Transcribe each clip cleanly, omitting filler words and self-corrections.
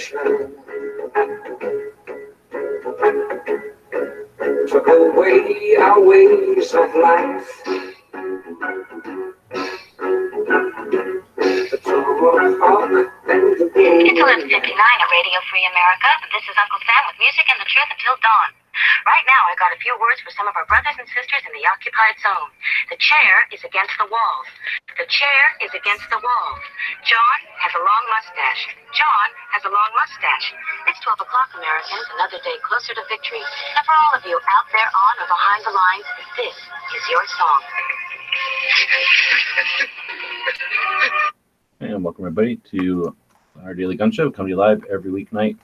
generation took away our ways of life. It's 11:59 at Radio Free America. This is Uncle Sam with music and the truth until dawn. Right now, I got a few words for some of our brothers and sisters in the occupied zone. The chair is against the wall. The chair is against the wall. John has a long mustache. John has a long mustache. It's 12 o'clock, Americans, another day closer to victory. And for all of you out there on or behind the lines, this is your song. And welcome everybody to our daily gun show. We come to you live every weeknight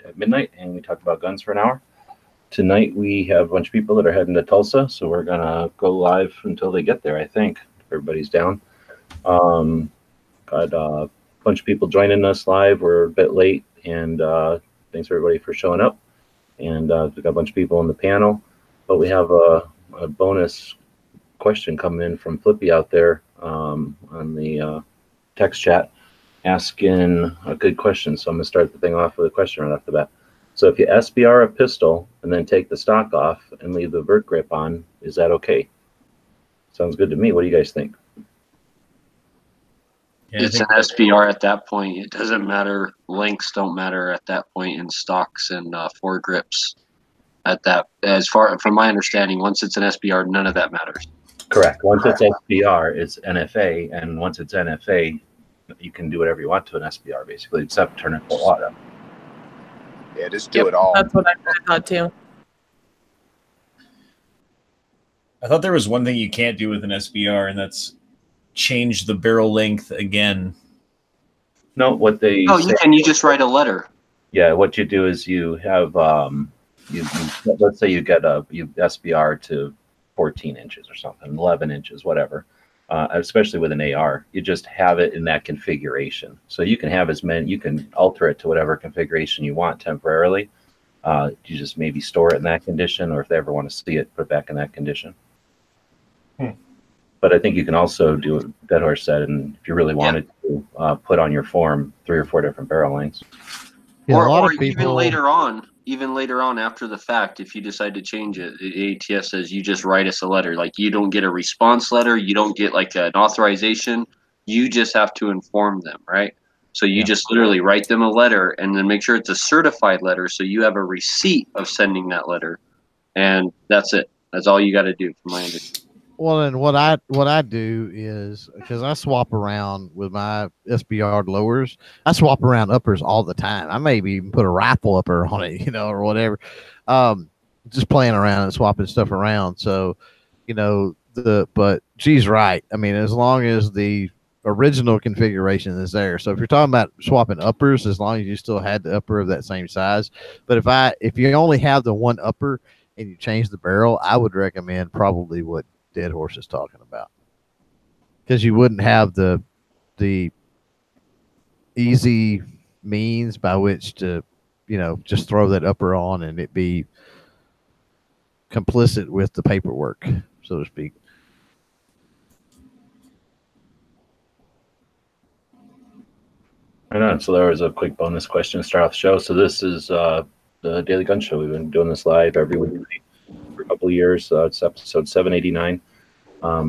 at midnight, and we talk about guns for an hour. Tonight we have a bunch of people that are heading to Tulsa, so we're gonna go live until they get there. I think if everybody's down. Got a bunch of people joining us live. We're a bit late, and thanks everybody for showing up. And we've got a bunch of people on the panel, but we have a bonus question coming in from Flippy out there on the text chat, asking a good question. So I'm gonna start the thing off with a question right off the bat. So if you SBR a pistol and then take the stock off and leave the vert grip on, is that okay? Sounds good to me. What do you guys think? Yeah, it's an SBR at that point. It doesn't matter. Lengths don't matter at that point in stocks and foregrips. At that, as far from my understanding, once it's an SBR, none of that matters. Correct. Once it's SBR, it's NFA, and once it's NFA, you can do whatever you want to an SBR, basically, except turn it full auto. Yeah, just do it all. That's what I thought too. I thought there was one thing you can't do with an SBR, and that's change the barrel length again. No, what they you can. You just write a letter. Yeah, what you do is you have let's say you get you SBR to 14 inches or something, 11 inches, whatever. Especially with an AR, you just have it in that configuration. So you can have as many, you can alter it to whatever configuration you want temporarily. You just maybe store it in that condition, or if they ever want to see it, put it back in that condition. But I think you can also do what Dead Horse said, and if you really wanted to, put on your form 3 or 4 different barrel lengths. Yeah, or even later on after the fact, if you decide to change it, the ATF says you just write us a letter. Like, you don't get a response letter, you don't get like an authorization, you just have to inform them, right? So you just literally write them a letter, and then make sure it's a certified letter, so you have a receipt of sending that letter, and that's it. That's all you got to do, from my understanding. Well, and what I do is, because I swap around with my SBR lowers, I swap around uppers all the time. I maybe even put a rifle upper on it, or whatever. Just playing around and swapping stuff around. So, but she's right. I mean, as long as the original configuration is there. So if you're talking about swapping uppers, as long as you still had the upper of that same size. But if you only have the one upper and you change the barrel, I would recommend probably what Dead Horse is talking about, because you wouldn't have the easy means by which to just throw that upper on and it be complicit with the paperwork, so to speak. Right on. So there was a quick bonus question to start off the show. So this is the Daily Gun Show. We've been doing this live every week for a couple of years. It's episode 789.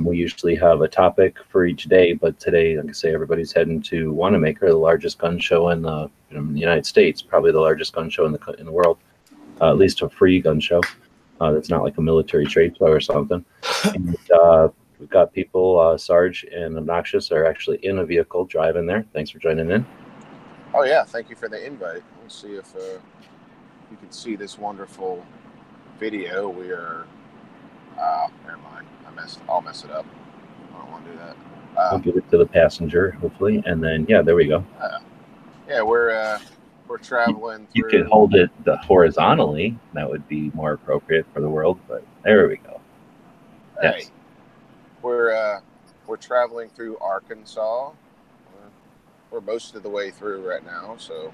We usually have a topic for each day, but today, like I say, everybody's heading to Wanamaker, the largest gun show in the United States, probably the largest gun show in the world, at least a free gun show. That's not like a military trade show or something. And we've got people, Sarge and Obnoxious, are actually in a vehicle driving there. Thanks for joining in. Oh yeah, thank you for the invite. We'll see if you can see this wonderful video. We are never mind. I'll mess it up. I don't want to do that. We'll give it to the passenger, hopefully, and then there we go. Yeah, we're traveling. You could hold it horizontally. That would be more appropriate for the world. But there we go. Hey, yes. We're traveling through Arkansas. We're most of the way through right now, so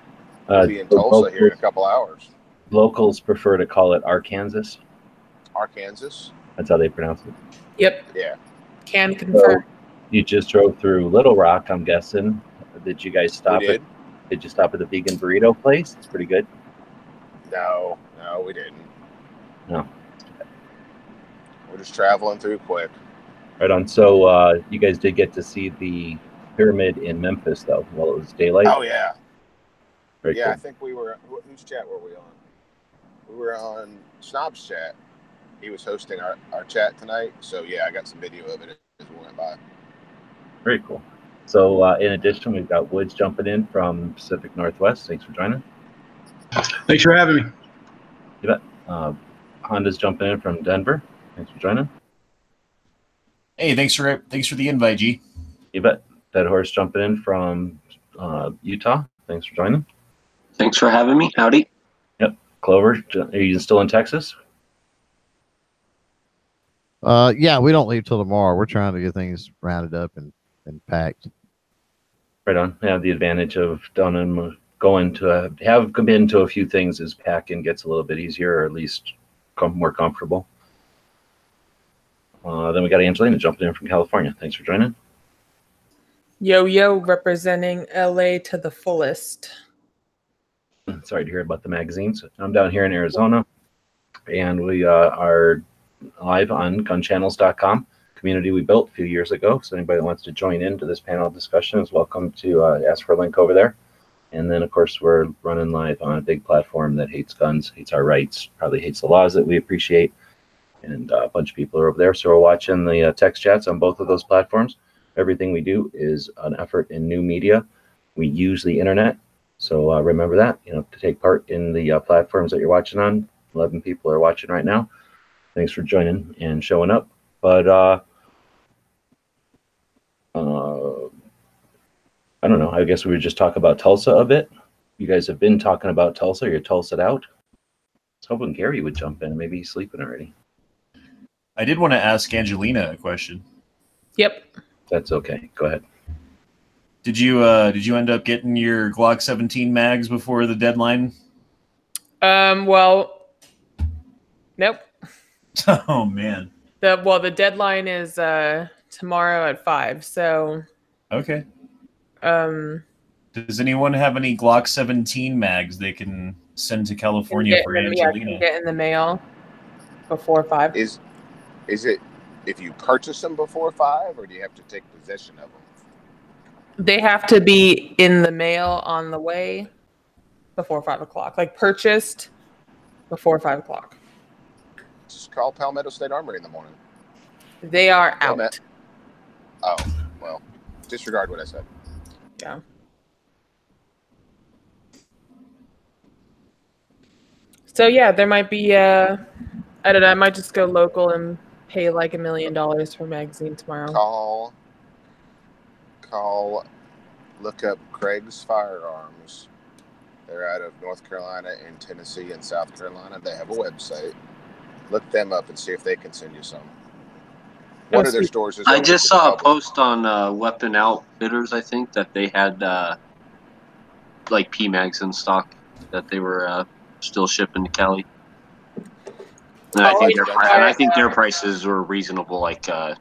we'll be in Tulsa here in a couple hours. Locals prefer to call it Arkansas. Arkansas. That's how they pronounce it. Yep. Yeah. Can confirm. So you just drove through Little Rock, I'm guessing. Did you guys stop We did. Did you stop at the vegan burrito place? It's pretty good. No, we didn't. No. We're just traveling through quick. Right on. So you guys did get to see the pyramid in Memphis, though, while it was daylight. Oh yeah. Very yeah, cool. I think we were. Whose chat were we on? We were on Snob's chat. He was hosting our chat tonight. So yeah, I got some video of it as we went by. Very cool. So in addition, we've got Woods jumping in from Pacific Northwest. Thanks for joining. Thanks for having me. You bet. Honda's jumping in from Denver. Thanks for joining. Hey, thanks for the invite, G. You bet. Dead Horse jumping in from Utah. Thanks for joining. Thanks for having me. Howdy. Yep. Clover, are you still in Texas? Yeah, we don't leave till tomorrow. We're trying to get things rounded up and packed. Right on. I have the advantage of going to have been to a few things as packing gets a little bit easier, or at least more comfortable. Then we got Angelina jumping in from California. Thanks for joining. Yo, representing LA to the fullest. Sorry to hear about the magazines. I'm down here in Arizona, and we are live on gunchannels.com, community we built a few years ago. So anybody that wants to join into this panel discussion is welcome to ask for a link over there. And then, of course, we're running live on a big platform that hates guns, hates our rights, probably hates the laws that we appreciate. And a bunch of people are over there. So we're watching the text chats on both of those platforms. Everything we do is an effort in new media. We use the internet. So remember that, to take part in the platforms that you're watching on. 11 people are watching right now. Thanks for joining and showing up. But I don't know. I guess we would just talk about Tulsa a bit. You guys have been talking about Tulsa. You're Tulsa'd out. I was hoping Gary would jump in. Maybe he's sleeping already. I did want to ask Angelina a question. Yep. That's okay. Go ahead. Did you end up getting your Glock 17 mags before the deadline? Well, nope. Oh man. The deadline is tomorrow at 5. So. Okay. Does anyone have any Glock 17 mags they can send to California for Angelina? Yeah, can get in the mail before 5. Is it if you purchase them before 5, or do you have to take possession of them? They have to be in the mail on the way before 5 o'clock. Like purchased before 5 o'clock. Just call Palmetto State Armory in the morning. They are out. Oh, well, disregard what I said. Yeah. So yeah, there might be I don't know, I might just go local and pay like $1 million for a magazine tomorrow. Look up Craig's Firearms. They're out of North Carolina and Tennessee and South Carolina. They have a website. Look them up and see if they can send you some. One of their stores is I open just to the saw a public. post on Weapon Outfitters, I think, that they had like PMags in stock that they were still shipping to Cali. And I think their prices were reasonable. Like I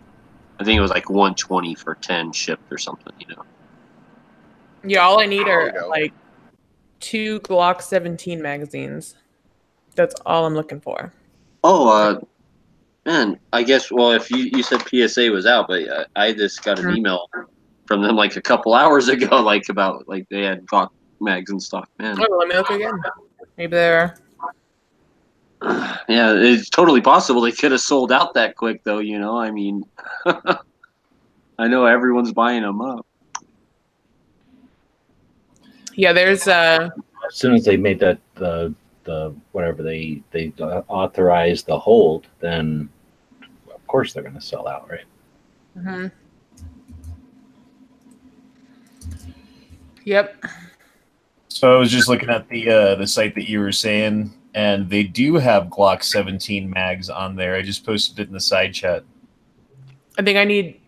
think it was like $120 for 10 shipped or something. Yeah, all I need are like 2 Glock 17 magazines. That's all I'm looking for. Oh, man, I guess, well, if you said PSA was out, but I just got an email from them like a couple hours ago, like about like they had Glock mags in stock, man. Oh, let me look again. Maybe they're... Yeah, it's totally possible they could have sold out that quick, though, I mean, I know everyone's buying them up. Yeah, there's as soon as they made that the whatever they authorized the hold, then of course they're going to sell out, right? Mm-hmm. Yep. So I was just looking at the site that you were saying, and they do have Glock 17 mags on there. I just posted it in the side chat. I think I need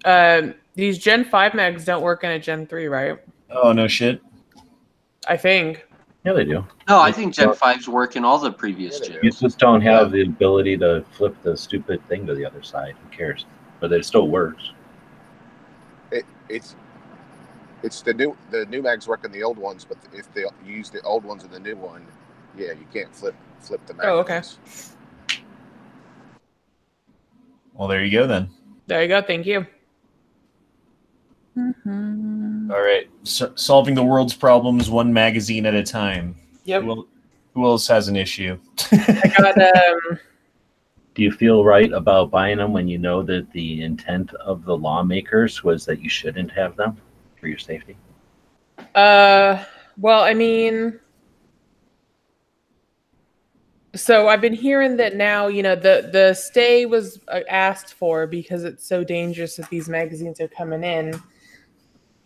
these Gen 5 mags don't work in a Gen 3, right? Oh, no shit. I think. Yeah, they do. No, I think Gen 5s work in all the previous gens. You just don't have the ability to flip the stupid thing to the other side. Who cares? But it still works. It's the new mags work in the old ones, but if they use the old ones in the new one, yeah, you can't flip the magazines. Oh, okay. Well, there you go then. There you go. Thank you. All right, solving the world's problems one magazine at a time. Yep. Who else has an issue? I got Do you feel right about buying them when you know that the intent of the lawmakers was that you shouldn't have them for your safety? well, I mean, so I've been hearing that now, the stay was asked for because it's so dangerous that these magazines are coming in.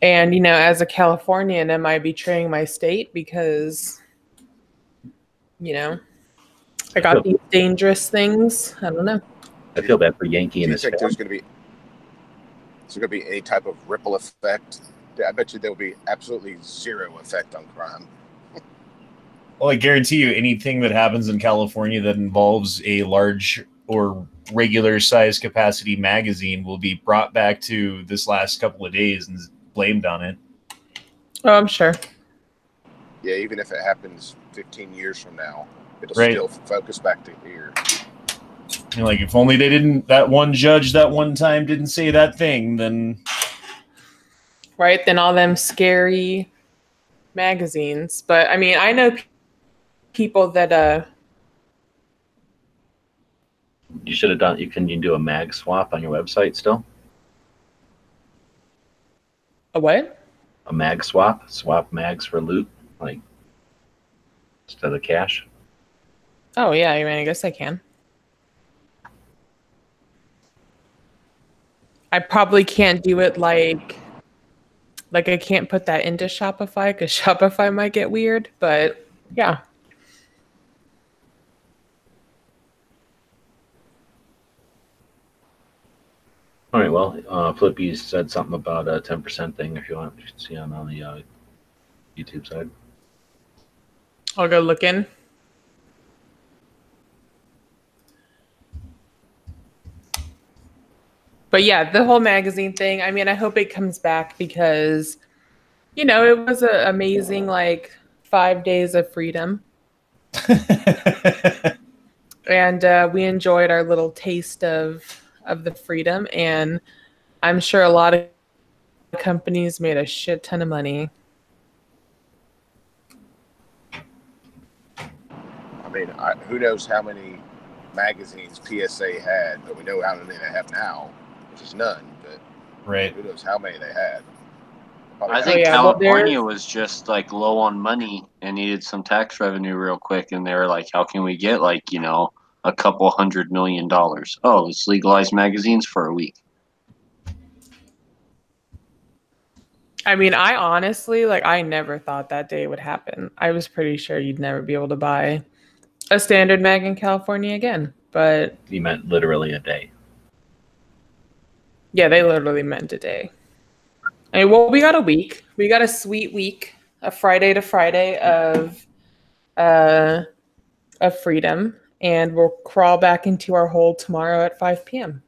And, as a Californian, am I betraying my state because, I got these dangerous things? I don't know. I feel bad for Yankee and his think family. there's going to be any type of ripple effect? I bet you there will be absolutely zero effect on crime. Well, I guarantee you anything that happens in California that involves a large or regular size capacity magazine will be brought back to this last couple of days and blamed on it. Oh, I'm sure. Yeah, even if it happens 15 years from now, it'll Right. still focus back to here. Like, if only that one judge that one time didn't say that thing, then... Right, then all them scary magazines. But, I mean, I know people that... You should have done. Can you do a mag swap on your website still? A what? A mag swap? Swap mags for loot, like instead of cash? Oh, yeah, I mean, I guess I can. I probably can't do it like I can't put that into Shopify because Shopify might get weird, but yeah. All right. Well, Flippy said something about a 10% thing. If you want, you can see on the YouTube side. I'll go look in. But yeah, the whole magazine thing, I mean, I hope it comes back because, it was an amazing, 5 days of freedom. And we enjoyed our little taste of the freedom. And I'm sure a lot of companies made a shit ton of money. I mean, who knows how many magazines PSA had, but we know how many they have now, which is none. But right. Who knows how many they had? I think California was just low on money and needed some tax revenue real quick, and they were like, "How can we get a couple $100 million? Oh, let's legalize magazines for a week." I mean, I honestly, I never thought that day would happen. I was pretty sure you'd never be able to buy a standard mag in California again, but... You meant literally a day. Yeah, they literally meant a day. I mean, well, we got a week. We got a sweet week, a Friday to Friday of freedom, and we'll crawl back into our hole tomorrow at 5 p.m.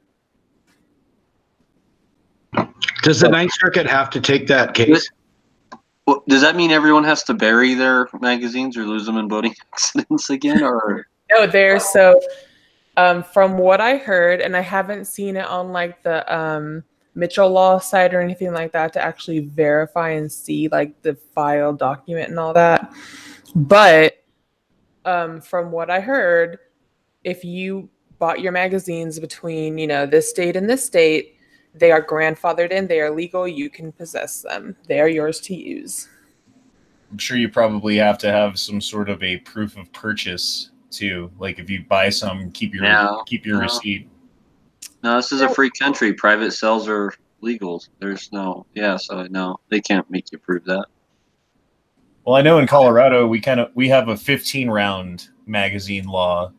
Does the Ninth Circuit have to take that case? Well, does that mean everyone has to bury their magazines or lose them in boating accidents again? Or no, from what I heard, and I haven't seen it on the Mitchell Law site or anything like that to actually verify and see the file document and all that. But from what I heard, if you bought your magazines between, this state and this state, they are grandfathered in, they are legal, you can possess them. They are yours to use. I'm sure you probably have to have some sort of a proof of purchase too. Like if you buy some, keep your receipt. No, this is a free country. Private sales are legal. There's no, so no, they can't make you prove that. Well, I know in Colorado we have a 15-round magazine law,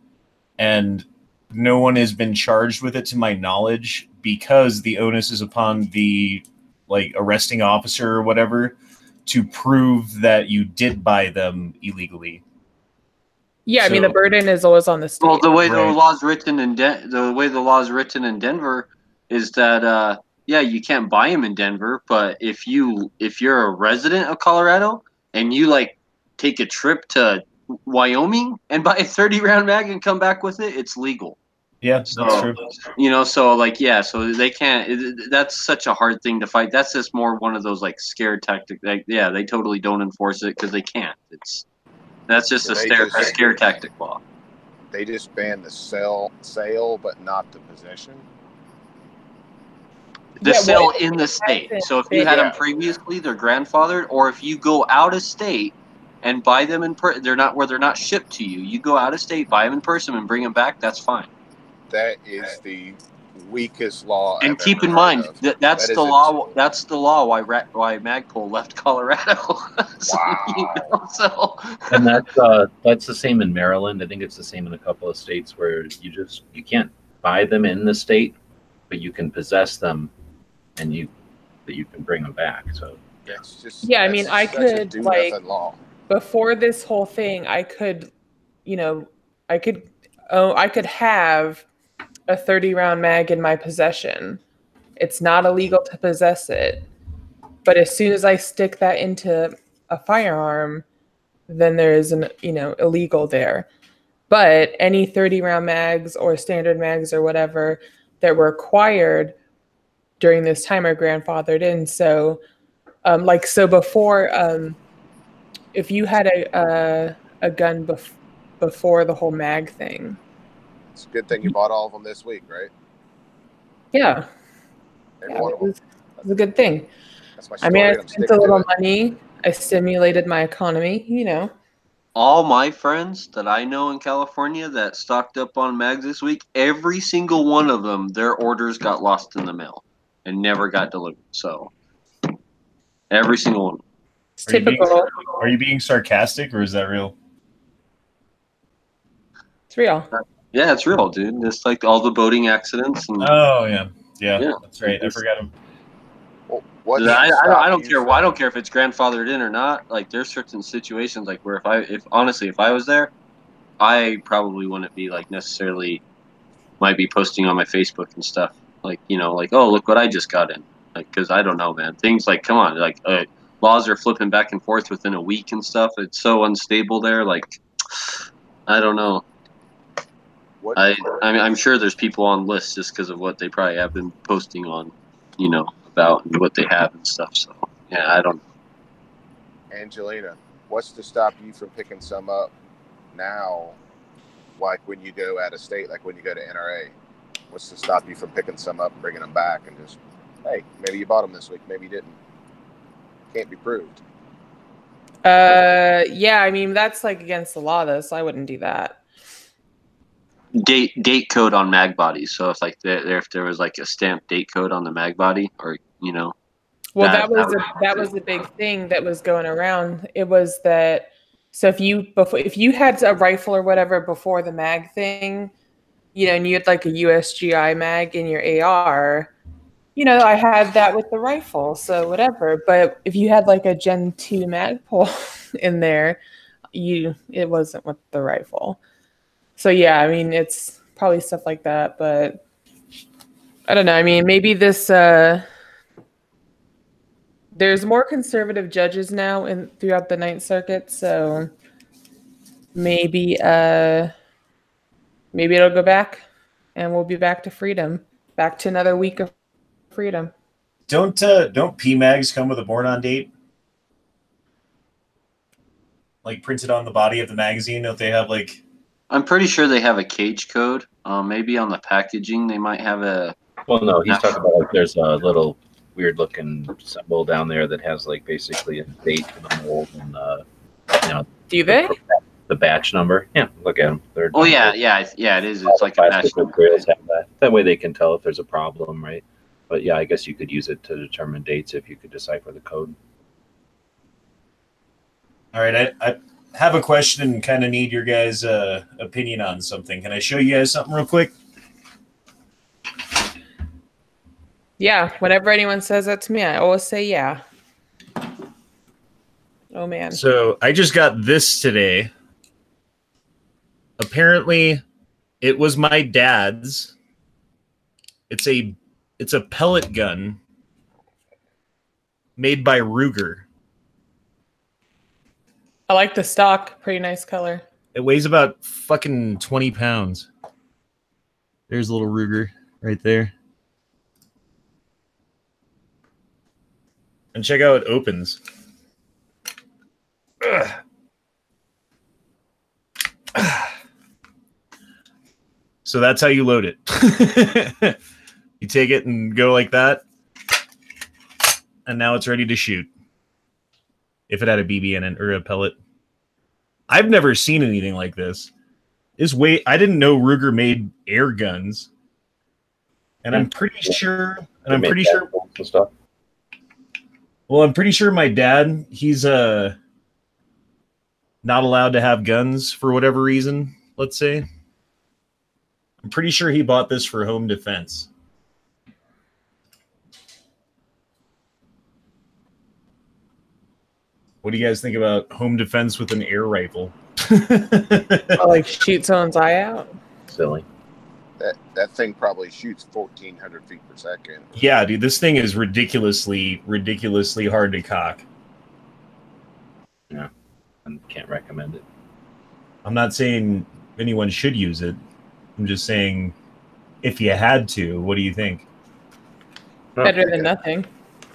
and no one has been charged with it to my knowledge because the onus is upon the arresting officer or whatever to prove that you did buy them illegally. Yeah, I mean the burden is always on the state. Well, the way the law is written in Denver is that yeah, you can't buy them in Denver, but if you're a resident of Colorado and you like take a trip to Wyoming and buy a 30 round mag and come back with it, it's legal. Yeah, So, that's true. so like, yeah, so they can't. That's such a hard thing to fight. That's just more one of those like scare tactic. Like, yeah, they totally don't enforce it because they can't. That's just So a scare tactic law. They just ban the sale, but not the possession. The sale in the state. So if you had them previously, they're grandfathered, or if you go out of state and buy them they're not shipped to you. You go out of state, buy them in person, and bring them back. That's fine. That is the weakest law. And keep in mind that's the law. That's the law why Magpul left Colorado. So, wow. And that's the same in Maryland. I think it's the same in a couple of states where you can't buy them in the state, but you can possess them, and you can bring them back. So yeah, I mean, I could before this whole thing, I could have a 30 round mag in my possession. It's not illegal to possess it, but as soon as I stick that into a firearm, then there is an illegal there. But any 30 round mags or standard mags or whatever that were acquired during this time are grandfathered in. So before, if you had a gun before the whole mag thing, it's a good thing you bought all of them this week, right? Yeah, it was a good thing. That's my story. I mean, I spent a little money. I stimulated my economy, All my friends that I know in California that stocked up on mags this week, every single one of them, their orders got lost in the mail and never got delivered. So every single one. It's typical. Are you being sarcastic, or is that real? It's real. Yeah, it's real, dude. It's like all the boating accidents. And, oh yeah, that's right. I forgot them. Well, I don't care. I don't care if it's grandfathered in or not. Like, there's certain situations like where if I was there, I probably wouldn't be like necessarily might be posting on my Facebook and stuff. Like, like, oh, look what I just got in. Like, because I don't know, man. Things like, come on, like laws are flipping back and forth within a week and stuff. It's so unstable there. Like, I don't know. I'm sure there's people on lists just because of what they probably have been posting on, about and what they have and stuff. So yeah, I don't know. Angelina, what's to stop you from picking some up now, like when you go out of state, like when you go to NRA? What's to stop you from picking some up and bringing them back and just, hey, maybe you bought them this week, maybe you didn't. Can't be proved. Yeah, I mean, that's like against the law though, so I wouldn't do that. Date code on mag bodies. So if like if there was like a stamped date code on the mag body, or well, that was the big thing that was going around. It was that so if you had a rifle or whatever before the mag thing, and you had like a USGI mag in your AR, I had that with the rifle, so whatever. But if you had like a Gen 2 Magpul in there, it wasn't with the rifle. So yeah, I mean, it's probably stuff like that, but I don't know. I mean, maybe this there's more conservative judges now throughout the Ninth Circuit, so maybe it'll go back, and we'll be back to freedom, back to another week of freedom. Don't PMags come with a born on date? Like printed on the body of the magazine? Don't they have like? I'm pretty sure they have a cage code. Maybe on the packaging they might have a. Well, no, he's talking about like there's a little weird looking symbol down there that has like basically a date and a mold and Do they? The batch number. Yeah, look at them. Yeah, it is. It's like a batch number. Have that. That way they can tell if there's a problem, right? But yeah, I guess you could use it to determine dates if you could decipher the code. All right, I have a question and kind of need your guys' opinion on something. Can I show you guys something real quick? Yeah, whenever anyone says that to me, I always say yeah. Oh, man. So I just got this today. Apparently, it was my dad's. It's a pellet gun made by Ruger. I like the stock. Pretty nice color. It weighs about fucking 20 pounds. There's a little Ruger right there. And check out how it opens. Ugh. So that's how you load it. You take it and go like that. And now it's ready to shoot. If it had a BB in it or a pellet. I've never seen anything like this. I didn't know Ruger made air guns. And I'm pretty sure I'm pretty sure my dad, he's not allowed to have guns for whatever reason, let's say. I'm pretty sure he bought this for home defense. What do you guys think about home defense with an air rifle? Oh, like shoot someone's eye out? Silly. That thing probably shoots 1,400 feet per second. Yeah, dude, this thing is ridiculously hard to cock. Yeah, I can't recommend it. I'm not saying anyone should use it. I'm just saying, if you had to, what do you think? Better than nothing.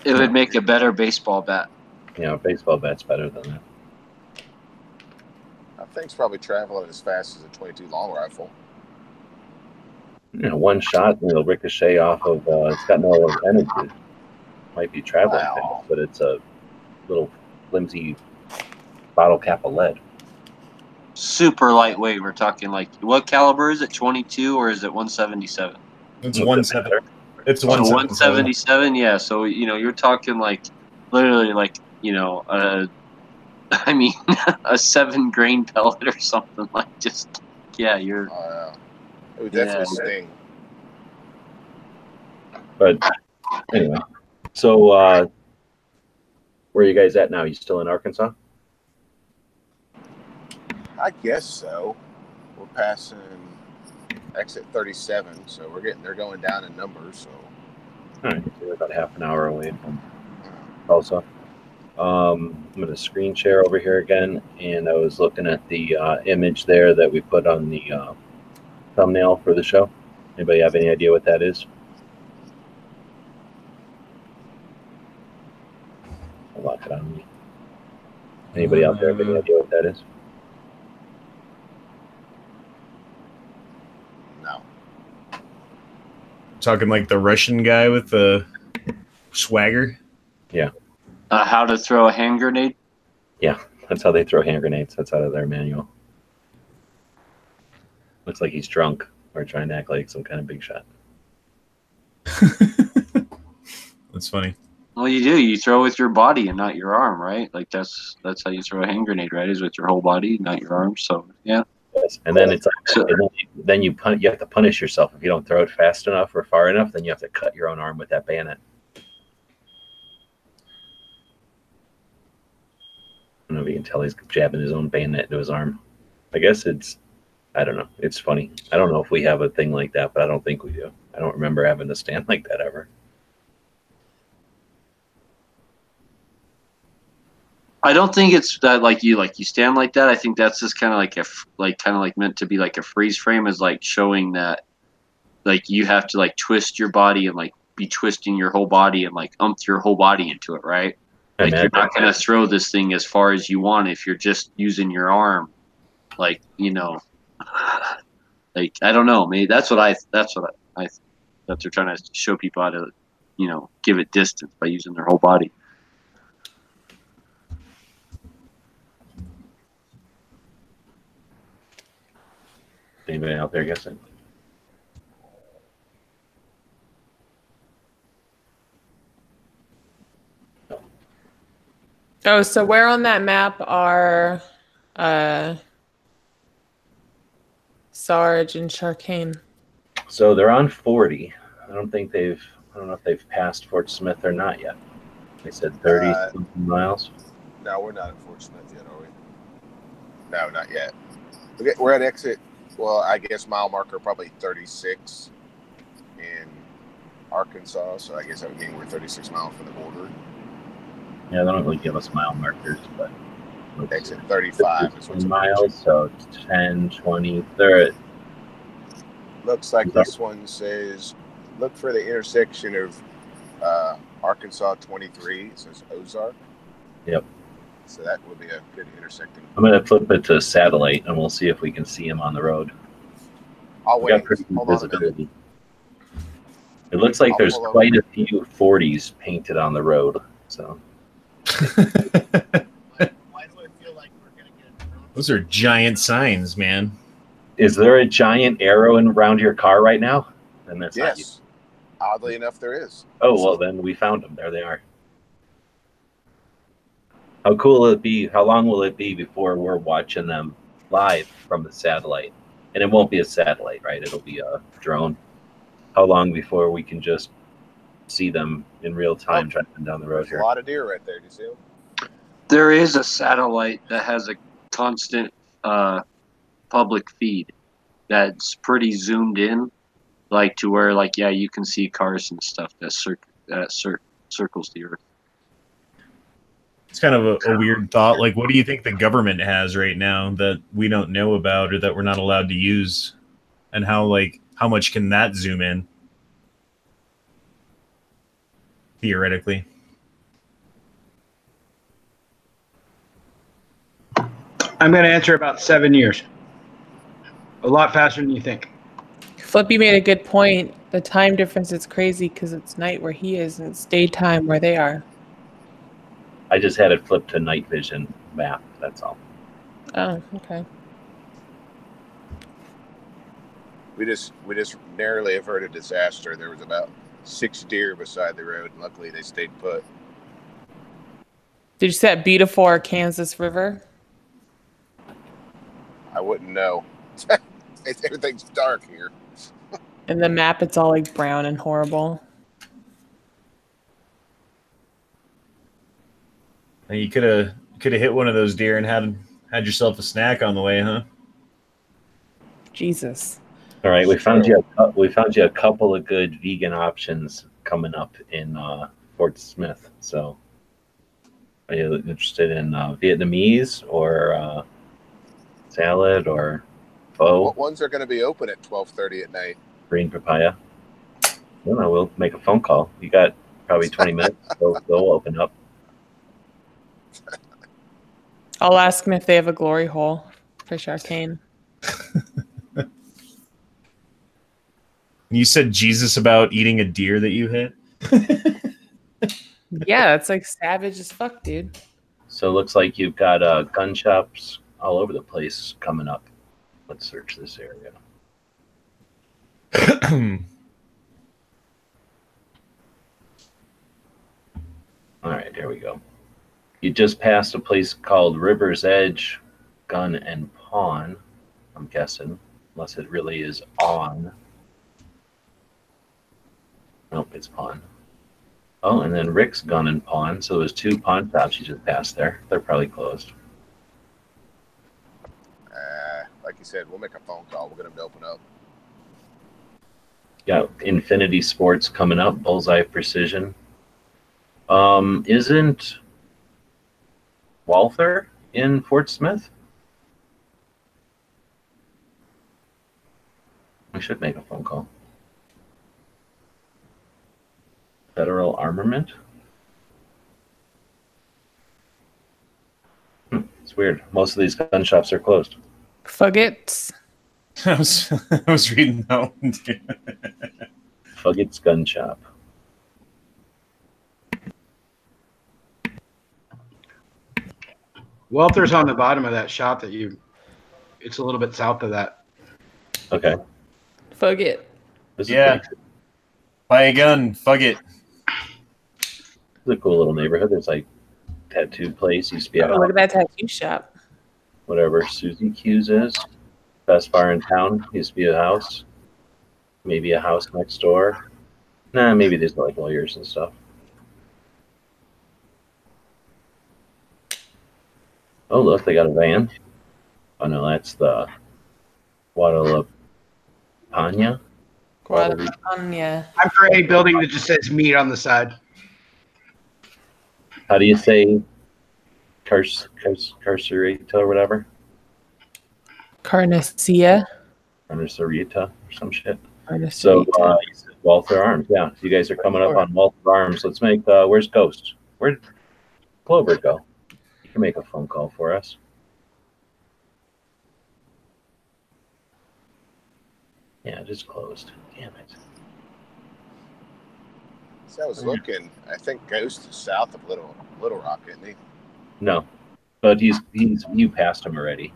It would make a better baseball bat. Yeah, a baseball bat's better than that. That thing's probably traveling as fast as a .22 long rifle. You know, one shot, it'll ricochet off of. It's got no energy. Might be traveling fast, but it's a little flimsy bottle cap of lead. Super lightweight. We're talking like, what caliber is it? 22 or is it 177? It's 177. It's 177. Yeah. So you're talking like literally like a 7-grain pellet or something like just you're. It would definitely sting. But anyway, so where are you guys at now? You still in Arkansas? I guess so. We're passing exit 37, so they're going down in numbers. So, all right, so we're about half an hour away from Tulsa. I'm going to screen share over here again, and I was looking at the image there that we put on the thumbnail for the show. Anybody have any idea what that is? I'll lock it on me. Anybody out there have any idea what that is? No. Talking like the Russian guy with the swagger? Yeah. How to throw a hand grenade? Yeah, that's how they throw hand grenades. That's out of their manual. Looks like he's drunk or trying to act like some kind of big shot. That's funny. Well, you throw with your body and not your arm, right? Like that's how you throw a hand grenade, right? Is with your whole body, not your arm. So yeah. Yes. And then it's like, then you have to punish yourself if you don't throw it fast enough or far enough. Then you have to cut your own arm with that bayonet. I don't know if you can tell he's jabbing his own bayonet into his arm. I guess I don't know. It's funny. I don't know if we have a thing like that, but I don't think we do. I don't remember having a stand like that ever. I don't think it's that like you stand like that. I think that's just kind of like meant to be like a freeze frame, is like showing that like you have to like twist your body and like be twisting your whole body and like your whole body into it, right? Like you're not gonna throw this thing as far as you want if you're just using your arm, like like I don't know. Maybe that's what they're trying to show people how to give it distance by using their whole body. Anybody out there guessing? Oh, so where on that map are Sarge and Sharkane? So they're on 40. I don't know if they've passed Fort Smith or not yet. They said 30 something miles. No, we're not at Fort Smith yet, are we? No, not yet. We're at exit, well, I guess mile marker probably 36 in Arkansas, so I guess that would mean we're 36 miles from the border. Yeah, they don't really give us mile markers, but exit 35 is what's miles, so 10, 20, 30. Looks like this one says, look for the intersection of Arkansas 23. It says Ozark. Yep. So that would be a good intersecting. I'm going to flip it to satellite, and we'll see if we can see him on the road. I'll wait. Got pretty good visibility. It looks like there's quite a few 40s painted on the road. So. Those are giant signs, man. Is there a giant arrow around your car right now? And that's not you. Oddly enough, there is. Oh, well, then we found them. There they are. How cool will it be? How long will it be before we're watching them live from the satellite? And it won't be a satellite, right? It'll be a drone. How long before we can just see them in real time driving down the road here? A lot of deer right there. Do you see them? There is a satellite that has a constant public feed that's pretty zoomed in, like to where, like, yeah, you can see cars and stuff that circles the earth. It's kind of a weird thought. Like, what do you think the government has right now that we don't know about or that we're not allowed to use? And how much can that zoom in? Theoretically. I'm going to answer about 7 years. A lot faster than you think. Flippy made a good point. The time difference is crazy because it's night where he is and it's daytime where they are. I just had it flipped to night vision map. That's all. Oh, okay. We just narrowly averted disaster. There was about 6 deer beside the road, and luckily they stayed put. Did you see that beautiful Kansas River? I wouldn't know. Everything's dark here. In the map, it's all like brown and horrible. You could have hit one of those deer and had yourself a snack on the way, huh? Jesus. All right, we found you a couple of good vegan options coming up in Fort Smith. So, are you interested in Vietnamese or salad or pho? What ones are going to be open at 12:30 at night? Green papaya. Well, we'll make a phone call. You got probably 20 minutes. They'll open up. I'll ask them if they have a glory hole for Sharkane. You said Jesus about eating a deer that you hit? Yeah, it's like savage as fuck, dude. So it looks like you've got gun shops all over the place coming up. Let's search this area. All right, there we go. You just passed a place called River's Edge Gun and Pawn, I'm guessing, unless it really is on. Nope, it's pawn. Oh, and then Rick's Gun and Pawn. So there's 2 pawn shops you just passed there. They're probably closed. Like you said, we'll make a phone call. We'll get them to open up. Got Infinity Sports coming up. Bullseye Precision. Isn't Walther in Fort Smith? We should make a phone call. Federal Armament? It's weird. Most of these gun shops are closed. Fuggets. I was reading that one too. Fuggett's Gun Shop. Walter's on the bottom of that shot it's a little bit south of that. Okay. Fugget. Yeah. Buy a gun. Fugget. It's a cool little neighborhood. There's like tattoo place. Used to be Oh, look at that tattoo shop. Whatever Susie Q's is. Best bar in town. Used to be a house. Maybe a house next door. Nah, maybe there's like lawyers and stuff. Oh, look, they got a van. Oh, no, that's the Guadalajara. Guadalajara. I'm for a building that just says meat on the side. How do you say carcerita or whatever? Carnecia. Carcerita or some shit. Carnecia. So you said Walther Arms. Yeah. So you guys are coming up on Walther Arms. Let's make where's Ghost? Where'd Clover go? You can make a phone call for us. Yeah, just closed. Damn it. So I was looking. I think Ghost is south of Little Rock, isn't he? No, but you passed him already.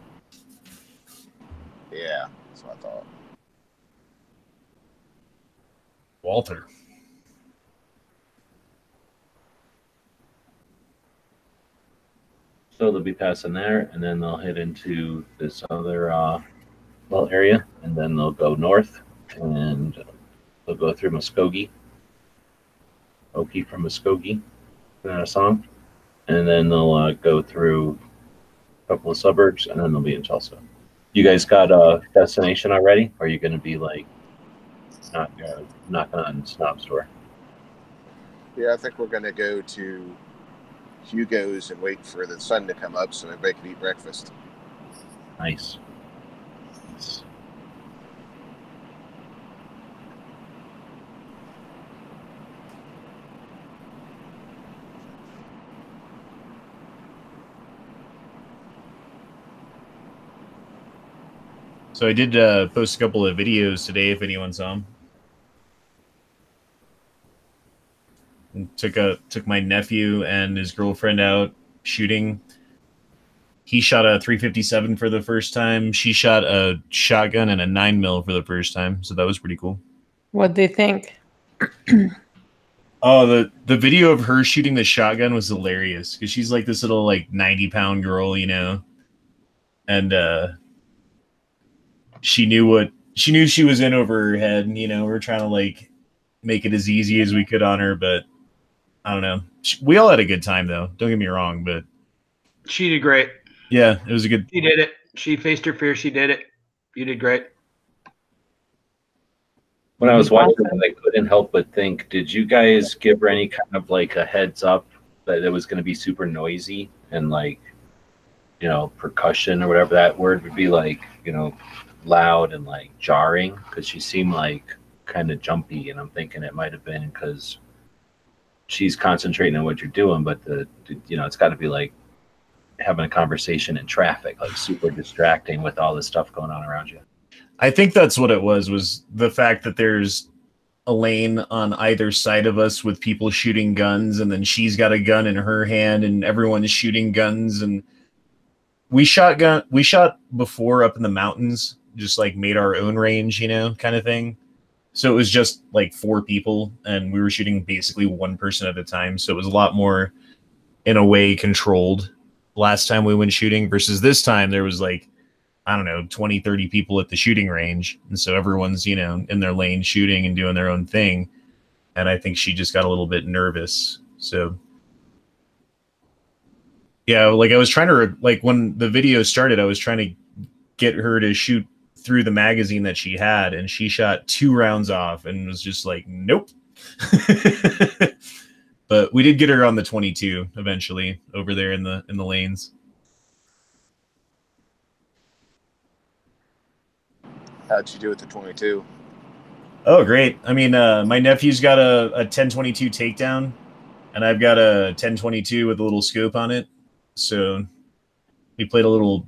Yeah, that's what I thought. Walter. So they'll be passing there, and then they'll head into this other area, and then they'll go north, and they'll go through Muskogee. Okie from Muskogee, that a song, and then they'll go through a couple of suburbs, and then they'll be in Tulsa. You guys got a destination already? Or are you going to be like knocking on Snob's door? Yeah, I think we're going to go to Hugo's and wait for the sun to come up so everybody can eat breakfast. Nice. So I did post a couple of videos today, if anyone saw them. And took my nephew and his girlfriend out shooting. He shot a 357 for the first time. She shot a shotgun and a 9mm for the first time, so that was pretty cool. What'd they think? Oh, the video of her shooting the shotgun was hilarious because she's like this little like 90-pound girl, you know, and she knew she was in over her head, and, you know, we're trying to like make it as easy as we could on her, but I don't know. We all had a good time though. Don't get me wrong, but she did great. Yeah, it was a good. She did it. She faced her fear. She did it. You did great. When I was watching it, I couldn't help but think, did you guys give her any kind of like a heads up that it was going to be super noisy and like, you know, percussion or whatever that word would be, like, you know, loud and like jarring? Because she seemed like kind of jumpy, and I'm thinking it might have been because she's concentrating on what you're doing, but you know, it's got to be like having a conversation in traffic, like super distracting with all this stuff going on around you. I think that's what it was the fact that there's a lane on either side of us with people shooting guns, and then she's got a gun in her hand and everyone's shooting guns. And we shot before up in the mountains, just like made our own range, you know, kind of thing. So it was just like 4 people, and we were shooting basically one person at a time. So it was a lot more, in a way, controlled last time we went shooting versus this time there was like, I don't know, 20, 30 people at the shooting range. And so everyone's, you know, in their lane shooting and doing their own thing. And I think she just got a little bit nervous. So yeah, like I was trying to, like when the video started, I was trying to get her to shoot through the magazine that she had, and she shot 2 rounds off and was just like, nope. But we did get her on the 22 eventually over there in the lanes. How'd you do with the 22? Oh, great. I mean, my nephew's got a 1022 takedown, and I've got a 1022 with a little scope on it. So we played a little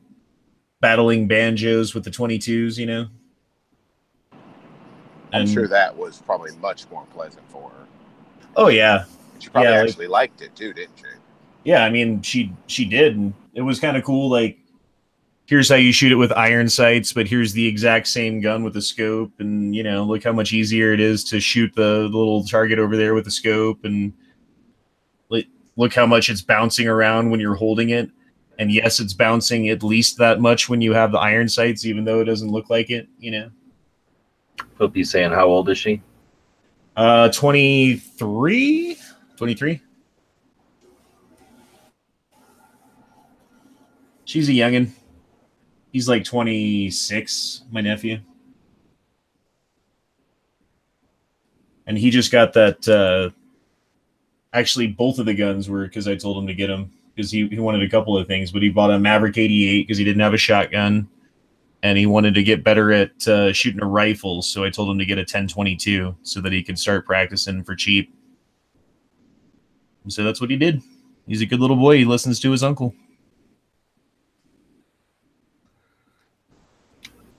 battling banjos with the 22s, you know? I'm sure that was probably much more pleasant for her. Oh, yeah. She probably actually liked it too, didn't she? Yeah, I mean, she did. And it was kind of cool. Like, here's how you shoot it with iron sights, but here's the exact same gun with the scope. And, you know, look how much easier it is to shoot the little target over there with the scope. And look how much it's bouncing around when you're holding it. And yes, it's bouncing at least that much when you have the iron sights, even though it doesn't look like it, you know? Hope he's saying, how old is she? 23? 23? She's a youngin'. He's like 26, my nephew. And he just got that Actually, both of the guns were because I told him to get them because he wanted a couple of things, but he bought a Maverick 88 because he didn't have a shotgun, and he wanted to get better at shooting a rifle, so I told him to get a 10-22 so that he could start practicing for cheap. So that's what he did. He's a good little boy. He listens to his uncle.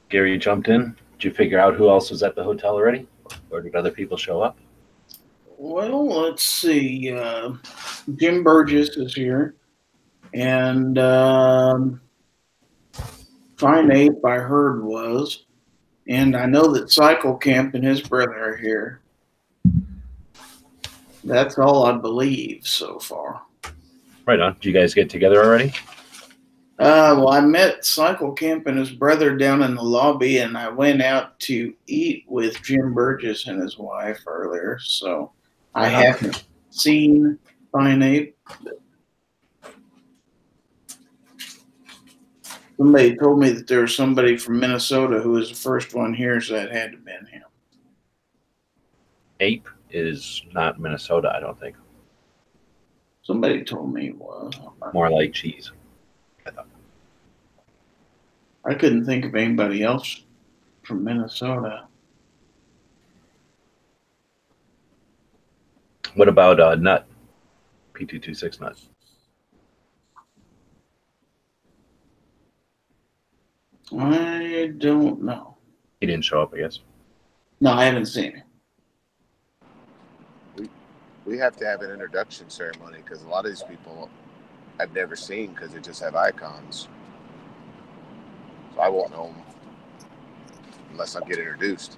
Gary jumped in. Did you figure out who else was at the hotel already? Or did other people show up? Well, let's see. Jim Burgess is here. And Fine Ape, I heard, was. And I know that Cycle Camp and his brother are here. That's all I believe so far. Right on. Did you guys get together already? Well, I met Cycle Camp and his brother down in the lobby, and I went out to eat with Jim Burgess and his wife earlier. So I haven't seen Fine Ape. Somebody told me that there was somebody from Minnesota who was the first one here, so that had to have been him. Ape is not Minnesota, I don't think. Somebody told me it was. More like cheese. I couldn't think of anybody else from Minnesota. What about Nut? P226 Nut. I don't know. He didn't show up, I guess. No, I haven't seen him. We have to have an introduction ceremony because a lot of these people I've never seen because they just have icons. So I won't know them unless I get introduced.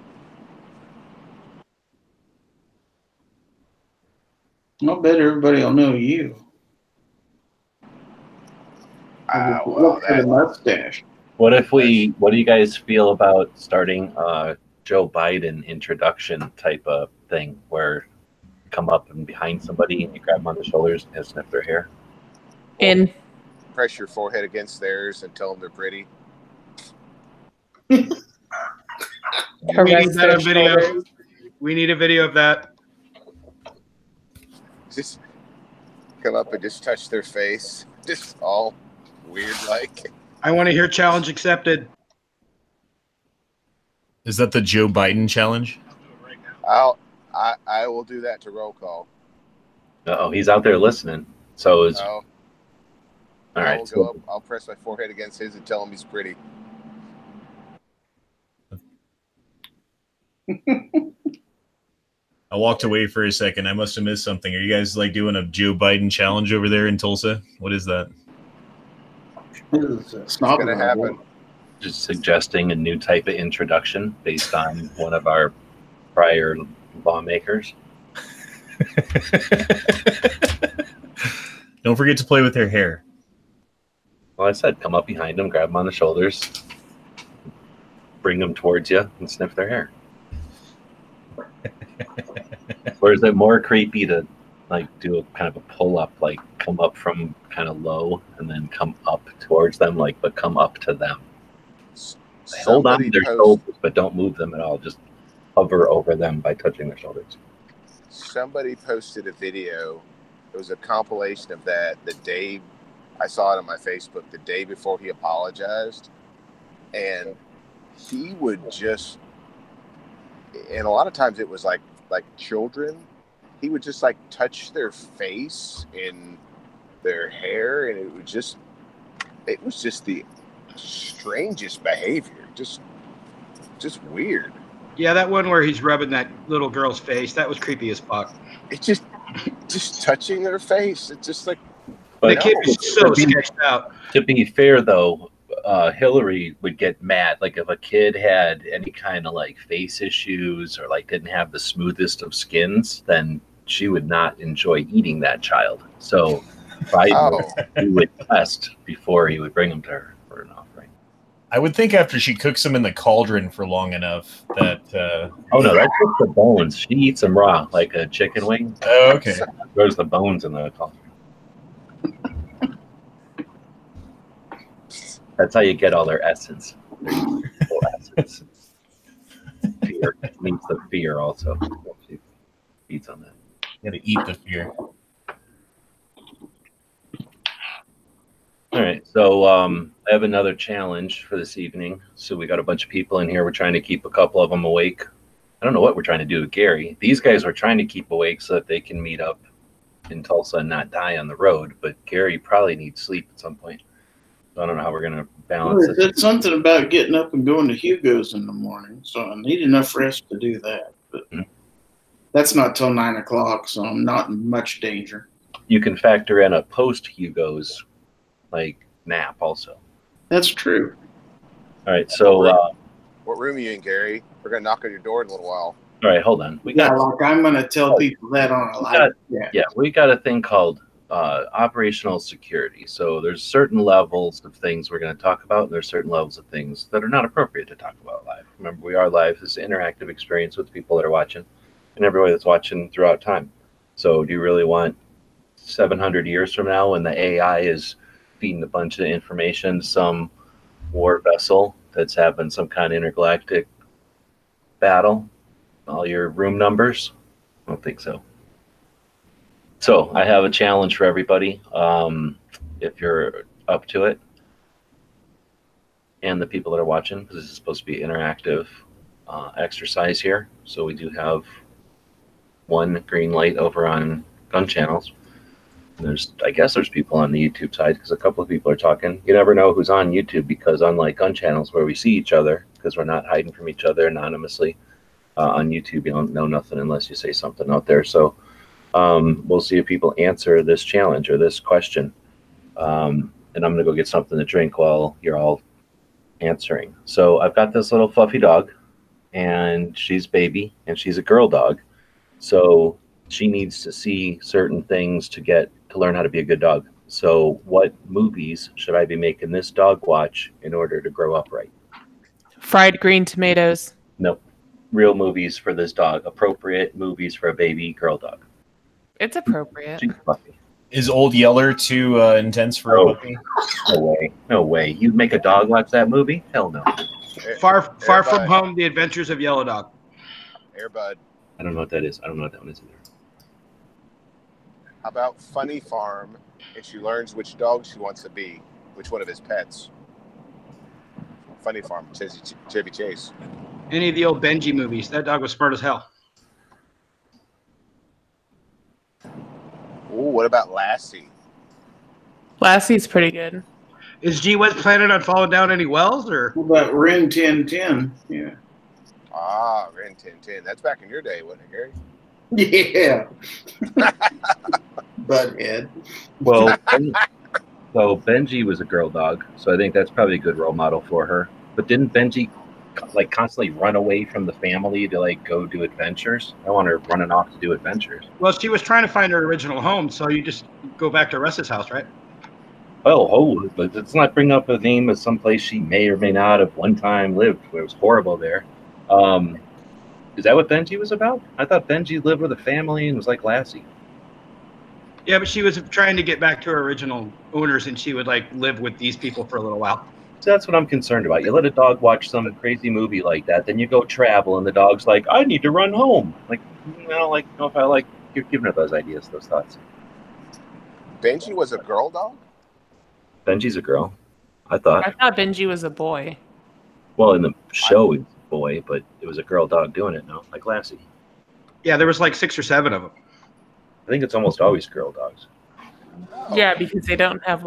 I'll bet everybody will know you. Well, the mustache. What do you guys feel about starting a Joe Biden introduction type of thing where you come up and behind somebody and you grab them on the shoulders and sniff their hair? In. Press your forehead against theirs and tell them they're pretty. We need that video. We need a video of that. Just come up and just touch their face. Just all weird like. I want to hear challenge accepted. Is that the Joe Biden challenge? I will do that to roll call. Uh-oh, he's out there listening. So is all right. I'll go up, I'll press my forehead against his and tell him he's pretty. I walked away for a second. I must have missed something. Are you guys like doing a Joe Biden challenge over there in Tulsa? What is that? It's going to happen. Just suggesting a new type of introduction based on one of our prior lawmakers. Don't forget to play with their hair. Well, I said come up behind them, grab them on the shoulders, bring them towards you, and sniff their hair. Or is it more creepy to like do a kind of a pull up, like come up from kind of low and then come up towards them, like but come up to them? Hold on to their shoulders, but don't move them at all. Just hover over them by touching their shoulders. Somebody posted a video. It was a compilation of that the day I saw it on my Facebook, the day before he apologized. And he would just, and a lot of times it was like children, he would just like touch their face and their hair, and it was just the strangest behavior. Just weird. Yeah, that one where he's rubbing that little girl's face, that was creepy as fuck. It's just touching their face. It's just like, but the kid was so sketched out. To be fair, though, Hillary would get mad. Like if a kid had any kind of like face issues or like didn't have the smoothest of skins, then she would not enjoy eating that child. So Biden would test before he would bring them to her for an offering. I would think after she cooks them in the cauldron for long enough that. Oh no, that's just the bones. She eats them raw, like a chicken wing. Oh, okay. Throws the bones in the cauldron. That's how you get all their essence. Essence. Fear needs the fear also. She feeds on that. You gotta eat the fear. All right, so I have another challenge for this evening. So we got a bunch of people in here. We're trying to keep a couple of them awake. I don't know what we're trying to do with Gary. These guys are trying to keep awake so that they can meet up in Tulsa and not die on the road. But Gary probably needs sleep at some point. So I don't know how we're going to balance it. There's something about getting up and going to Hugo's in the morning, so I need enough rest to do that. But that's not till 9 o'clock, so I'm not in much danger. You can factor in a post Hugo's nap also. That's true. All right, so what room are you in, Gary? We're gonna knock on your door in a little while. All right, hold on. I'm gonna tell people that on a live. Yeah, we got a thing called operational security. So there's certain levels of things we're going to talk about, and there's certain levels of things that are not appropriate to talk about live. Remember, we are live. This is an interactive experience with people that are watching and everybody that's watching throughout time. So do you really want 700 years from now when the AI is feeding a bunch of information to some war vessel that's having some kind of intergalactic battle? All your room numbers? I don't think so. So I have a challenge for everybody, if you're up to it, and the people that are watching, because this is supposed to be interactive exercise here. So we do have one green light over on gun channels. And I guess there's people on the YouTube side, because a couple of people are talking. You never know who's on YouTube, because unlike gun channels where we see each other, because we're not hiding from each other anonymously, on YouTube you don't know nothing unless you say something out there. So we'll see if people answer this challenge or this question. And I'm going to go get something to drink while you're all answering. So I've got this little fluffy dog, and she's baby, and she's a girl dog. So she needs to see certain things to learn how to be a good dog. So what movies should I be making this dog watch in order to grow up right? Fried green tomatoes. Nope. Real movies for this dog. Appropriate movies for a baby girl dog. It's appropriate. She's fluffy. Is Old Yeller too intense for a puppy? No way. No way. You'd make a dog watch that movie? Hell no. Far from home, The Adventures of Yellow Dog. Airbud. I don't know what that is. I don't know what that one is either. How about Funny Farm, and she learns which dog she wants to be, which one of his pets. Funny Farm, Chevy Chase. Any of the old Benji movies. That dog was smart as hell. Ooh, what about Lassie? Lassie's pretty good. Is G West planning on falling down any wells, or? What about Rin Tin Tin? Yeah. Ah, Rin Tin Tin. That's back in your day, wasn't it, Gary? Yeah. Butthead. Well, so Benji was a girl dog, so I think that's probably a good role model for her. But didn't Benji constantly run away from the family to go do adventures? I want her running off to do adventures. Well, she was trying to find her original home, so you just go back to Russ's house, right? But let's not bring up a name of some place she may or may not have one time lived where it was horrible there. Is that what Benji was about? I thought Benji lived with a family and was like Lassie. Yeah, but she was trying to get back to her original owners, and she would live with these people for a little while. So that's what I'm concerned about. You let a dog watch some crazy movie like that, then you go travel, and the dog's like, I need to run home. I don't know if I like giving her those ideas, those thoughts. Benji was a girl dog? Benji's a girl, I thought. I thought Benji was a boy. Well, in the show, he was a boy, but it was a girl dog doing it, no? Like Lassie. Yeah, there was 6 or 7 of them. I think it's almost always girl dogs. Yeah, because they don't have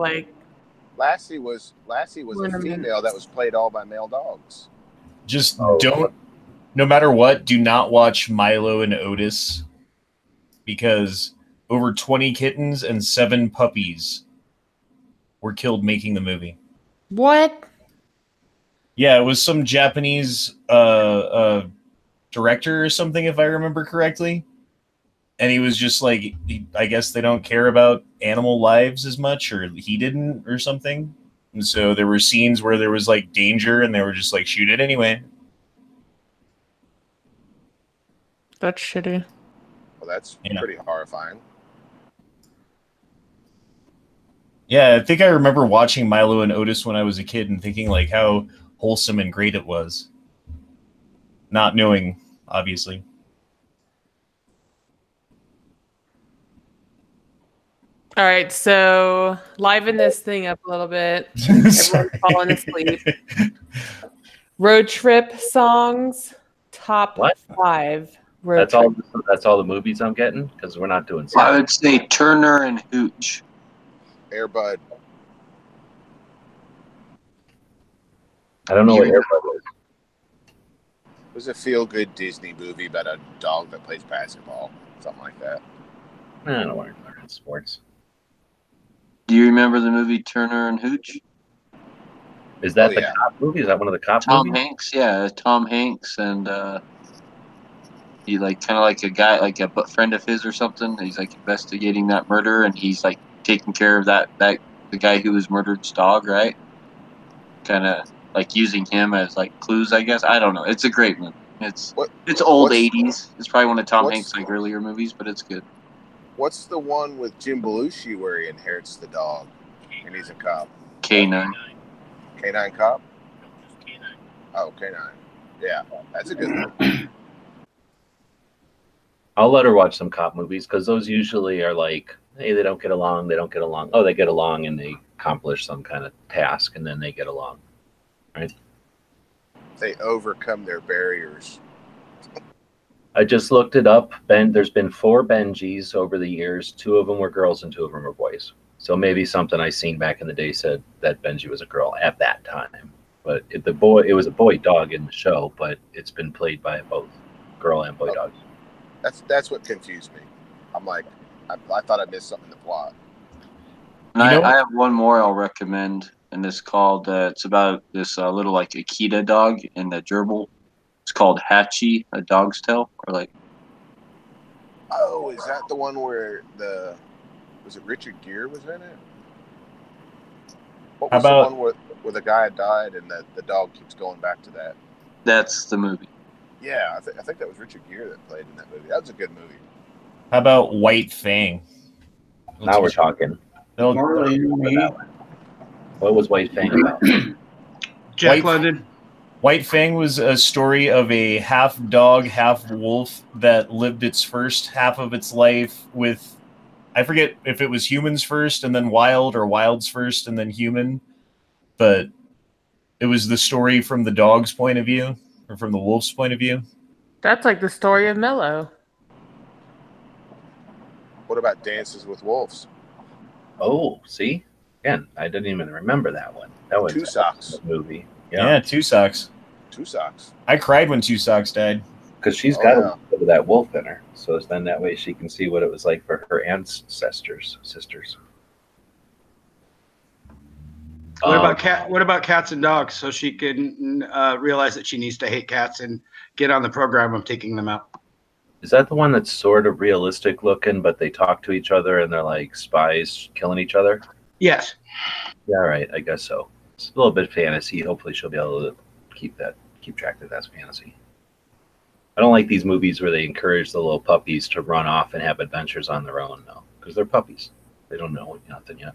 Lassie was a female that was played all by male dogs. Just don't, no matter what, do not watch Milo and Otis, because over 20 kittens and 7 puppies were killed making the movie. What? Yeah, it was some Japanese director or something, if I remember correctly. And he was just like, I guess they don't care about animal lives as much, or he didn't, or something. And so there were scenes where there was danger, and they were just like, shoot it anyway. That's shitty. Well, that's pretty horrifying. Yeah, I think I remember watching Milo and Otis when I was a kid and thinking how wholesome and great it was. Not knowing, obviously. All right, so liven this thing up a little bit. Everyone's falling asleep. Road trip songs, top What? 5. That's all. That's all the movies I'm getting because we're not doing. I would say Turner and Hooch. Airbud. I don't know what Airbud is. It was a feel-good Disney movie about a dog that plays basketball, something like that. I don't want to learn sports. Do you remember the movie Turner and Hooch? Is that the cop movie? Is that one of the cop Tom movies? Hanks, yeah, Tom Hanks, and he like kind of like a guy, like a friend of his or something. He's like investigating that murder, and he's like taking care of that the guy who was murdered's dog, right? Kind of like using him as like clues, I guess. I don't know. It's a great movie. It's old '80s. It's probably one of Tom Hanks' like earlier movies, but it's good. What's the one with Jim Belushi where he inherits the dog and he's a cop? K9. K9 Cop? Oh, K9. Yeah, that's a good movie. I'll let her watch some cop movies because those usually are like, hey, they don't get along. Oh, they get along and they accomplish some kind of task and then they get along, right? They overcome their barriers. I just looked it up. There's been 4 Benjis over the years. 2 of them were girls and 2 of them were boys. So maybe something I seen back in the day said that Benji was a girl at that time. But it was a boy dog in the show, but it's been played by both girl and boy dogs. That's what confused me. I'm like, I thought I missed something in the plot. And I have one more I'll recommend, and it's called. It's about this little like Akita dog in the gerbil. It's called Hachi, A Dog's Tale, or like. Oh, is that the one where was it Richard Gere was in it? What was the one where the guy died and the dog keeps going back to that? That's the movie. Yeah, I think that was Richard Gere that played in that movie. That was a good movie. How about White Fang? Now we're talking. What was White Fang about? Jack London. White Fang was a story of a half dog, half wolf that lived its first half of its life with, I forget if it was humans first and then wild or wilds first and then human, but it was the story from the dog's point of view or from the wolf's point of view. That's like the story of Mello. What about Dances with Wolves? Oh, see? Again, I didn't even remember that one. That was Two Socks movie. Yeah, Two Socks. Two Socks. I cried when Two Socks died. Because she's got a little bit of that wolf in her. So then that way she can see what it was like for her sisters. What about cats and dogs? So she can realize that she needs to hate cats and get on the program of taking them out. Is that the one that's sort of realistic looking, but they talk to each other and they're like spies killing each other? Yes. Yeah, right. I guess so. It's a little bit fantasy. Hopefully she'll be able to keep track that that's fantasy. I don't like these movies where they encourage the little puppies to run off and have adventures on their own, though, because they're puppies. They don't know nothing yet.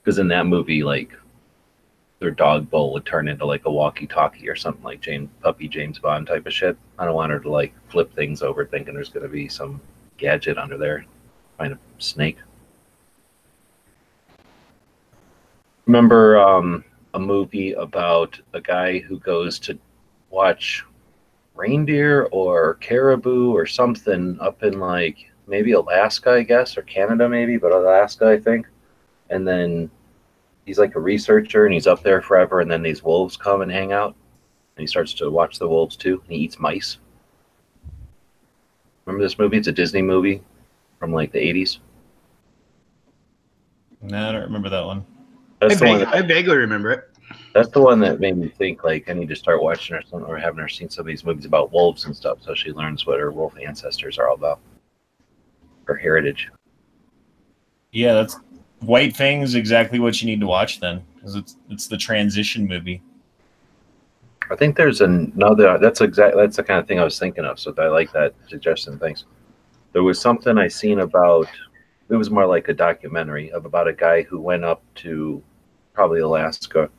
Because in that movie, like, their dog bowl would turn into like a walkie-talkie or something like puppy James Bond type of shit. I don't want her to like flip things over thinking there's going to be some gadget under there. Find a snake. Remember a movie about a guy who goes to watch reindeer or caribou or something up in like maybe Alaska, I guess, or Canada maybe, but Alaska, I think. And then he's like a researcher and he's up there forever, and then these wolves come and hang out and he starts to watch the wolves too, and he eats mice. Remember this movie? It's a Disney movie from like the 80s. No, I don't remember that one. I vaguely remember it. That's the one that made me think like I need to start watching or having her seen some of these movies about wolves and stuff, so she learns what her wolf ancestors are all about, her heritage. Yeah, that's White Fang is exactly what you need to watch then, because it's the transition movie. I think there's another. That's the kind of thing I was thinking of. So I like that suggestion. Thanks. There was something I seen about. It was more like a documentary about a guy who went up to probably Alaska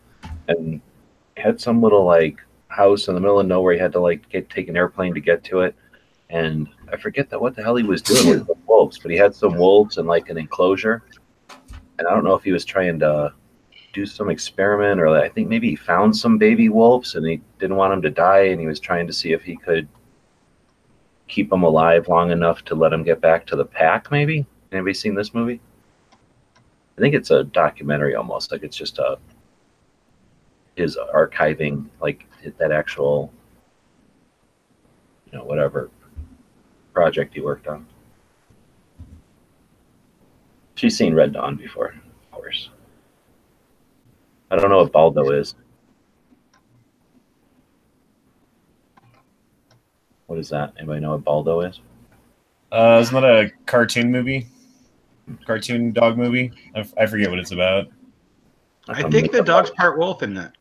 and had some little like house in the middle of nowhere. He had to like take an airplane to get to it, and I forget what the hell he was doing with the wolves, but he had some wolves in like an enclosure, and I don't know if he was trying to do some experiment, or I think maybe he found some baby wolves and he didn't want them to die, and he was trying to see if he could keep them alive long enough to let them get back to the pack. Maybe anybody seen this movie? I think it's a documentary almost, like it's just his archiving like that actual, whatever project he worked on. She's seen Red Dawn before, of course. I don't know what Baldo is. What is that? Anybody know what Baldo is? Isn't that a cartoon movie? Cartoon dog movie? I forget what it's about. I think the dog's part wolf in that.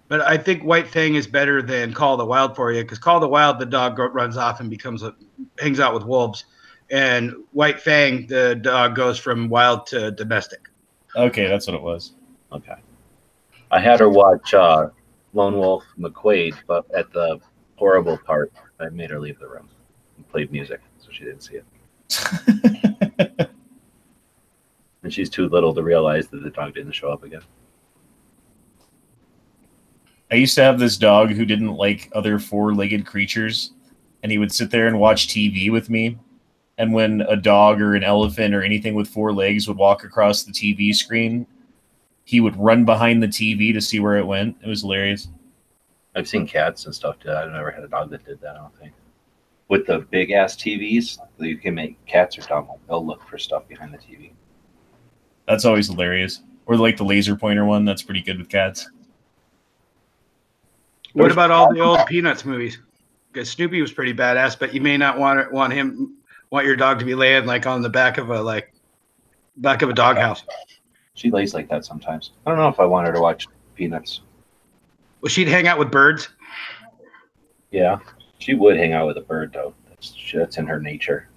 But I think White Fang is better than Call of the Wild for you, because Call of the Wild, the dog runs off and hangs out with wolves. And White Fang, the dog goes from wild to domestic. Okay, that's what it was. Okay. I had her watch Lone Wolf McQuaid, but at the horrible part, I made her leave the room and played music, so she didn't see it. And she's too little to realize that the dog didn't show up again. I used to have this dog who didn't like other four-legged creatures, and he would sit there and watch TV with me. And when a dog or an elephant or anything with four legs would walk across the TV screen, he would run behind the TV to see where it went. It was hilarious. I've seen cats and stuff do that. I've never had a dog that did that, I don't think. With the big-ass TVs, you can make cats or dumb. They'll look for stuff behind the TV. That's always hilarious. Or like the laser pointer one. That's pretty good with cats. What about all the old Peanuts movies? Because Snoopy was pretty badass, but you may not want your dog to be laying like on the back of a doghouse. She lays like that sometimes. I don't know if I want her to watch Peanuts. Well, she'd hang out with birds. Yeah, she would hang out with a bird, though. That's in her nature.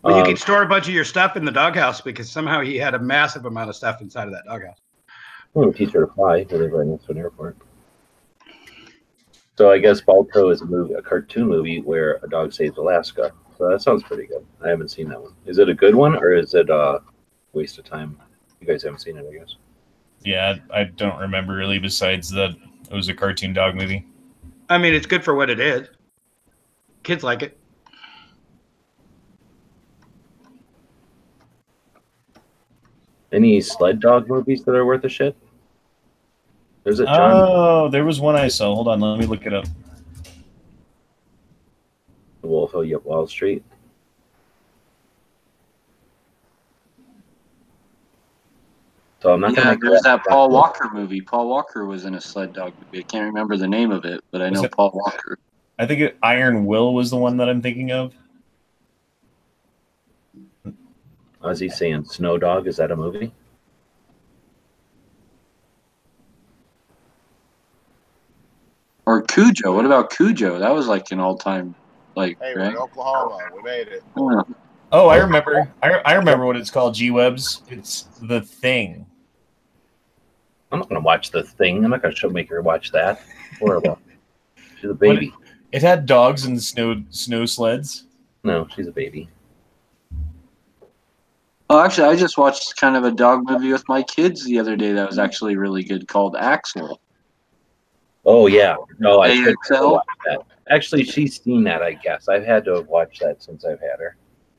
Well, you could store a bunch of your stuff in the doghouse, because somehow he had a massive amount of stuff inside of that doghouse. We'll teach her to fly. We live right next to an airport. So I guess Balto is a cartoon movie where a dog saves Alaska. So that sounds pretty good. I haven't seen that one. Is it a good one, or is it a waste of time? You guys haven't seen it, I guess. Yeah, I don't remember really, besides that it was a cartoon dog movie. I mean, it's good for what it is. Kids like it. Any sled dog movies that are worth a shit? There's a John. Oh, there was one I saw. Hold on, let me look it up. The Wolf of Wall Street. So I'm not gonna. There's that Paul Walker movie. Paul Walker was in a sled dog movie. I can't remember the name of it, but I know Paul Walker. I think Iron Will was the one that I'm thinking of. Is he saying Snow Dog? Is that a movie? Or Cujo. What about Cujo? That was like an all-time, Hey, right? we're in Oklahoma. We made it. Oh, I remember. I remember what it's called. G-Webs. It's The Thing. I'm not gonna watch The Thing. I'm not gonna make her watch that. Horrible. She's a baby. It had dogs and snow sleds. No, she's a baby. Oh, actually, I just watched kind of a dog movie with my kids the other day that was actually really good, called Axel. Oh yeah. No, I AXL? watch that. Actually, she's seen that, I guess. I've had to have watched that since I've had her.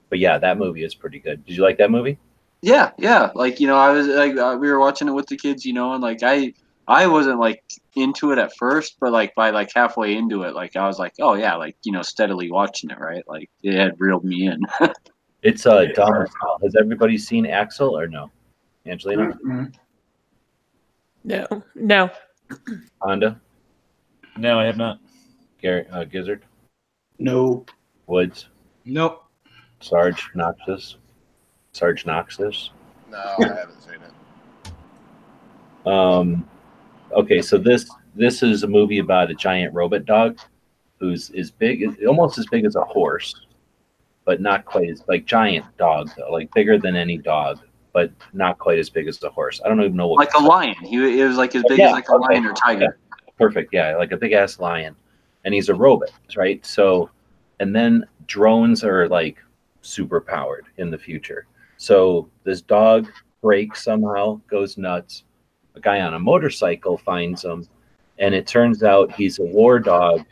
But yeah, that movie is pretty good. Did you like that movie? Yeah. Like, I was like, we were watching it with the kids, and like I wasn't like into it at first, but like by like halfway into it, like I was like, oh yeah, like steadily watching it, right? Like it had reeled me in. It's dumb. Has everybody seen Axel or no? Angelina? No. Honda? No, I have not. Gary, Gizzard? Nope. Woods? Nope. Sarge Noxus? No, I haven't seen it. Okay, so this is a movie about a giant robot dog who's almost as big as a horse, but not quite as giant dog though, like bigger than any dog, but not quite as big as the horse. I don't even know what. Like a lion. It was like as big as like a lion or tiger. Perfect, yeah, like a big ass lion. and he's a robot, right? So, and then drones are like super powered in the future. So this dog breaks somehow, goes nuts. A guy on a motorcycle finds him, and it turns out he's a war dog.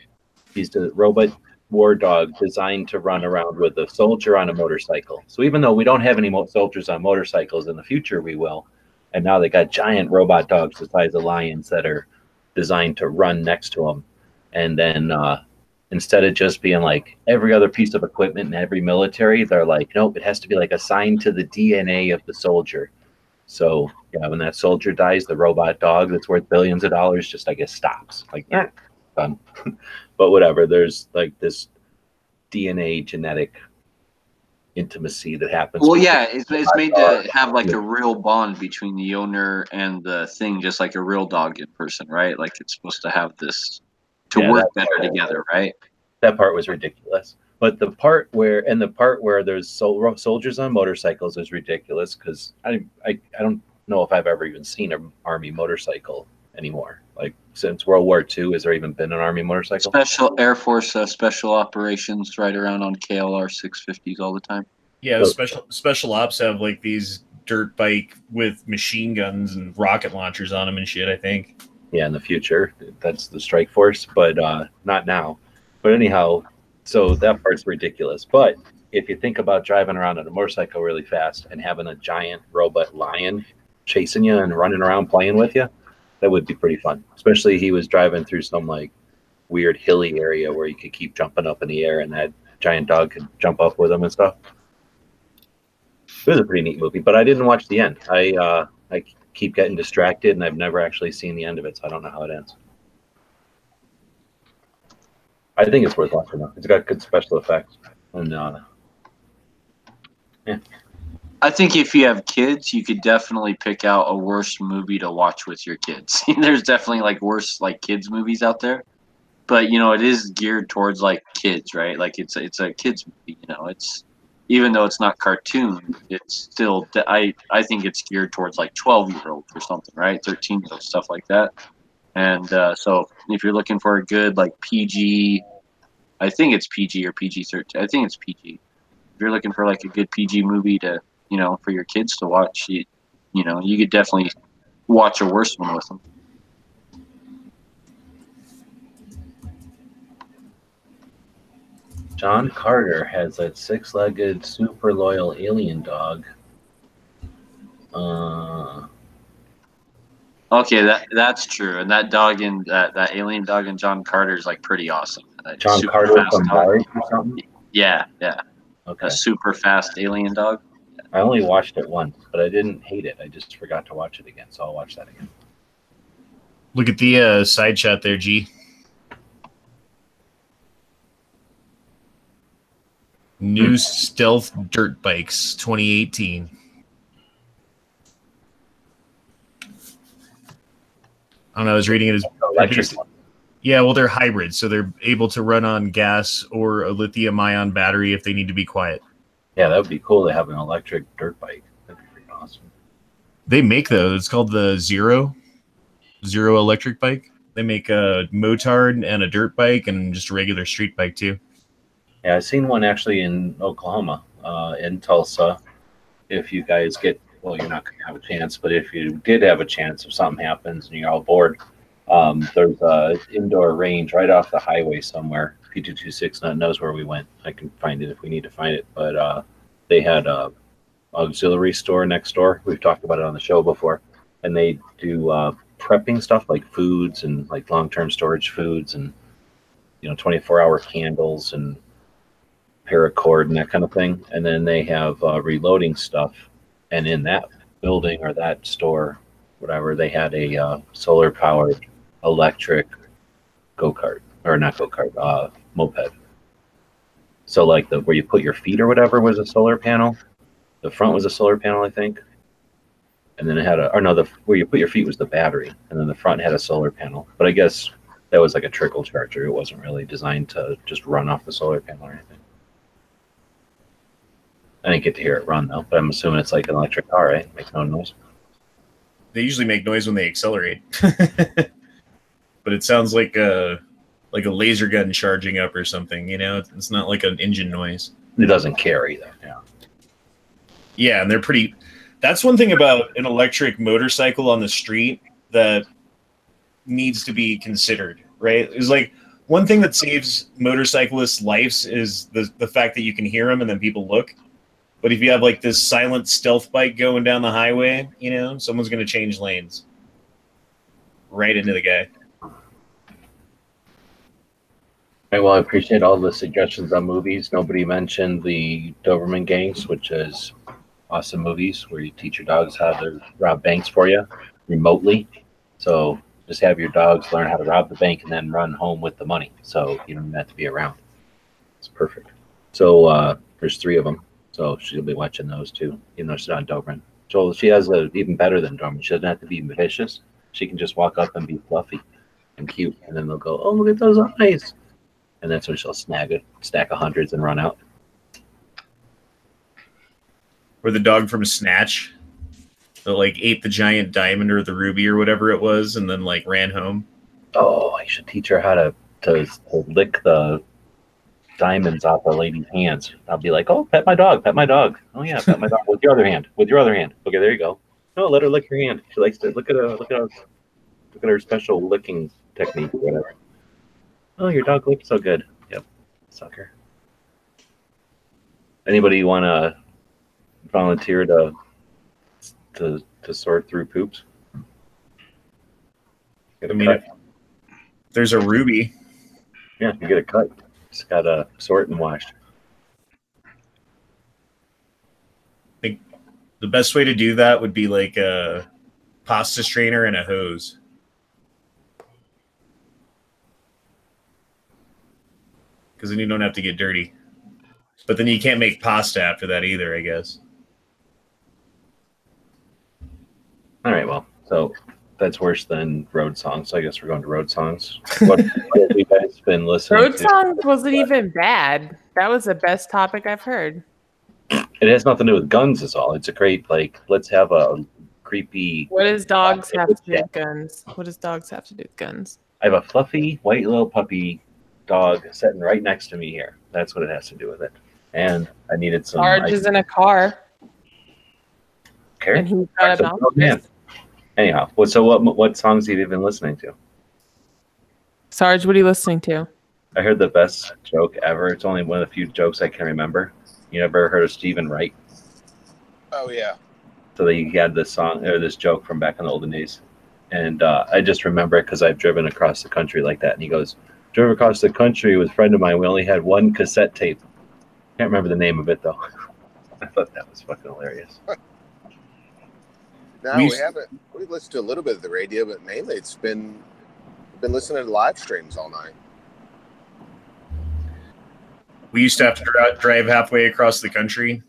He's a robot war dog designed to run around with a soldier on a motorcycle. So even though we don't have any soldiers on motorcycles in the future, we will. And now they got giant robot dogs the size of lions that are designed to run next to them. And then instead of just being like every other piece of equipment in every military, they're like, nope, it has to be like assigned to the DNA of the soldier. So yeah, when that soldier dies, the robot dog that's worth billions of dollars just, I guess, stops. Like, done. But whatever, there's like this DNA genetic intimacy that happens. Well, yeah, it's made to have like a real bond between the owner and the thing, just like a real dog in person, right? Like it's supposed to have this to work better together, right? That part was ridiculous. But the part where there's soldiers on motorcycles is ridiculous because I don't know if I've ever even seen an Army motorcycle anymore. Like since World War II, has there even been an Army motorcycle? Special Air Force special operations ride around on KLR 650s all the time. Yeah, special ops have like these dirt bike with machine guns and rocket launchers on them and shit, I think. Yeah, in the future, that's the Strike Force, but not now. But anyhow, so that part's ridiculous. But if you think about driving around on a motorcycle really fast and having a giant robot lion chasing you and running around playing with you, that would be pretty fun. Especially he was driving through some like weird hilly area where you could keep jumping up in the air and that giant dog could jump up with him and stuff. It was a pretty neat movie, but I didn't watch the end. I keep getting distracted, and I've never actually seen the end of it, so I don't know how it ends. I think it's worth watching, though. It's got good special effects. And, yeah. I think if you have kids, you could definitely pick out a worse movie to watch with your kids. There's definitely like worse like kids movies out there, but you know it is geared towards like kids, right? Like it's a kids movie. You know, it's even though it's not cartoon, it's still I think it's geared towards like 12-year-olds or something, right? 13-year-olds, stuff like that. And so if you're looking for a good like PG, I think it's PG or PG-13. I think it's PG. If you're looking for like a good PG movie to for your kids to watch, you could definitely watch a worse one with them. John Carter has that six-legged, super loyal alien dog. Okay, that's true, and that dog in that alien dog in John Carter is like pretty awesome. John Carter from Mars or something. Yeah. Okay. A super fast alien dog. I only watched it once, but I didn't hate it. I just forgot to watch it again, so I'll watch that again. Look at the side shot there, G. New stealth dirt bikes, 2018. I don't know. I was reading it as electric one. Yeah, well, they're hybrids, so they're able to run on gas or a lithium-ion battery if they need to be quiet. Yeah, that would be cool to have an electric dirt bike. That'd be pretty awesome. They make those. It's called the Zero electric bike. They make a motard and a dirt bike and just a regular street bike too. Yeah, I've seen one actually in Oklahoma, in Tulsa. If you guys get, well, you're not going to have a chance, but if you did have a chance, if something happens and you're all bored, there's an indoor range right off the highway somewhere. P226 knows where we went. I can find it if we need to find it. But they had a auxiliary store next door. We've talked about it on the show before. And they do prepping stuff like foods and like long-term storage foods and 24-hour candles and paracord and that kind of thing. And then they have reloading stuff. And in that building or that store, whatever, they had a solar-powered electric go-kart. Or not go-kart, moped. So like where you put your feet or whatever was a solar panel. The front was a solar panel, I think. And then it had where you put your feet was the battery. And then the front had a solar panel. But I guess that was like a trickle charger. It wasn't really designed to just run off the solar panel or anything. I didn't get to hear it run though, but I'm assuming it's like an electric car, right? It makes no noise. They usually make noise when they accelerate. But it sounds like like a laser gun charging up or something. You know, it's not like an engine noise. It doesn't carry though. Yeah. Yeah, and they're pretty. That's one thing about an electric motorcycle on the street that needs to be considered, right? It's like one thing that saves motorcyclists' lives is the fact that you can hear them and then people look. But if you have like this silent stealth bike going down the highway, you know, someone's going to change lanes right into the guy. All right, well, I appreciate all the suggestions on movies. Nobody mentioned the Doberman Gangs, which is awesome movies where you teach your dogs how to rob banks for you remotely. So just have your dogs learn how to rob the bank and then run home with the money. So you don't have to be around. It's perfect. So there's 3 of them. So she'll be watching those too, even though she's not Doberman. So she has even better than Doberman. She doesn't have to be vicious. She can just walk up and be fluffy and cute. And then they'll go, oh, look at those eyes. And that's when she'll snag a stack of hundreds and run out. Or the dog from Snatch that like ate the giant diamond or the ruby or whatever it was and then like ran home. Oh, I should teach her how to lick the diamonds off a lady's hands. I'll be like, oh, pet my dog, pet my dog. Oh yeah, pet my dog with your other hand. With your other hand. Okay, there you go. No, let her lick your hand. She likes to look at her special licking technique or whatever. Oh, your dog licks so good. Yep. Sucker. Anybody want to volunteer to sort through poops? I mean, if there's a ruby. Yeah, you get a cut. Just gotta sort and wash. I think the best way to do that would be like a pasta strainer and a hose. Because then you don't have to get dirty. But then you can't make pasta after that either, I guess. All right, well, so that's worse than road songs. So I guess we're going to road songs. What have you guys been listening Road to? songs wasn't even bad. That was the best topic I've heard. It has nothing to do with guns, is all. It's a great, like, let's have a creepy. What does dogs have to do with guns? What does dogs have to do with guns? I have a fluffy white little puppy dog sitting right next to me here. That's what it has to do with it. And I needed some. Sarge is in a car. Okay. And he's got a mouthpiece. Anyhow, what songs have you been listening to? Sarge, what are you listening to? I heard the best joke ever. It's only one of the few jokes I can remember. You ever heard of Stephen Wright? Oh yeah. So he had this song or this joke from back in the olden days, and I just remember it because I've driven across the country like that. And he goes, "Drove across the country with a friend of mine. We only had one cassette tape. Can't remember the name of it though." I thought that was fucking hilarious. No, we haven't. We've listened to a little bit of the radio, but mainly we've been listening to live streams all night. We used to have to drive halfway across the country,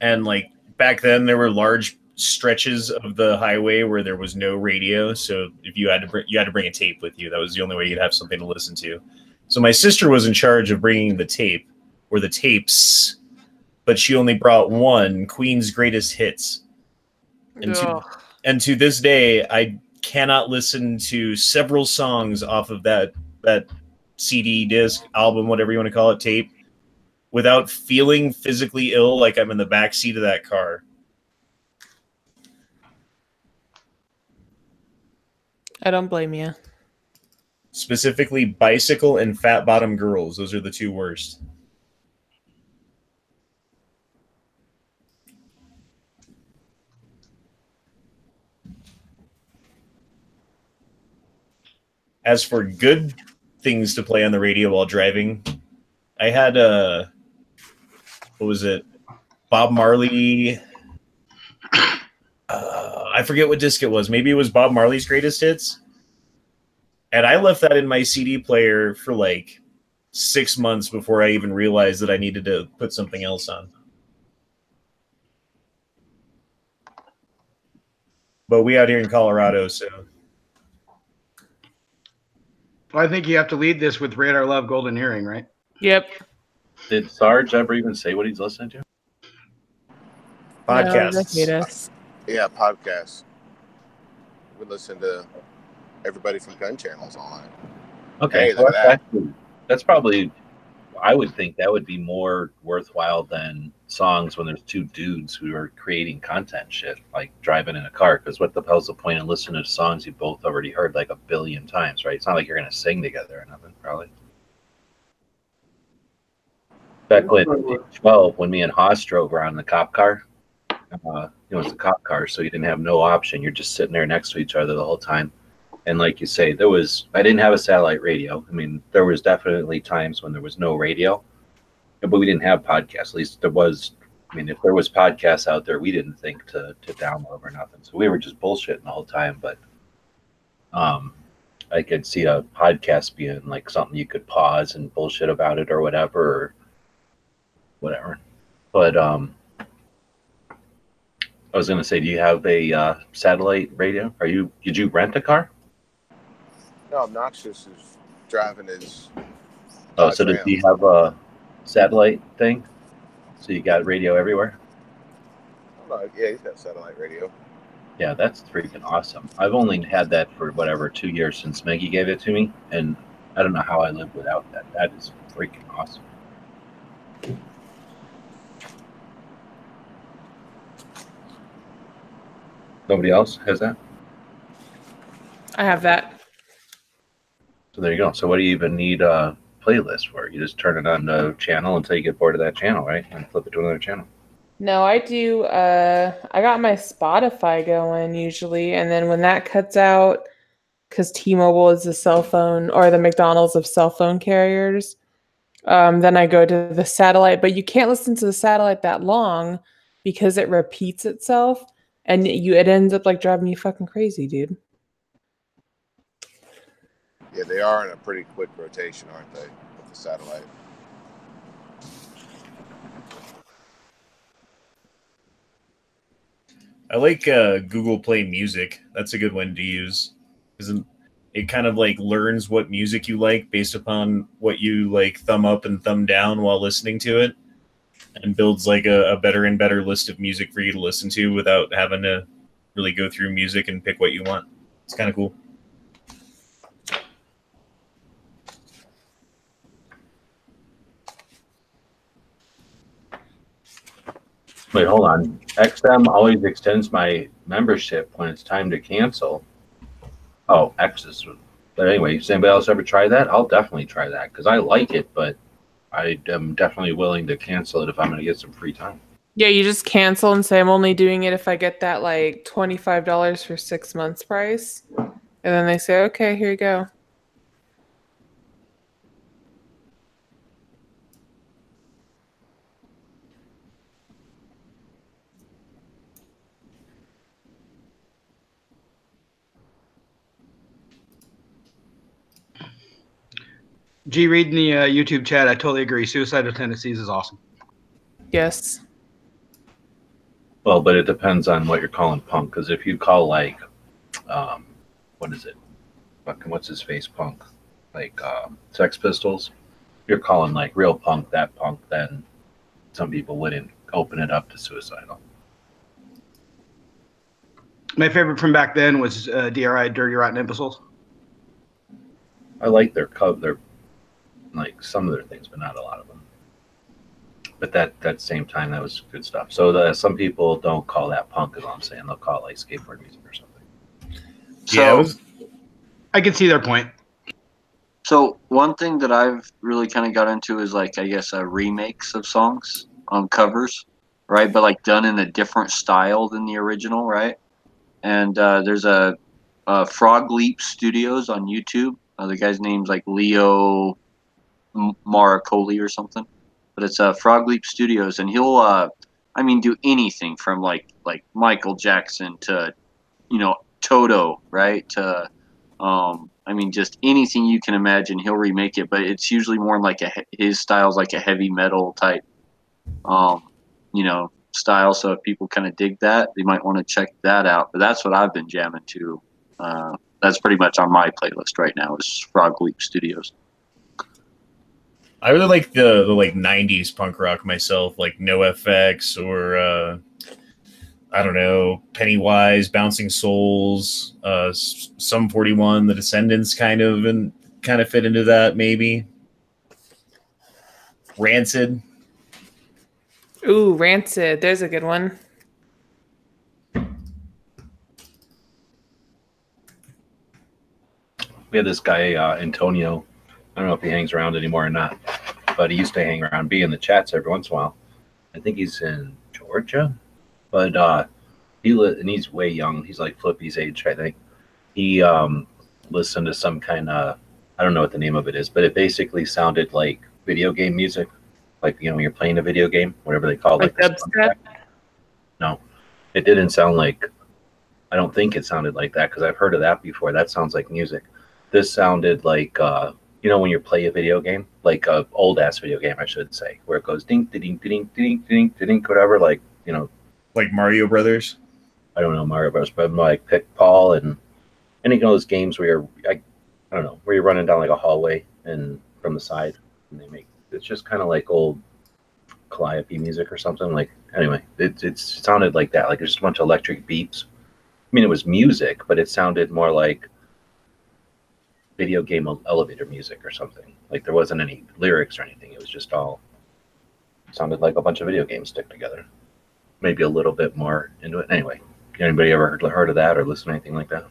and like back then there were large stretches of the highway where there was no radio. So if you had to bring a tape with you. That was the only way you'd have something to listen to. So my sister was in charge of bringing the tape or the tapes, but she only brought one, Queen's Greatest Hits. And to this day, I cannot listen to several songs off of that CD, disc, album, whatever you want to call it, tape, without feeling physically ill, like I'm in the back seat of that car. I don't blame you. Specifically, Bicycle and Fat Bottom Girls. Those are the 2 worst. As for good things to play on the radio while driving, I had what was it? Bob Marley. I forget what disc it was. Maybe it was Bob Marley's Greatest Hits. And I left that in my CD player for like 6 months before I even realized that I needed to put something else on. But we out here in Colorado, so. Well, I think you have to lead this with Radar Love Golden Earring, right? Yep. Did Sarge ever even say what he's listening to? Podcasts. Yeah, podcasts. We listen to everybody from gun channels all night. Okay, Hey, so look at that. that's probably, I would think that would be more worthwhile than songs when there's two dudes who are creating content shit, like driving in a car. Because what the hell's the point in listening to songs you both already heard like a billion times, right? It's not like you're gonna sing together or nothing, probably. Back when 12, when me and Haas drove around in the cop car, it was a cop car, so you didn't have no option. You're just sitting there next to each other the whole time. And like you say, I didn't have a satellite radio. I mean, there was definitely times when there was no radio, but we didn't have podcasts. At least there was. I mean, if there was podcasts out there, we didn't think to download or nothing. So we were just bullshitting the whole time. But I could see a podcast being like something you could pause and bullshit about it or whatever. But I was gonna say, do you have a satellite radio? Did you rent a car? No, Obnoxious is driving his. Oh, so does he have a satellite thing? So you got radio everywhere? Oh, no, yeah, he's got satellite radio. Yeah, that's freaking awesome. I've only had that for 2 years since Maggie gave it to me, and I don't know how I live without that. That is freaking awesome. Nobody else has that? I have that. So there you go. So what do you even need a playlist for? You just turn it on the channel until you get bored of that channel, right? And flip it to another channel. No, I do. I got my Spotify going usually, and then when that cuts out, because T-Mobile is the cell phone or the McDonald's of cell phone carriers, then I go to the satellite. But you can't listen to the satellite that long because it repeats itself, and it ends up like driving you fucking crazy, dude. Yeah, they are in a pretty quick rotation, aren't they, with the satellite? I like Google Play Music. That's a good one to use. Isn't it kind of like learns what music you like based upon what you like thumb up and thumb down while listening to it, and builds like a better and better list of music for you to listen to without having to really go through music and pick what you want. It's kind of cool. Wait, hold on. XM always extends my membership when it's time to cancel. Oh, X is. But anyway, does anybody else ever try that? I'll definitely try that because I like it, but I am definitely willing to cancel it if I'm going to get some free time. Yeah, you just cancel and say I'm only doing it if I get that like $25 for 6 months price. And then they say, okay, here you go. G, read in the YouTube chat. I totally agree. Suicidal Tendencies is awesome. Yes. Well, but it depends on what you're calling punk. Because if you call like, what is it? Fucking what's his face punk? Like Sex Pistols. If you're calling like real punk, that punk, then some people wouldn't open it up to suicidal. My favorite from back then was DRI, Dirty Rotten Imbeciles. I like their cover, like some of their things, but not a lot of them. But that same time, that was good stuff. So some people don't call that punk, is all I'm saying. They'll call it like skateboard music or something. So, yeah, I can see their point. So one thing that I've really kind of got into is like, I guess, remakes of songs on covers, right? But like done in a different style than the original, right? And there's a Frog Leap Studios on YouTube. The guy's name's like Leo Maracoli or something, but it's Frog Leap Studios, and he'll, I mean, do anything from like Michael Jackson to, Toto, right? To, I mean, just anything you can imagine, he'll remake it. But it's usually more like his style's like a heavy metal type, style. So if people kind of dig that, they might want to check that out. But that's what I've been jamming to. That's pretty much on my playlist right now is Frog Leap Studios. I really like the like 90s punk rock myself, like NoFX or I don't know, Pennywise, Bouncing Souls, Sum 41, The Descendants kind of, and kind of fit into that, maybe. Rancid. Ooh, Rancid. There's a good one. We had this guy, Antonio. I don't know if he hangs around anymore or not, but he used to hang around, be in the chats every once in a while. I think he's in Georgia, but and he's way young. He's like Flippy's age, I think. He listened to some kind of, I don't know what the name of it is, but it basically sounded like video game music, like when you're playing a video game, whatever they call it, like dubstep. No, it didn't sound like. I don't think it sounded like that because I've heard of that before. That sounds like music. This sounded like when you play a video game, like a old ass video game, I should say, where it goes ding ding ding ding ding ding whatever, like like Mario Brothers. I don't know Mario Brothers, but like Pick Paul and any of those games where you're I don't know, where you're running down like a hallway and from the side, and it's just kind of like old Calliope music or something. Like anyway, it sounded like that, like there's just a bunch of electric beeps. I mean, it was music, but it sounded more like video game elevator music or something. Like there wasn't any lyrics or anything. It was just all sounded like a bunch of video games stick together. Maybe a little bit more into it. Anyway, anybody ever heard of that or listened to anything like that?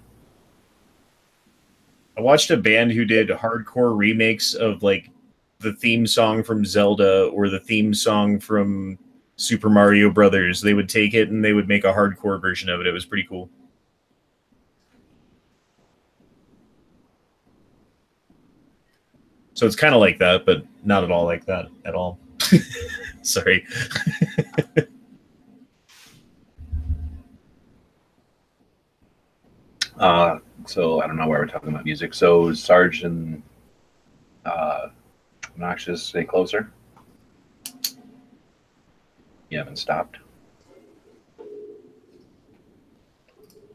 I watched a band who did hardcore remakes of like the theme song from Zelda or the theme song from Super Mario Brothers. They would take it and they would make a hardcore version of it. It was pretty cool. So it's kind of like that, but not at all like that at all. Sorry. So I don't know why we're talking about music. So Sarge and Noxious, stay closer. You haven't stopped.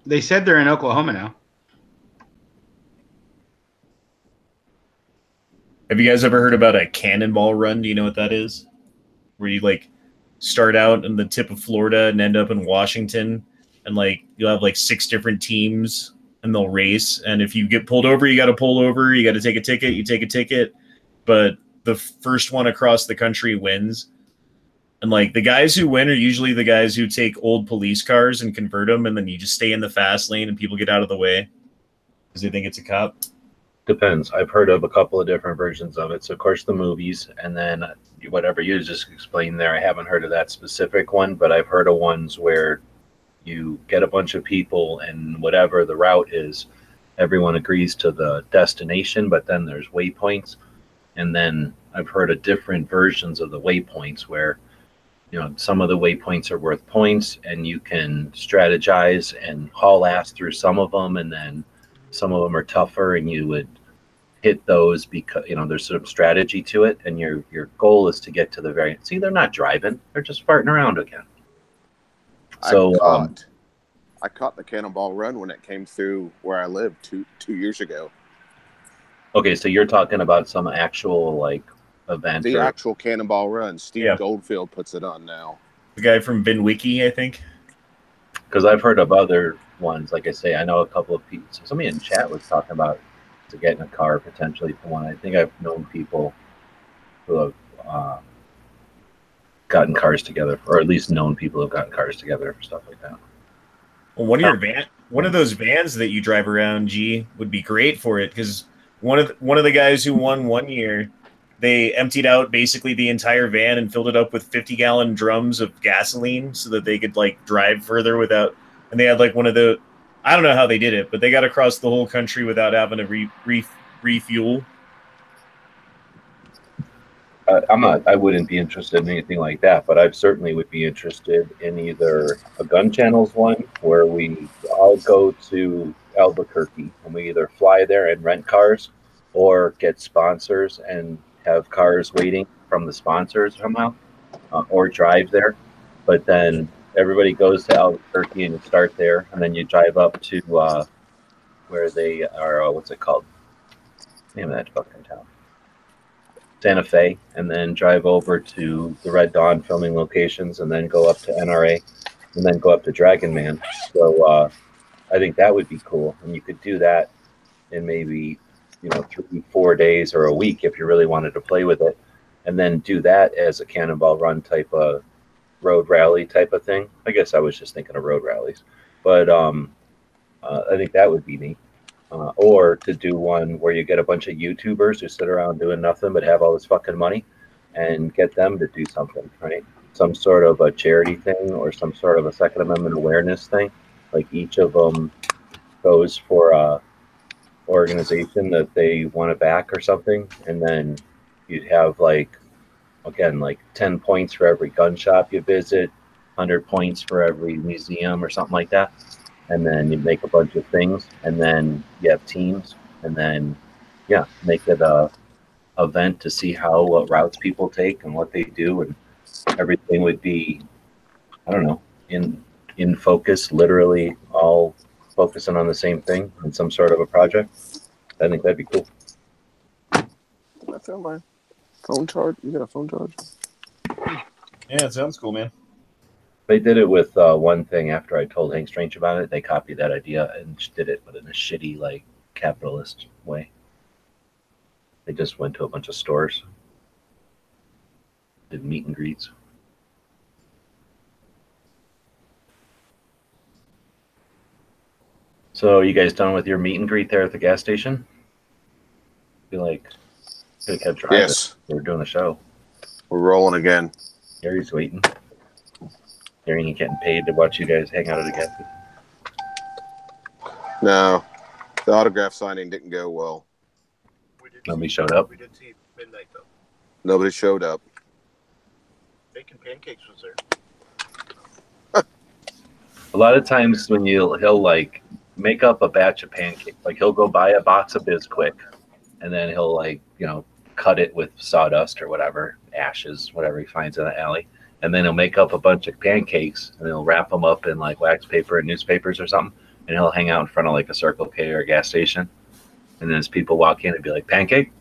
They said they're in Oklahoma now. Have you guys ever heard about a cannonball run? Do you know what that is? Where you like start out in the tip of Florida and end up in Washington, and like you'll have like 6 different teams and they'll race. And if you get pulled over, you got to pull over. You got to take a ticket. You take a ticket, but the first one across the country wins. And like the guys who win are usually the guys who take old police cars and convert them, and then you just stay in the fast lane and people get out of the way because they think it's a cop. Depends. I've heard of a couple of different versions of it. So, of course, the movies, and then whatever you just explained there. I haven't heard of that specific one, but I've heard of ones where you get a bunch of people, and whatever the route is, everyone agrees to the destination, but then there's waypoints. And then I've heard of different versions of the waypoints where, some of the waypoints are worth points, and you can strategize and haul ass through some of them, and then some of them are tougher, and you would hit those because there's some strategy to it, and your goal is to get to the very. See, they're not driving; they're just farting around again. So I caught the Cannonball Run when it came through where I lived two years ago. Okay, so you're talking about some actual like event. The actual Cannonball Run. Steve Goldfield puts it on now. The guy from VinWiki, I think. Because I've heard of other ones. Like I say, I know a couple of people. Somebody in chat was talking about to get in a car potentially for one. I think I've known people who have gotten cars together, or at least known people who have gotten cars together for stuff like that. Well, one of those vans that you drive around, G, would be great for it, because one of the guys who won one year, they emptied out basically the entire van and filled it up with 50-gallon drums of gasoline so that they could like drive further without. And they had like one of the, I don't know how they did it, but they got across the whole country without having to refuel. I wouldn't be interested in anything like that, but I certainly would be interested in either a Gun Channels one where we all go to Albuquerque and we either fly there and rent cars or get sponsors and have cars waiting from the sponsors somehow, or drive there. But then everybody goes to Albuquerque and you start there, and then you drive up to where they are, what's it called? Name of that fucking town. Santa Fe, and then drive over to the Red Dawn filming locations, and then go up to NRA, and then go up to Dragon Man. So I think that would be cool, and you could do that in maybe 3-4 days or a week if you really wanted to play with it, and then do that as a Cannonball Run type of road rally type of thing. I guess I was just thinking of road rallies, but I think that would be neat. Or to do one where you get a bunch of YouTubers who sit around doing nothing but have all this fucking money, and get them to do something, right? Some sort of a charity thing or some sort of a Second Amendment awareness thing. Like each of them goes for a organization that they want to back or something, and then you'd have like 10 points for every gun shop you visit, 100 points for every museum or something like that. And then you make a bunch of things, and then you have teams, and then make it a event to see what routes people take and what they do, and everything would be, I don't know, in focus, literally all focusing on the same thing in some sort of a project. I think that'd be cool. I found my phone charge. You got a phone charge? Yeah, it sounds cool, man. They did it with one thing after I told Hank Strange about it. They copied that idea and did it, but in a shitty, like, capitalist way. They just went to a bunch of stores, did meet and greets. So, you guys done with your meet and greet there at the gas station? I feel like could have kept driving. Yes. We're doing a show. We're rolling again. Gary's waiting. Gary ain't getting paid to watch you guys hang out at a gas station. No, the autograph signing didn't go well. Nobody showed up. We did see midnight though. Nobody showed up. Bacon pancakes was there. A lot of times when he'll like make up a batch of pancakes, like he'll go buy a box of Bisquick, and then he'll cut it with sawdust or whatever, ashes, whatever he finds in the alley, and then he'll make up a bunch of pancakes and he'll wrap them up in like wax paper and newspapers or something, and he'll hang out in front of like a Circle K or a gas station, and then as people walk in, and be like, "Pancake?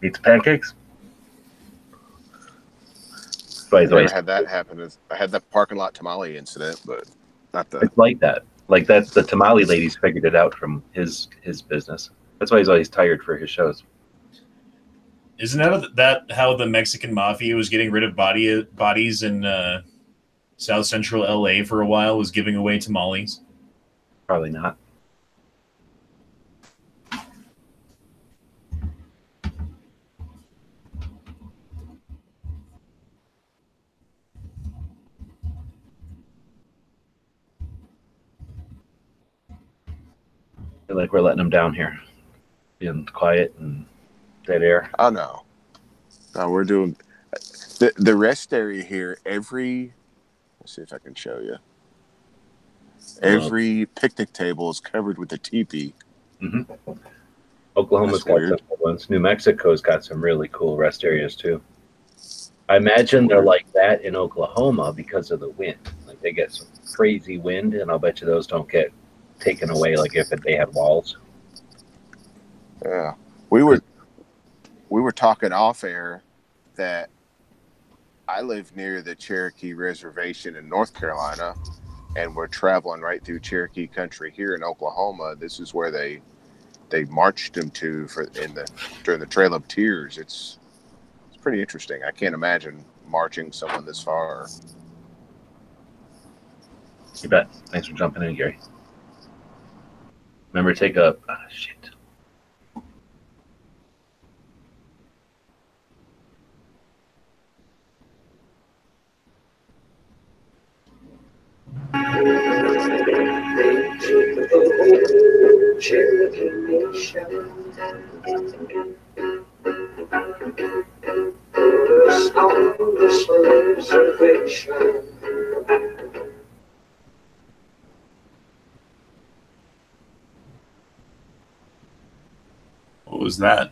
Eat the pancakes?" I never had that happen. I had that parking lot tamale incident, but not the. It's like that. Like that's the tamale ladies figured it out from his business. That's why he's always tired for his shows. Isn't that how the Mexican mafia was getting rid of bodies in South Central LA for a while? Was giving away tamales? Probably not. I feel like we're letting them down here, being quiet and dead air. Oh no, we're doing the rest area here. Let's see if I can show you. Every picnic table is covered with a teepee. Mm-hmm. Oklahoma's got some good ones. New Mexico's got some really cool rest areas too. I imagine they're like that in Oklahoma because of the wind. Like they get some crazy wind, and I'll bet you those don't get taken away like if they had walls. Yeah, we were talking off air that I live near the Cherokee Reservation in North Carolina, and we're traveling right through Cherokee country here in Oklahoma. This is where they marched them to during the Trail of Tears. It's pretty interesting. I can't imagine marching someone this far. You bet. Thanks for jumping in, Gary. Remember, take a shit. What was that?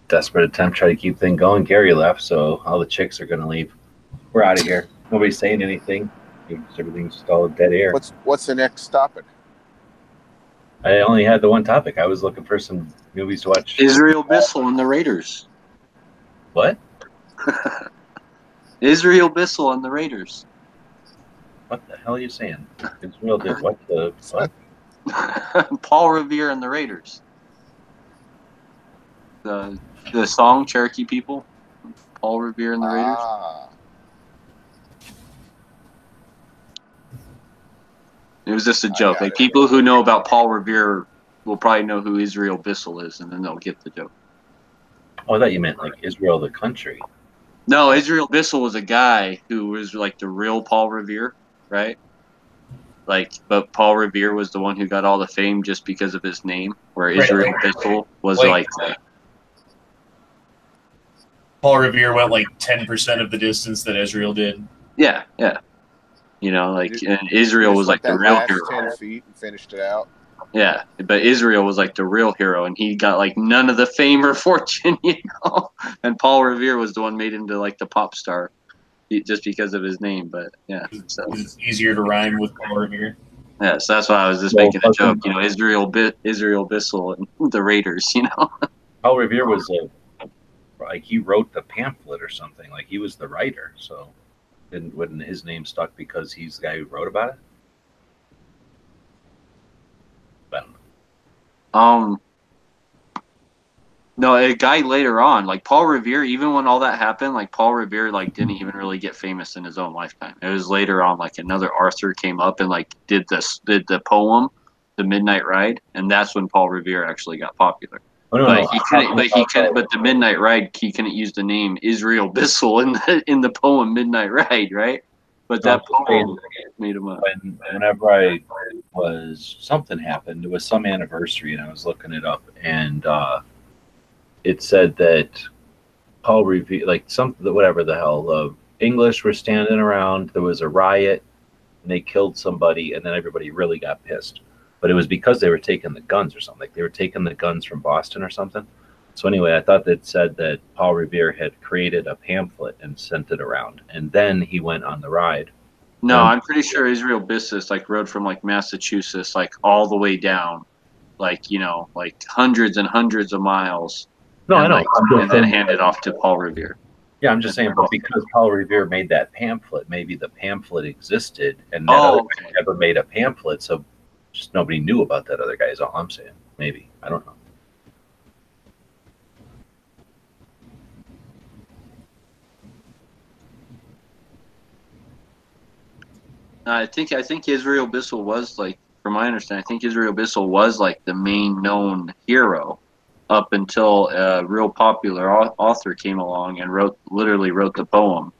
Desperate attempt to try to keep things going. Gary left, so all the chicks are going to leave. We're out of here. Nobody's saying anything. Everything's just all dead air. What's the next topic? I only had the one topic. I was looking for some movies to watch. Israel Bissell and the Raiders. What? Israel Bissell and the Raiders. What the hell are you saying? Israel did what? The what? Paul Revere and the Raiders. the song Cherokee People, Paul Revere and the Raiders. It was just a joke. Like people who know about Paul Revere will probably know who Israel Bissell is, and then they'll get the joke. Oh, I thought you meant like Israel, the country. No, Israel Bissell was a guy who was like the real Paul Revere, right? Like, but Paul Revere was the one who got all the fame just because of his name, where Israel Bissell was like Paul Revere went like 10% of the distance that Israel did. Yeah. You know, like and Israel was like the real hero. 10 feet and finished it out. Yeah, but Israel was like the real hero, and he got like none of the fame or fortune, you know. And Paul Revere was the one made into like the pop star, just because of his name. But yeah, so it's easier to rhyme with Paul Revere. Yeah, so that's why I was just making a joke. You know, Israel Bissell and the Raiders. You know, Paul Revere was like he wrote the pamphlet or something. Like he was the writer, so wouldn't his name stuck because he's the guy who wrote about it? No, a guy later on, like Paul Revere, even when all that happened, like Paul Revere, like didn't even really get famous in his own lifetime. It was later on, like another author came up and like did the poem, The Midnight Ride, and that's when Paul Revere actually got popular. Oh, no, but no. he couldn't. But the Midnight Ride, he couldn't use the name Israel Bissell in the poem Midnight Ride, right? But that poem made him up. Whenever I was something happened, it was some anniversary, and I was looking it up, and it said that Paul Revere, like something, whatever the hell, the English were standing around. There was a riot, and they killed somebody, and then everybody really got pissed. But it was because they were taking the guns or something. Like they were taking the guns from Boston or something. So anyway, I thought that said that Paul Revere had created a pamphlet and sent it around, and then he went on the ride. No, I'm pretty sure Israel Bissell like rode from like Massachusetts like all the way down, like you know, like hundreds and hundreds of miles. No, I know. Like, and then handed off to Paul Revere. Yeah, I'm just saying, but because Paul Revere made that pamphlet, maybe the pamphlet existed, and that other guy never made a pamphlet, so just nobody knew about that other guy. Is all I'm saying. Maybe, I don't know. I think Israel Bissell was like, from my understanding, I think Israel Bissell was like the main known hero up until a real popular author came along and literally wrote the poem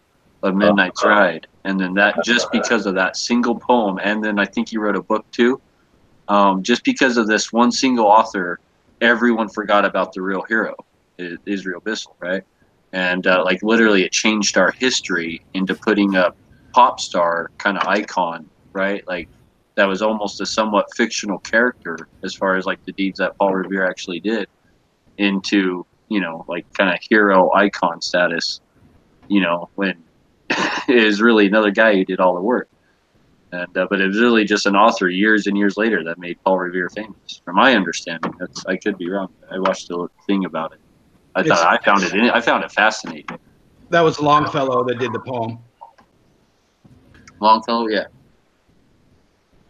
of Midnight's Ride, and then that just because of that single poem, and then I think he wrote a book too. Just because of this one single author, everyone forgot about the real hero, Israel Bissell, right? And like literally, it changed our history into putting up pop star kind of icon, right? Like that was almost a somewhat fictional character as far as like the deeds that Paul Revere actually did, into, you know, like kind of hero icon status, you know, when it is really another guy who did all the work. And but it was really just an author years and years later that made Paul Revere famous, from my understanding. I could be wrong. I watched a thing about it. I found it fascinating. That was Longfellow that did the poem. Longfellow, yeah.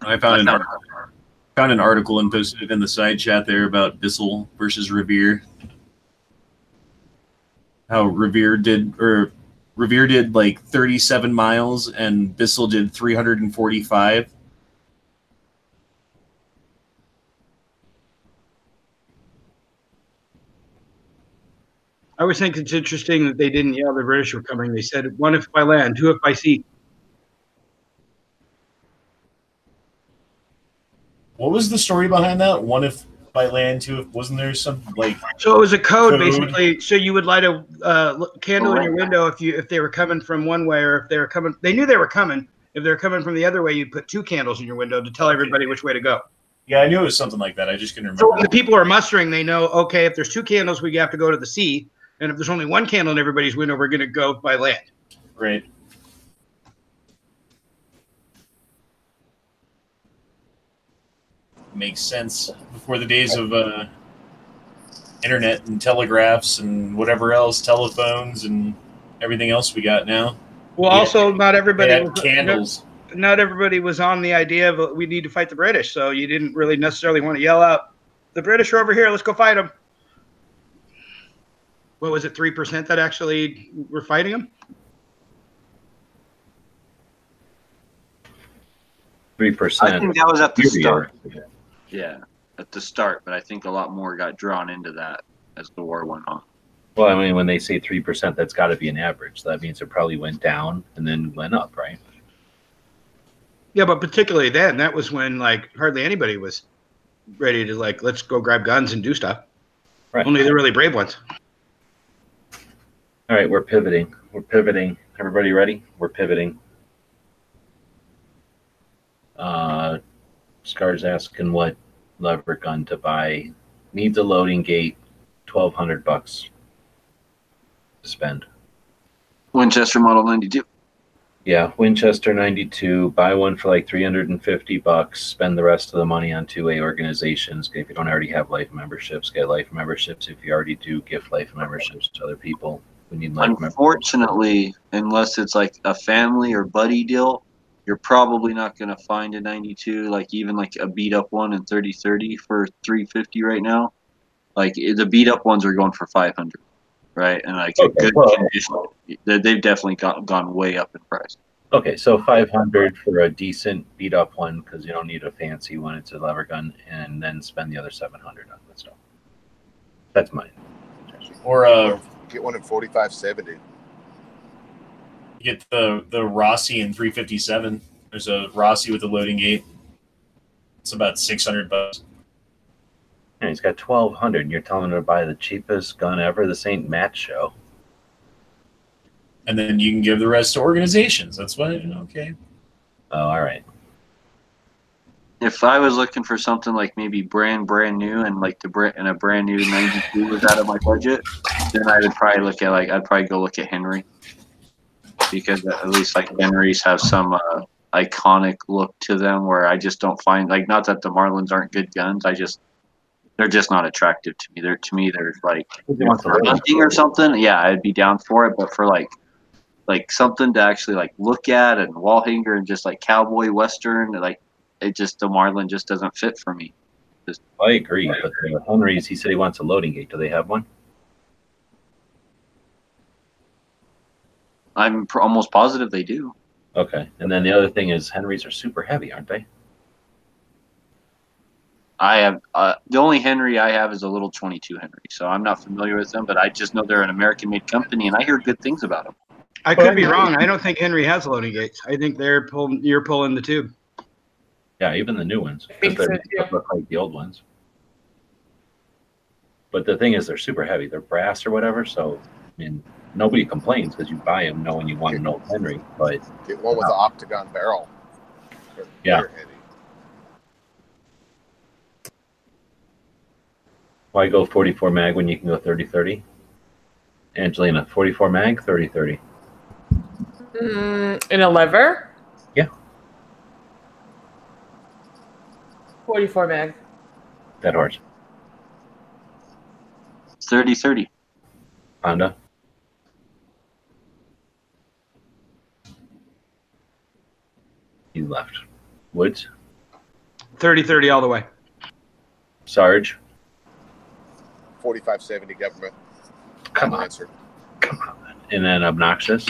I found an article and posted it in the side chat there about Bissell versus Revere. How Revere did like 37 miles and Bissell did 345. I always think it's interesting that they didn't yell the British were coming. They said, one if by land, two if by sea. What was the story behind that? One if by land, two if, wasn't there some like? So it was a code basically. So you would light a candle in your window if they were coming from one way, or if they were coming. They knew they were coming. If they're coming from the other way, you'd put two candles in your window to tell everybody which way to go. Yeah, I knew it was something like that. I just couldn't remember. So when the people are mustering, they know, okay, if there's two candles, we have to go to the sea, and if there's only one candle in everybody's window, we're going to go by land. Right. Makes sense. Before the days of internet and telegraphs and whatever else, telephones and everything else we got now. Well, also not everybody was, candles. Not everybody was on the idea of we need to fight the British, so you didn't really necessarily want to yell out, "The British are over here. Let's go fight them." what was it, 3% that actually were fighting them? 3%. I think that was at the start. Yeah, at the start, but I think a lot more got drawn into that as the war went on. Well, I mean, when they say 3%, that's got to be an average. So that means it probably went down and then went up, right? Yeah, but particularly then, that was when like hardly anybody was ready to like, let's go grab guns and do stuff. Right. Only the really brave ones. All right, we're pivoting. We're pivoting. Everybody ready? We're pivoting. Scar's asking what lever gun to buy. Needs a loading gate. $1,200 to spend. Winchester Model 92. Yeah, Winchester 92. Buy one for like $350. Spend the rest of the money on 2A organizations. If you don't already have life memberships, get life memberships. If you already do, gift life memberships to other people who need life memberships. Unfortunately, unless it's like a family or buddy deal, you're probably not going to find a 92, like even like a beat up one in 3030 for $350 right now. Like the beat up ones are going for $500, right? And like a good condition, they've definitely gone way up in price. Okay, so $500 for a decent beat up one because you don't need a fancy one. It's a lever gun, and then spend the other $700 on the stuff. That's mine. Or get one in 4570. You get the Rossi in 357. There's a Rossi with a loading gate. It's about $600. Yeah, he's got $1,200, and you're telling him to buy the cheapest gun ever. This ain't Matt's show. And then you can give the rest to organizations. That's why, okay. Oh, all right. If I was looking for something like maybe brand new and like a brand new 92 was out of my budget, then I would probably look at I'd probably go look at Henry, because at least like Henry's have some iconic look to them where I just don't find, like, not that the Marlins aren't good guns, they're just not attractive to me. They're like, for hunting or something, yeah, I'd be down for it, but for like something to actually like look at and wall hanger and just like cowboy western, like the Marlin just doesn't fit for me. I agree, but the Henry's, he said he wants a loading gate. Do they have one? I'm almost positive they do. Okay, and then the other thing is Henry's are super heavy, aren't they? I have the only Henry I have is a little 22 Henry, so I'm not familiar with them, but I just know they're an American-made company, and I hear good things about them. I could be wrong. I don't think Henry has loading gates. I think you're pulling the tube. Yeah, even the new ones. I think so, too. They look like the old ones. But the thing is, they're super heavy. They're brass or whatever, so I mean, nobody complains because you buy them knowing you want an old Henry. But get one with an octagon barrel. Yeah. Why go 44 mag when you can go 30-30? Angelina, 44 mag, 30-30. In a lever? Yeah. 44 mag. That horse. 30-30. Honda. You left. Woods. 30-30 all the way. Sarge. 4570 government. Come on. Answer. Come on. And then Obnoxious.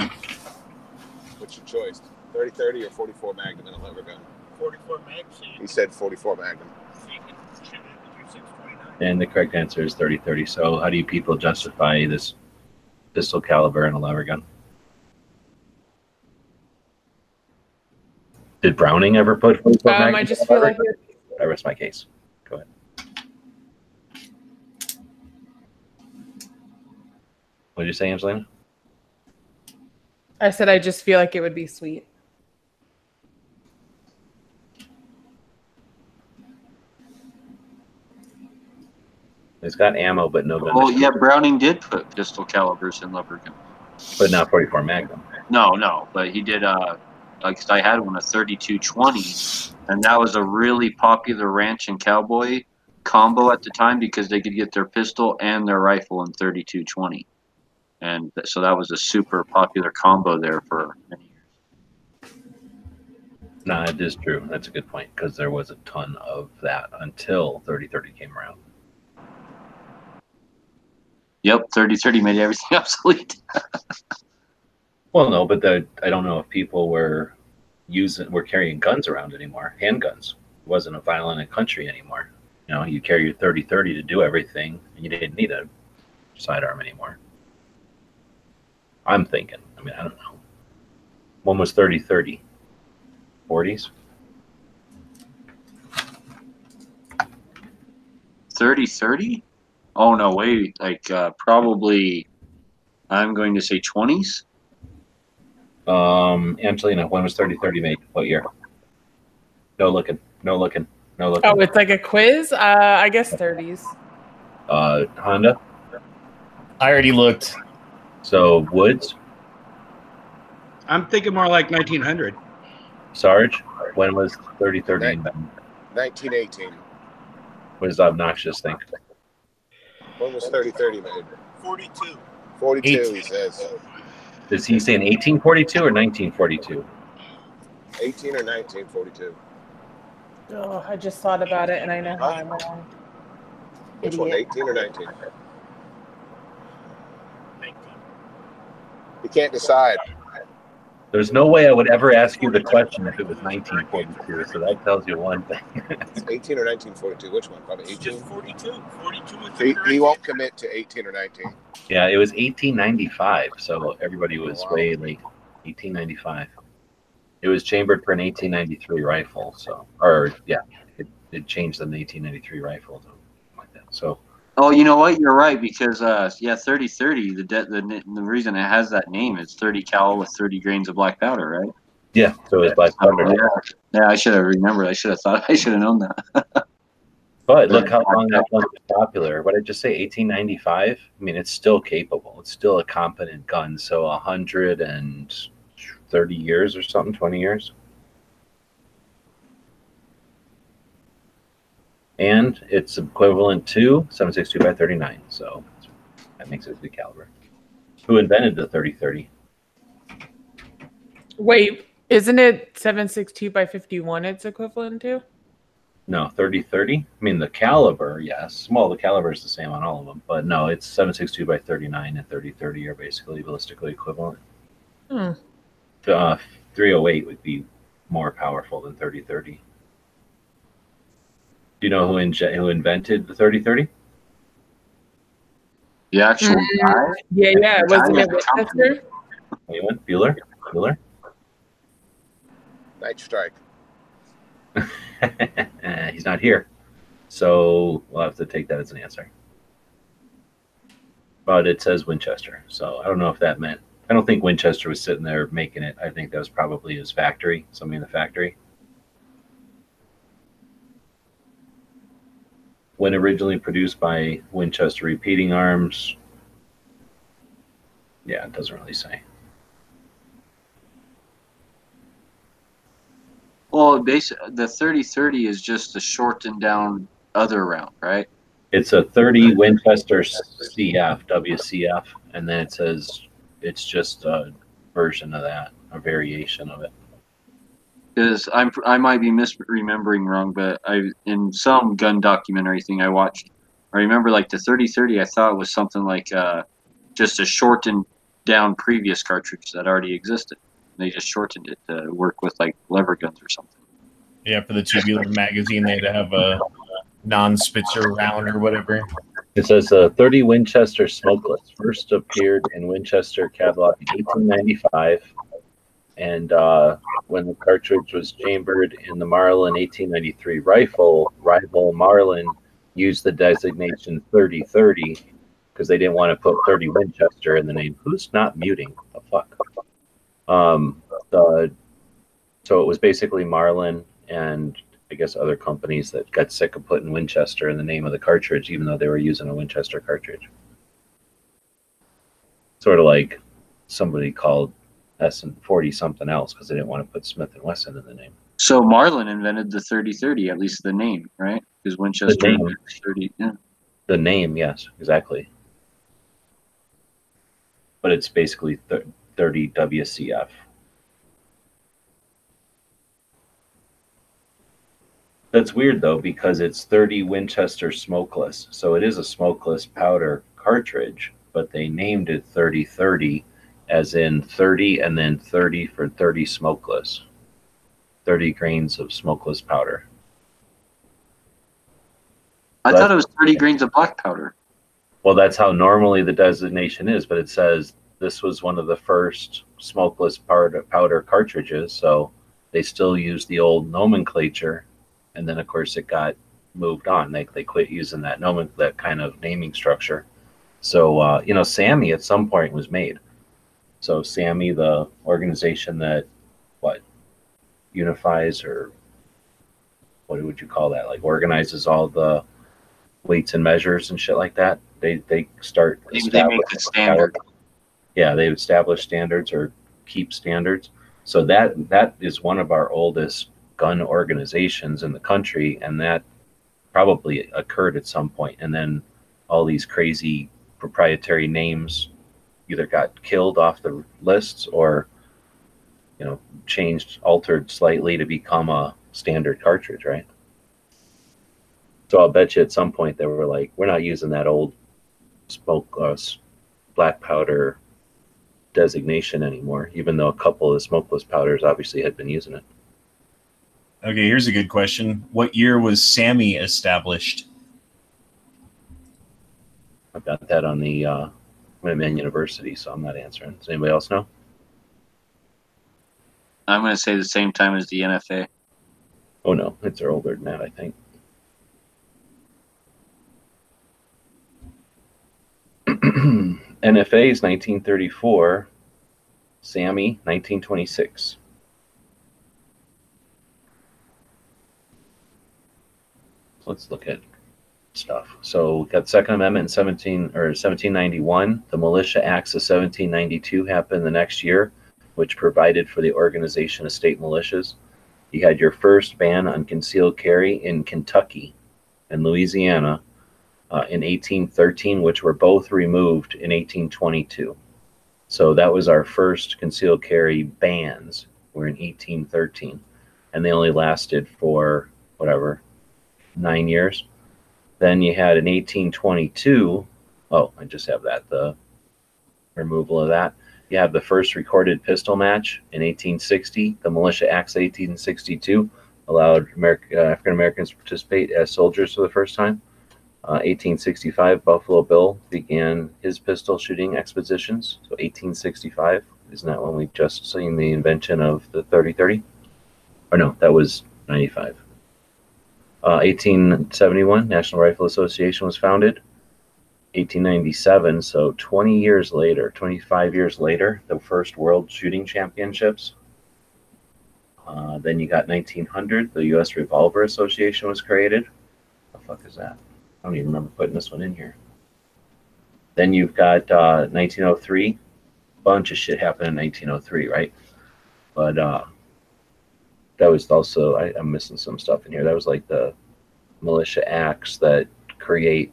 What's your choice? 30-30 or 44 Magnum in a lever gun? 44 Magnum. He said 44 Magnum. So you can shoot it through 629. And the correct answer is 30-30. So how do you people justify this pistol caliber in a lever gun? Did Browning ever put 44 Magnum? I just feel like I rest my case. Go ahead. What did you say, Angelina? I said I just feel like it would be sweet. It's got ammo, but no gun. Oh, yeah, Browning did put pistol calibers in lever gun. But not 44 Magnum. No, but he did. Like I had one, a 32-20, and that was a really popular ranch and cowboy combo at the time because they could get their pistol and their rifle in 32-20, and so that was a super popular combo there for many years. No, it is true. That's a good point because there was a ton of that until 30-30 came around. Yep, 30-30 made everything obsolete. Well, no, but I don't know if people were carrying guns around anymore, handguns. It wasn't a violent country anymore. You know, you carry your 30-30 to do everything, and you didn't need a sidearm anymore. I'm thinking. I mean, I don't know. When was 30-30? 40s? 30-30? Oh no, wait, like probably I'm going to say 20s. Angelina, when was 30-30 made? What year? No looking. Oh, it's like a quiz? I guess 30s. Honda? I already looked. So Woods? I'm thinking more like 1900. Sarge? When was 30-30 invented? 1918. What does obnoxious think? When was 30-30 made? 42. 42, he says. Is he saying 1842 or 1942? 18 or 1942. Oh, I just thought about it and I know how I'm wrong. Which one, 18 or 19? You can't decide. There's no way I would ever ask you the question if it was 1942, so that tells you one thing. It's 18 or 1942. Which one? Probably 18? Just 42. 42 is the He won't commit to 18 or 19. Yeah, it was 1895, so everybody was way late. 1895. It was chambered for an 1893 rifle, it changed the 1893 rifle, like that. So. Oh, you know what? You're right because 30-30. The reason it has that name is 30 cal with 30 grains of black powder, right? Yeah, so it's black powder. Yeah, I should have remembered. I should have known that. But look how long that gun was popular. What did I just say? 1895. I mean, it's still capable. It's still a competent gun. So 130 years or something, 20 years. And it's equivalent to 7.62 by 39. So that makes it a good caliber. Who invented the 30-30? Wait, isn't it 7.62 by 51 it's equivalent to? No, 30-30. I mean, the caliber, yes. Well, the caliber is the same on all of them. But no, it's 7.62 by 39 and 30-30 are basically ballistically equivalent. 308 would be more powerful than 30-30. Do you know who invented the 30-30? The actual guy? Yeah. Wasn't it Winchester? Anyone? Bueller? Night Strike. He's not here. So we'll have to take that as an answer. But it says Winchester. So I don't know if that meant. I don't think Winchester was sitting there making it. I think that was probably his factory, somebody in the factory. When originally produced by Winchester Repeating Arms. Yeah, it doesn't really say. Well, the 30-30 is just a shortened down other round, right? It's a 30 Winchester CF, WCF, and then it says it's just a version of that, a variation of it. Because I might be misremembering wrong, but in some gun documentary thing I watched, I remember like the 30-30. I thought it was something like just a shortened down previous cartridge that already existed. They just shortened it to work with like lever guns or something. Yeah, for the tubular magazine, they had to have a non-Spitzer round or whatever. It says 30 Winchester Smokeless first appeared in Winchester catalog in 1895. And when the cartridge was chambered in the Marlin 1893 rifle, rival Marlin used the designation 30-30 because they didn't want to put 30 Winchester in the name. Who's not muting? The fuck? So it was basically Marlin and I guess other companies that got sick of putting Winchester in the name of the cartridge, even though they were using a Winchester cartridge. Sort of like somebody called S&40 something else because they didn't want to put Smith & Wesson in the name. So Marlin invented the 30-30, at least the name, right? Because Winchester 30, yeah. The name, yes, exactly. But it's basically 30 WCF. That's weird though because it's 30 Winchester Smokeless, so it is a smokeless powder cartridge, but they named it 3030 as in 30 and then 30 for 30 smokeless. 30 grains of smokeless powder. I thought it was 30 grains of black powder. Well, that's how normally the designation is, but it says this was one of the first smokeless powder cartridges, so they still use the old nomenclature, and then of course it got moved on. They quit using that kind of naming structure. So you know, SAMI at some point was made. So SAMI, the organization that unifies, or what would you call that? Like organizes all the weights and measures and shit like that. They make the standard. Yeah, they establish standards or keep standards. So that is one of our oldest gun organizations in the country, and that probably occurred at some point. And then all these crazy proprietary names either got killed off the lists or, you know, altered slightly to become a standard cartridge, right? So I'll bet you at some point they were like, we're not using that old black powder designation anymore, even though a couple of the smokeless powders obviously had been using it. Okay, here's a good question. What year was SAMI established? I've got that on the Minuteman University, so I'm not answering. Does anybody else know? I'm going to say the same time as the NFA. Oh no, it's older than that, I think. NFA is 1934, SAMI 1926. Let's look at stuff. So we got the Second Amendment in 1791. The Militia Acts of 1792 happened the next year, which provided for the organization of state militias. You had your first ban on concealed carry in Kentucky and Louisiana in 1813, which were both removed in 1822. So that was our first concealed carry bans, were in 1813. And they only lasted for, 9 years. Then you had in 1822, oh, I just have that, the removal of that. You have the first recorded pistol match in 1860. The Militia Acts of 1862 allowed African Americans to participate as soldiers for the first time. 1865, Buffalo Bill began his pistol shooting expeditions. So 1865, isn't that when we just seen the invention of the 30-30? Or no, that was 95. 1871, National Rifle Association was founded. 1897, so 20 years later, 25 years later, the first World Shooting Championships. Then you got 1900, the U.S. Revolver Association was created. What the fuck is that? I don't even remember putting this one in here. Then you've got 1903. Bunch of shit happened in 1903, right? But that was also, I'm missing some stuff in here. That was like the militia acts that create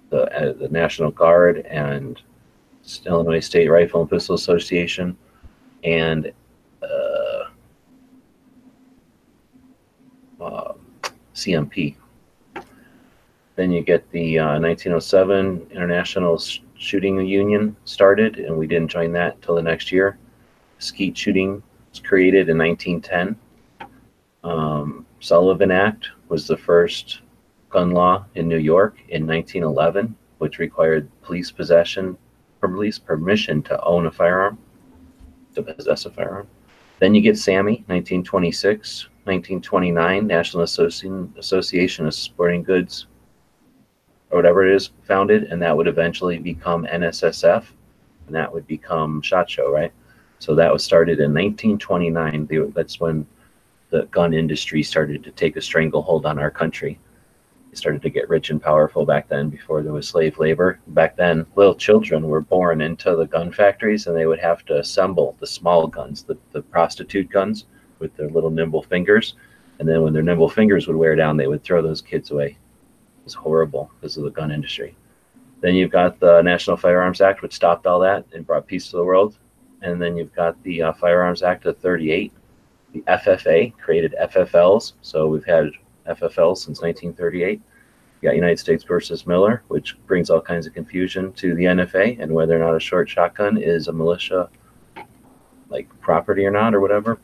the National Guard and Illinois State Rifle and Pistol Association and CMP. Then you get the 1907 International Shooting Union started, and we didn't join that until the next year. Skeet shooting was created in 1910. Sullivan Act was the first gun law in New York in 1911, which required police permission to own a firearm, to possess a firearm. Then you get SAMI, 1926, 1929, National Association of Sporting Goods, or whatever it is, founded, and that would eventually become NSSF, and that would become SHOT Show, right? So that was started in 1929. That's when the gun industry started to take a stranglehold on our country. They started to get rich and powerful back then before there was slave labor. Back then, little children were born into the gun factories, and they would have to assemble the small guns, the prostitute guns, with their little nimble fingers. And then when their nimble fingers would wear down, they would throw those kids away. It was horrible because of the gun industry. Then you've got the National Firearms Act, which stopped all that and brought peace to the world. And then you've got the Firearms Act of 38. The FFA created FFLs. So we've had FFLs since 1938. You got United States versus Miller, which brings all kinds of confusion to the NFA and whether or not a short shotgun is a militia like property or not or whatever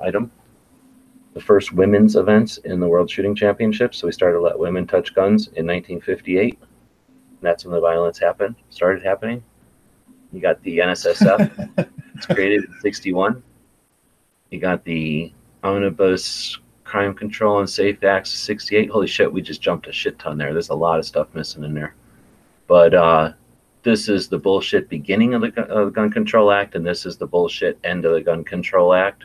item. The first women's events in the World Shooting Championships. So we started to let women touch guns in 1958. And that's when the violence started happening. You got the NSSF. It's created in 61. You got the Omnibus Crime Control and Safe Acts 68. Holy shit, we just jumped a shit ton there. There's a lot of stuff missing in there. But this is the bullshit beginning of the Gun Control Act, and this is the bullshit end of the Gun Control Act.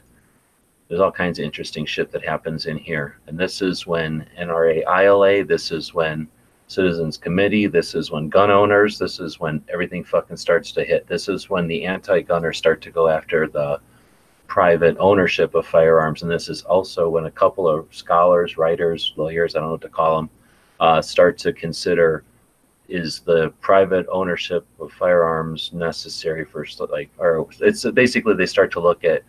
There's all kinds of interesting shit that happens in here. And this is when NRA ILA, this is when Citizens Committee, this is when gun owners, this is when everything fucking starts to hit. This is when the anti-gunners start to go after the private ownership of firearms. And this is also when a couple of scholars, writers, lawyers, I don't know what to call them, start to consider, is the private ownership of firearms necessary for, like, or it's basically they start to look at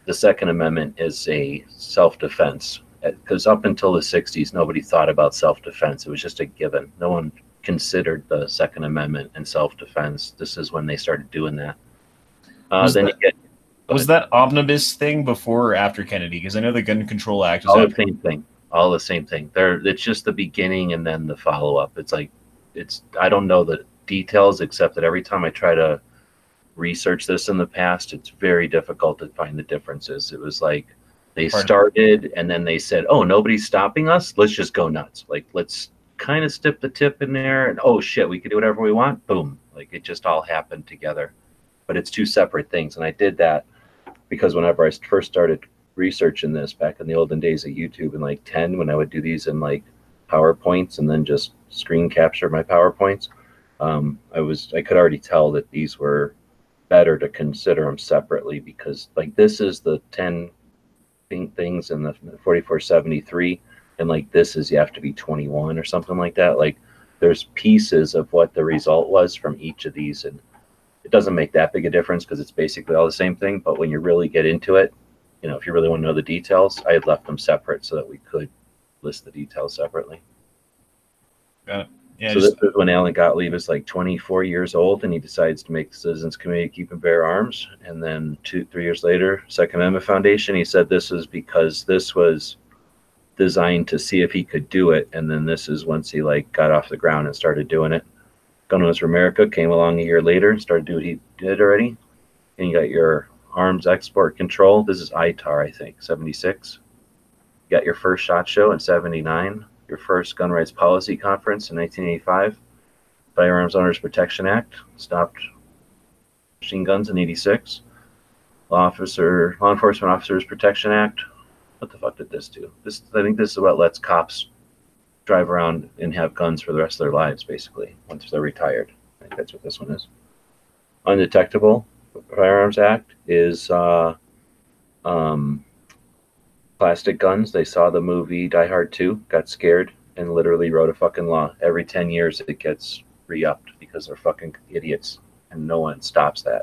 the Second Amendment is a self-defense, because up until the 60s, nobody thought about self-defense. It was just a given. No one considered the Second Amendment and self-defense. This is when they started doing that. Was that omnibus thing before or after Kennedy? Because I know the Gun Control Act was all the same thing. All the same thing. It's just the beginning and then the follow-up. I don't know the details, except that every time I try to research this in the past, it's very difficult to find the differences. It was like they started and then they said, oh, nobody's stopping us, let's just go nuts, like let's kind of stick the tip in there, and oh shit, we can do whatever we want, boom, like it just all happened together. But it's two separate things. And I did that because whenever I first started researching this back in the olden days of YouTube in like 10, when I would do these in like PowerPoints and then just screen capture my PowerPoints, I could already tell that these were better to consider them separately, because like this is the 10 things in the 4473, and like this is you have to be 21 or something like that. Like there's pieces of what the result was from each of these, and it doesn't make that big a difference because it's basically all the same thing. But when you really get into it, you know, if you really want to know the details, I had left them separate so that we could list the details separately. Got it. Yeah, so this is when Alan Gottlieb is like 24 years old and he decides to make the Citizens Committee keep and bear arms. And then 2-3 years later, Second Amendment Foundation, he said this is because this was designed to see if he could do it. And then this is once he like got off the ground and started doing it. Gun Owners for America came along a year later and started doing what he did already. And you got your arms export control. This is ITAR, I think, 76. You got your first SHOT Show in 79. Your first gun rights policy conference in 1985. Firearms Owners Protection Act stopped machine guns in 86. Law Enforcement Officers Protection Act. What the fuck did this do? I think this is what lets cops drive around and have guns for the rest of their lives, basically, once they're retired. I think that's what this one is. Undetectable Firearms Act is plastic guns. They saw the movie Die Hard 2, got scared, and literally wrote a fucking law. Every 10 years it gets re-upped because they're fucking idiots, and no one stops that.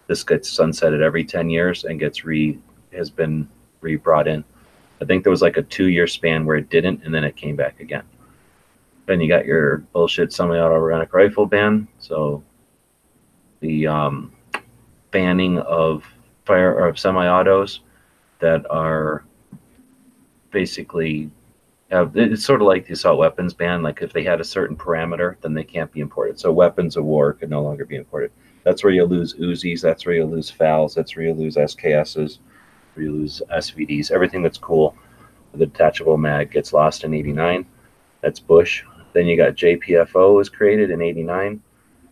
This gets sunsetted every 10 years and has been re-brought in. I think there was like a 2-year span where it didn't, and then it came back again. Then you got your bullshit semi-automatic rifle ban. So the banning of semi-autos that are basically it's sort of like the assault weapons ban. Like if they had a certain parameter, then they can't be imported. So weapons of war could no longer be imported. That's where you lose Uzis. That's where you lose FALs. That's where you lose SKSs. Where you lose SVDs. Everything that's cool with a detachable mag gets lost in 89. That's Bush. Then you got JPFO was created in 89.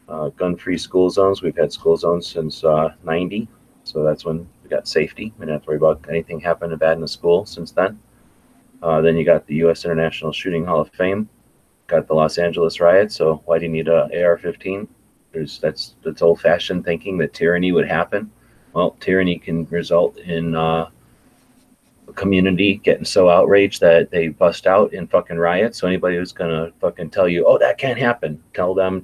Gun-free school zones. We've had school zones since 90. So that's when we got safety. We didn't have to worry about anything happening bad in the school since then. Then you got the U.S. International Shooting Hall of Fame. Got the Los Angeles riot. So why do you need a AR-15? That's old-fashioned thinking that tyranny would happen. Well, tyranny can result in a community getting so outraged that they bust out in fucking riots. So anybody who's gonna fucking tell you, oh, that can't happen, tell them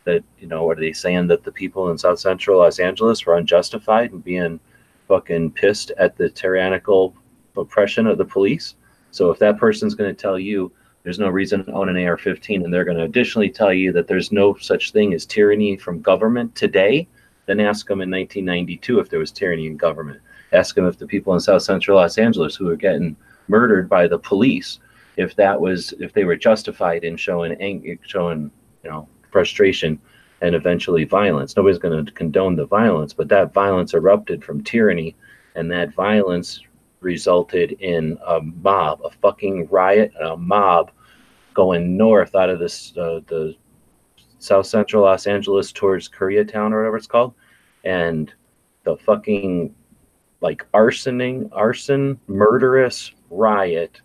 that, you know, what are they saying, that the people in South Central Los Angeles were unjustified in being fucking pissed at the tyrannical oppression of the police? So if that person's going to tell you, There's no reason to own an AR-15, and they're going to additionally tell you that there's no such thing as tyranny from government today. Then ask them in 1992 if there was tyranny in government. Ask them if the people in South Central Los Angeles who were getting murdered by the police, if they were justified in showing frustration and eventually violence. Nobody's going to condone the violence, but that violence erupted from tyranny, and that violence resulted in a mob, a fucking riot, a mob going north out of the South Central Los Angeles towards Koreatown or whatever it's called, and the fucking arson, murderous riot.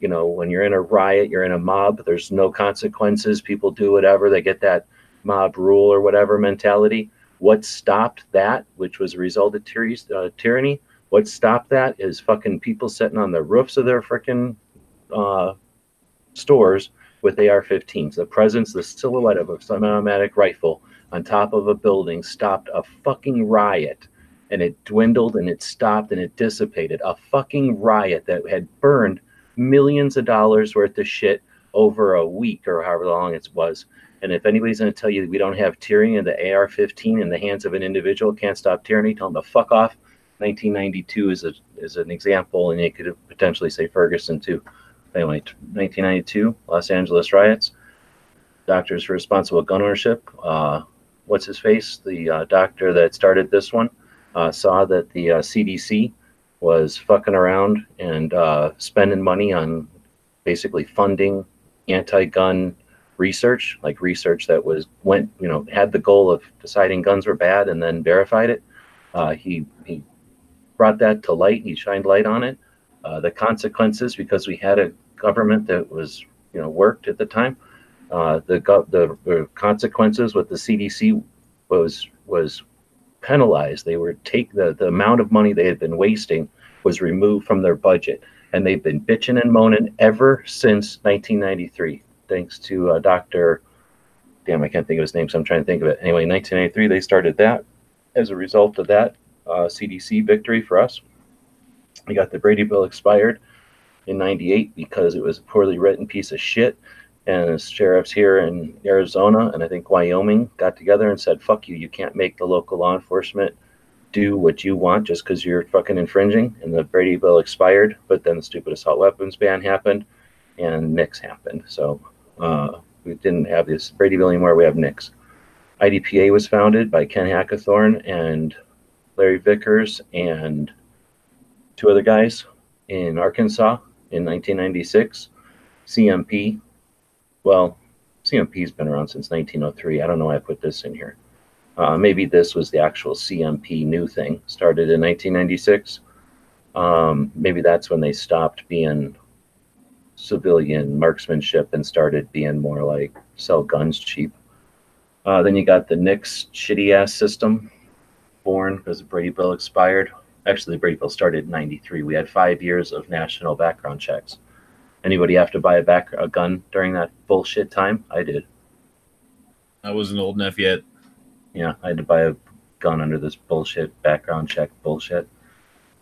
You know, when you're in a riot, you're in a mob, there's no consequences. People do whatever. They get that mob rule or whatever mentality. What stopped that, which was a result of tyranny, what stopped that is fucking people sitting on the roofs of their freaking stores with AR-15s. The silhouette of a semi-automatic rifle on top of a building stopped a fucking riot. And it dwindled and it stopped and it dissipated. A fucking riot that had burned millions of dollars worth of shit over a week or however long it was. And if anybody's going to tell you that we don't have tyranny and the AR-15 in the hands of an individual can't stop tyranny, tell them to fuck off. 1992 is an example, and you could potentially say Ferguson too. Anyway, 1992, Los Angeles riots. Doctors for Responsible Gun Ownership. What's his face? The doctor that started this one saw that the CDC was fucking around and spending money on basically funding anti-gun research, like research that had the goal of deciding guns were bad and then verified it. He brought that to light. He shined light on it. The consequences, because we had a government that was worked at the time. The consequences with the CDC was penalized. They were the amount of money they had been wasting was removed from their budget, and they've been bitching and moaning ever since 1993. Thanks to Dr. Damn, I can't think of his name, so I'm trying to think of it. Anyway, in 1993 they started that. As a result of that CDC victory for us, we got the Brady Bill expired in 98 because it was a poorly written piece of shit. And the sheriffs here in Arizona and I think Wyoming got together and said, fuck you, you can't make the local law enforcement do what you want just because you're fucking infringing. And the Brady Bill expired, but then the stupid assault weapons ban happened and NICS happened. So we didn't have this Brady Bill anymore, we have NICS. IDPA was founded by Ken Hackathorn and Larry Vickers and two other guys in Arkansas in 1996. CMP, well, CMP's been around since 1903. I don't know why I put this in here. Maybe this was the actual CMP new thing, started in 1996. Maybe that's when they stopped being civilian marksmanship and started being more like sell guns cheap. Then you got the NICS shitty ass system born because the Brady Bill expired. Actually, the Brady Bill started in 93. We had 5 years of national background checks. Anybody have to buy a gun during that bullshit time? I did. I wasn't old enough yet. Yeah, I had to buy a gun under this bullshit background check bullshit.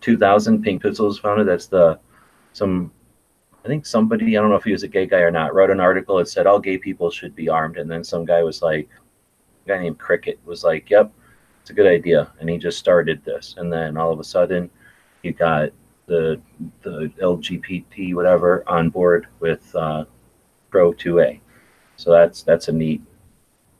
2000, Pink Pistol was founded. That's I think somebody, I don't know if he was a gay guy or not, wrote an article that said all gay people should be armed. And then some guy was like, a guy named Cricket was like, yep, it's a good idea. And he just started this. And then all of a sudden you got the LGBT whatever on board with Pro 2A. So that's a neat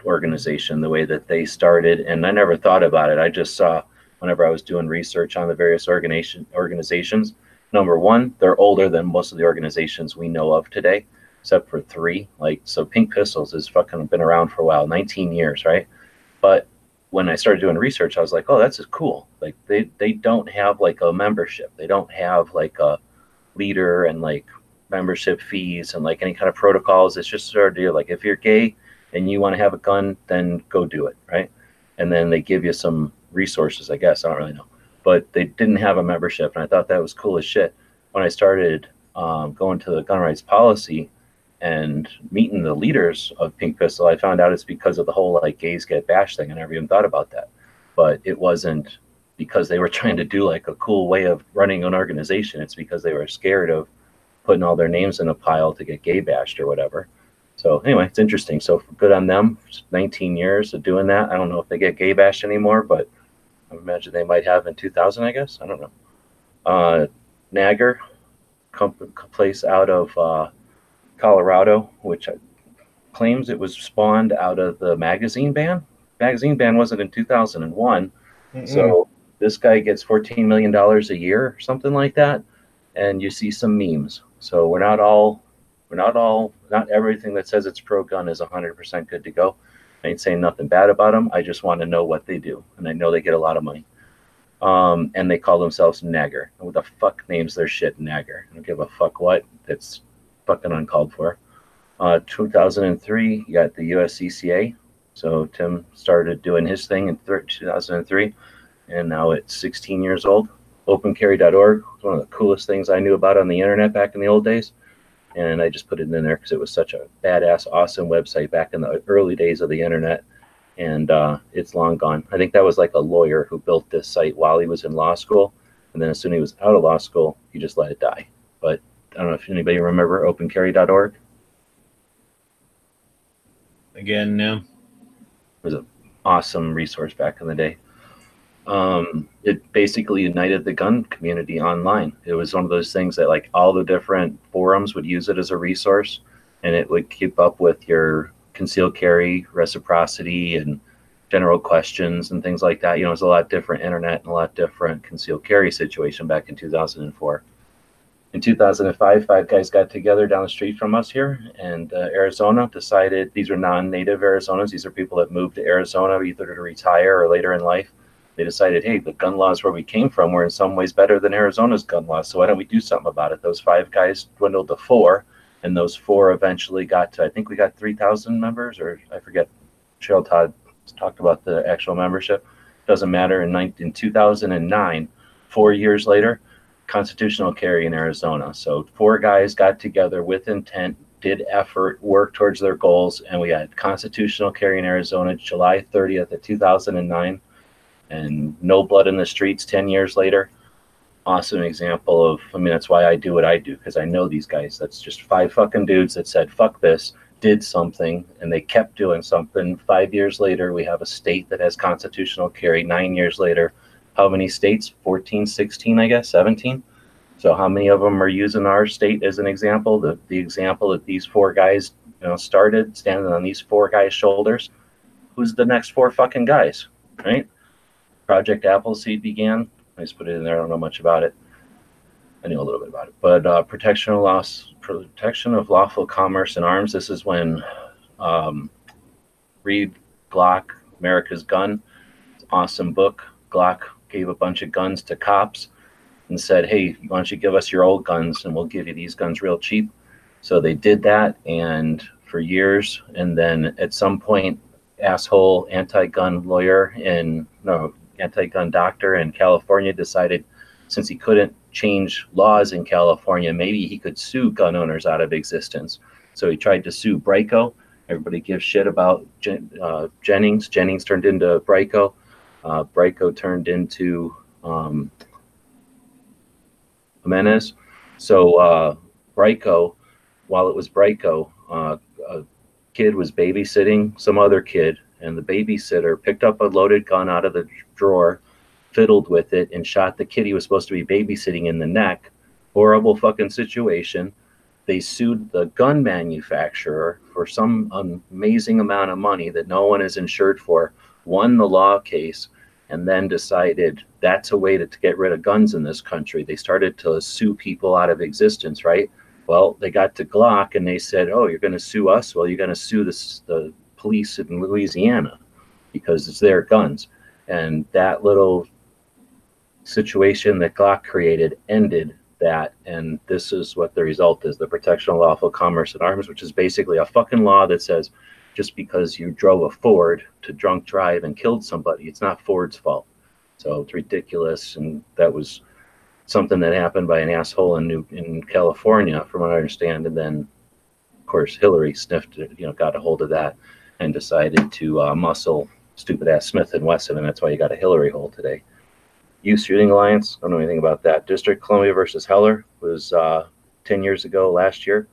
organization, the way that they started. And I never thought about it. I just saw whenever I was doing research on the various organizations, number one, they're older than most of the organizations we know of today, except for 3. So Pink Pistols has fucking been around for a while, 19 years, right? But when I started doing research, I was like, oh, that's just cool. Like they don't have like a membership. They don't have like a leader and like membership fees and like any kind of protocols. It's just sort of deal. Like if you're gay and you want to have a gun, then go do it, right? And then they give you some resources, I guess. I don't really know. But they didn't have a membership, and I thought that was cool as shit. When I started going to the gun rights policy and meeting the leaders of Pink Pistol, I found out it's because of the whole like gays get bashed thing. I never even thought about that. But it wasn't because they were trying to do like a cool way of running an organization. It's because they were scared of putting all their names in a pile to get gay bashed or whatever. So anyway, it's interesting. So good on them. 19 years of doing that. I don't know if they get gay bashed anymore, but I imagine they might have in 2000, I guess. I don't know. Nagger, place out of Colorado, which claims it was spawned out of the magazine ban. Magazine ban wasn't in 2001. So this guy gets $14 million a year or something like that. And you see some memes. So not everything that says it's pro-gun is 100% good to go. I ain't saying nothing bad about them. I just want to know what they do. And I know they get a lot of money. And they call themselves Nagger. Who the fuck names their shit Nagger? I don't give a fuck what. It's fucking uncalled for. 2003, you got the USCCA. So Tim started doing his thing in 2003. And now it's 16 years old. Opencarry.org was one of the coolest things I knew about on the internet back in the old days. And I just put it in there because it was such a badass, awesome website back in the early days of the internet. And it's long gone. I think that was like a lawyer who built this site while he was in law school. And then as soon as he was out of law school, he just let it die. But I don't know if anybody remember opencarry.org. Again, no. It was an awesome resource back in the day. It basically united the gun community online. It was one of those things that like all the different forums would use it as a resource, and it would keep up with your concealed carry, reciprocity, and general questions and things like that. You know, it was a lot different internet and a lot different concealed carry situation back in 2004. In 2005, five guys got together down the street from us here, and Arizona decided, these are non-native Arizonans, these are people that moved to Arizona either to retire or later in life. They decided, hey, the gun laws where we came from were in some ways better than Arizona's gun laws, so why don't we do something about it? Those five guys dwindled to four, and those four eventually got to, I think we got 3,000 members, or I forget, Cheryl Todd talked about the actual membership. Doesn't matter. In 2009, 4 years later, constitutional carry in Arizona. So four guys got together with intent, did effort, worked towards their goals, and we had constitutional carry in Arizona July 30th of 2009. And no blood in the streets 10 years later. Awesome example of, I mean, that's why I do what I do, because I know these guys. That's just five fucking dudes that said, fuck this, did something, and they kept doing something. 5 years later, we have a state that has constitutional carry. 9 years later, how many states? 14, 16, I guess, 17. So how many of them are using our state as an example? The example that these four guys, started, standing on these four guys' shoulders. Who's the next four fucking guys, right? Project Appleseed began. I just put it in there. I don't know much about it. I knew a little bit about it. But protection of lawful commerce in arms. This is when read Glock, America's Gun. It's an awesome book. Glock gave a bunch of guns to cops and said, hey, why don't you give us your old guns and we'll give you these guns real cheap. So they did that, and for years. And then at some point, asshole anti-gun doctor in California decided, since he couldn't change laws in California, maybe he could sue gun owners out of existence. So he tried to sue Brico. Everybody gives shit about Jennings. Jennings turned into Brico. Brico turned into Jimenez. So Brico, while it was Brico, a kid was babysitting some other kid, and the babysitter picked up a loaded gun out of the drawer, fiddled with it, and shot the kid he was supposed to be babysitting in the neck. Horrible fucking situation. They sued the gun manufacturer for some amazing amount of money that no one is insured for, won the law case, and then decided that's a way to get rid of guns in this country. They started to sue people out of existence, right? Well, they got to Glock and they said, oh, you're going to sue us? Well, you're going to sue the police in Louisiana because it's their guns. And that little situation that Glock created ended that. And this is what the result is: the Protection of Lawful Commerce in Arms, which is basically a fucking law that says just because you drove a Ford to drunk drive and killed somebody, it's not Ford's fault. So it's ridiculous. And that was something that happened by an asshole in California, from what I understand. And then, of course, Hillary sniffed it, got a hold of that and decided to muscle stupid ass Smith and Wesson, and that's why you got a Hillary hole today. Youth Shooting Alliance, don't know anything about that. District Columbia versus Heller was 10 years ago last year.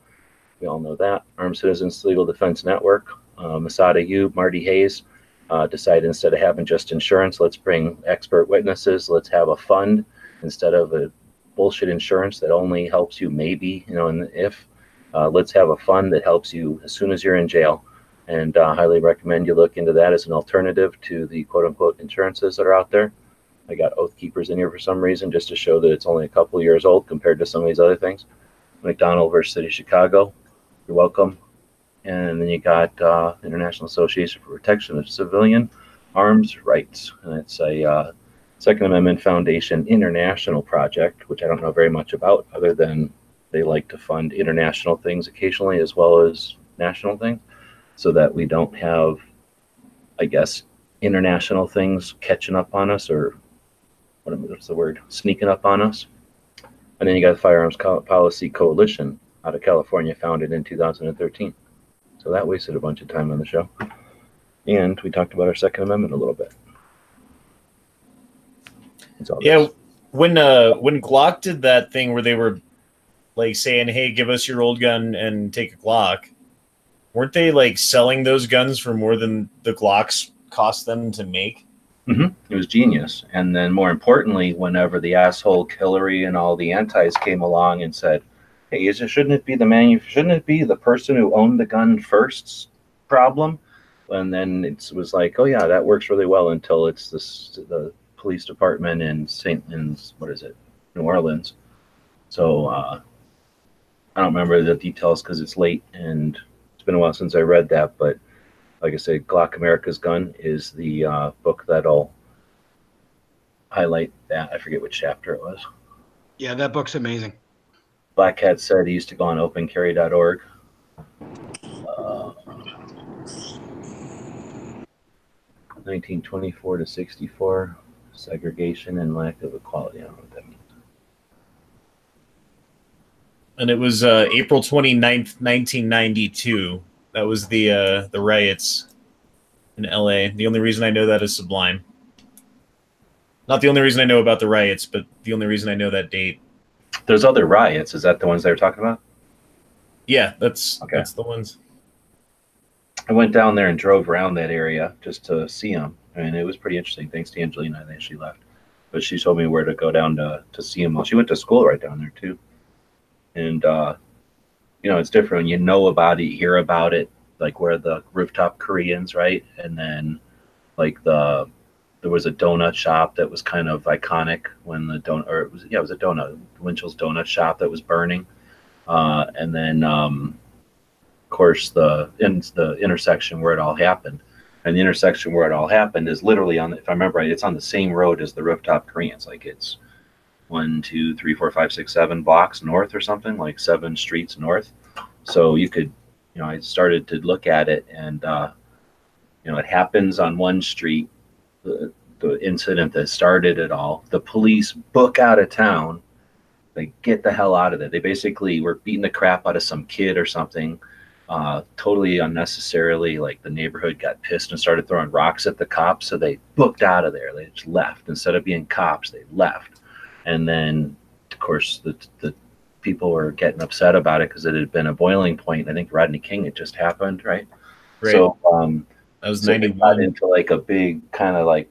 We all know that. Armed Citizens Legal Defense Network, Masada Ayub, Marty Hayes, decided instead of having just insurance, let's bring expert witnesses. Let's have a fund instead of a bullshit insurance that only helps you maybe, and if. Let's have a fund that helps you as soon as you're in jail. And highly recommend you look into that as an alternative to the quote-unquote insurances that are out there. I got Oath Keepers in here for some reason, just to show that it's only a couple years old compared to some of these other things. McDonald versus City of Chicago, you're welcome. And then you got International Association for Protection of Civilian Arms Rights. And it's a Second Amendment Foundation international project, which I don't know very much about other than they like to fund international things occasionally as well as national things, so that we don't have, I guess, international things catching up on us, or what's the word, sneaking up on us. And then you got the Firearms Policy Coalition out of California, founded in 2013. So that wasted a bunch of time on the show. And we talked about our Second Amendment a little bit. Yeah, when Glock did that thing where they were like saying, "Hey, give us your old gun and take a Glock," weren't they like selling those guns for more than the Glocks cost them to make? Mm-hmm. It was genius. And then more importantly, whenever the asshole Hillary and all the antis came along and said, "Hey, shouldn't it be the person who owned the gun first's problem?" And then it was like, oh yeah, that works really well until it's the police department in New Orleans. So I don't remember the details because it's late and it's been a while since I read that. But like I said, Glock America's Gun is the book that'll highlight that. I forget which chapter it was. Yeah, that book's amazing. Black Cat said he used to go on opencarry.org. 1924 to 64, segregation and lack of equality. I don't know what that means. And it was April 29th, 1992. That was the riots in LA. The only reason I know that is Sublime. Not the only reason I know about the riots, but the only reason I know that date. There's other riots. Is that the ones they were talking about? Yeah, that's the ones. I went down there and drove around that area just to see them. I mean, it was pretty interesting. Thanks to Angelina, I think she left. But she told me where to go down to see them all. She went to school right down there, too. And, it's different when you know about it, you hear about it, like where the rooftop Koreans, right? And then, like, there was a donut shop that was kind of iconic when it was a donut, Winchell's Donut Shop that was burning. And then, of course, the intersection where it all happened. And the intersection where it all happened is literally if I remember right, it's on the same road as the rooftop Koreans. Like it's 1, 2, 3, 4, 5, 6, 7 blocks north or something, like 7 streets north. So you could, I started to look at it and, it happens on one street, the incident that started it all. The police book out of town. They get the hell out of there. They basically were beating the crap out of some kid or something, totally unnecessarily. Like the neighborhood got pissed and started throwing rocks at the cops. So they booked out of there. They just left. Instead of being cops, they left. And then, of course, the people were getting upset about it because it had been a boiling point. I think Rodney King had just happened, right? So that was so 91. They got into like a big kind of like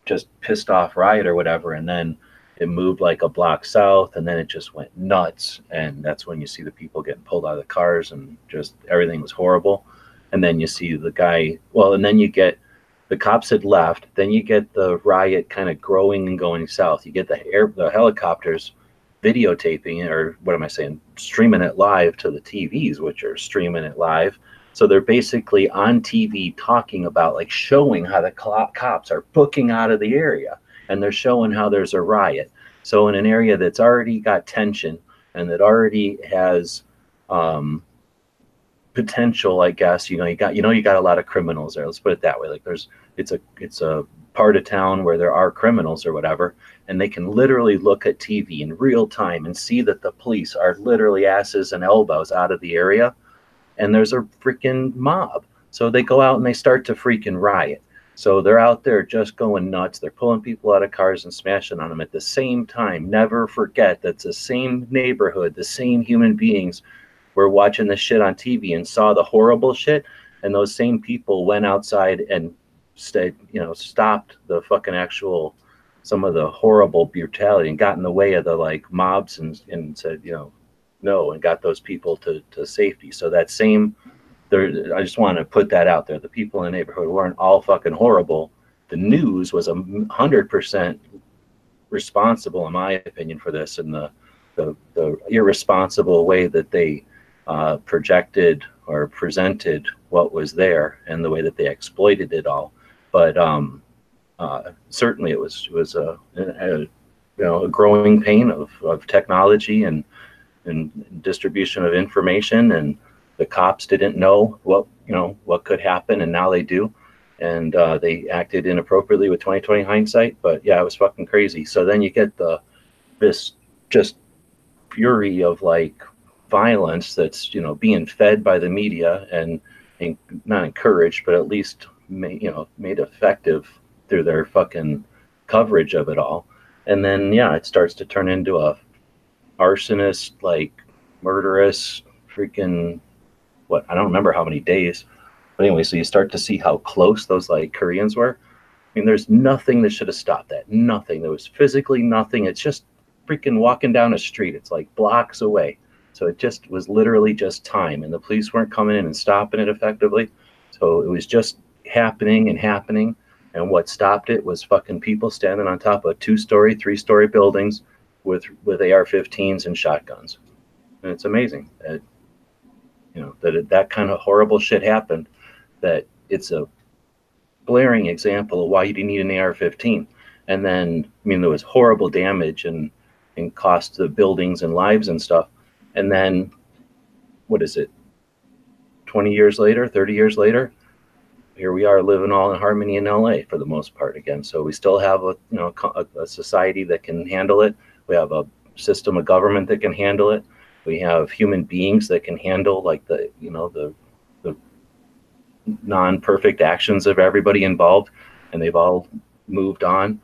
just pissed off riot or whatever. And then it moved like a block south, and then it just went nuts. And that's when you see the people getting pulled out of the cars, and just everything was horrible. And then you see the guy, and then you get the cops had left. Then you get the riot kind of growing and going south. You get the helicopters videotaping, or what am I saying, streaming it live to the TVs, which are streaming it live. So they're basically on TV talking about, like, showing how the cops are booking out of the area. And they're showing how there's a riot. So in an area that's already got tension and that already has potential, I guess, you got a lot of criminals there. Let's put it that way. Like it's a part of town where there are criminals or whatever, and they can literally look at TV in real time and see that the police are literally asses and elbows out of the area, and there's a freaking mob. So they go out and they start to freaking riot. So they're out there just going nuts. They're pulling people out of cars and smashing on them at the same time. Never forget that's the same neighborhood, the same human beings were watching this shit on TV and saw the horrible shit. And those same people went outside and stayed, stopped the fucking actual, some of the horrible brutality and got in the way of the like mobs and said, no, and got those people to safety. So that same, I just want to put that out there. The people in the neighborhood weren't all fucking horrible. The news was 100% responsible, in my opinion, for this, and the irresponsible way that they projected or presented what was there, and the way that they exploited it all. But certainly, it was a growing pain of technology and distribution of information, and the cops didn't know what could happen, and now they do, and they acted inappropriately with 2020 hindsight. But yeah, it was fucking crazy. So then you get this just fury of like violence that's being fed by the media and not encouraged, but at least made effective through their fucking coverage of it all. And then it starts to turn into a arsonist, like murderous freaking I don't remember how many days, but anyway, so you start to see how close those like Koreans were. I mean, there's nothing that should have stopped that. Nothing. There was physically nothing. It's just freaking walking down a street. It's like blocks away. So it just was literally just time, and the police weren't coming in and stopping it effectively. So it was just happening and happening. And what stopped it was fucking people standing on top of 2-story, 3-story buildings with AR-15s and shotguns. And it's amazing that that kind of horrible shit happened, that it's a glaring example of why you didn't need an AR-15. And then, there was horrible damage and cost to buildings and lives and stuff. And then, what is it, 20 years later, 30 years later, here we are living all in harmony in LA for the most part again. So we still have a society that can handle it. We have a system of government that can handle it. We have human beings that can handle like the non-perfect actions of everybody involved, and they've all moved on.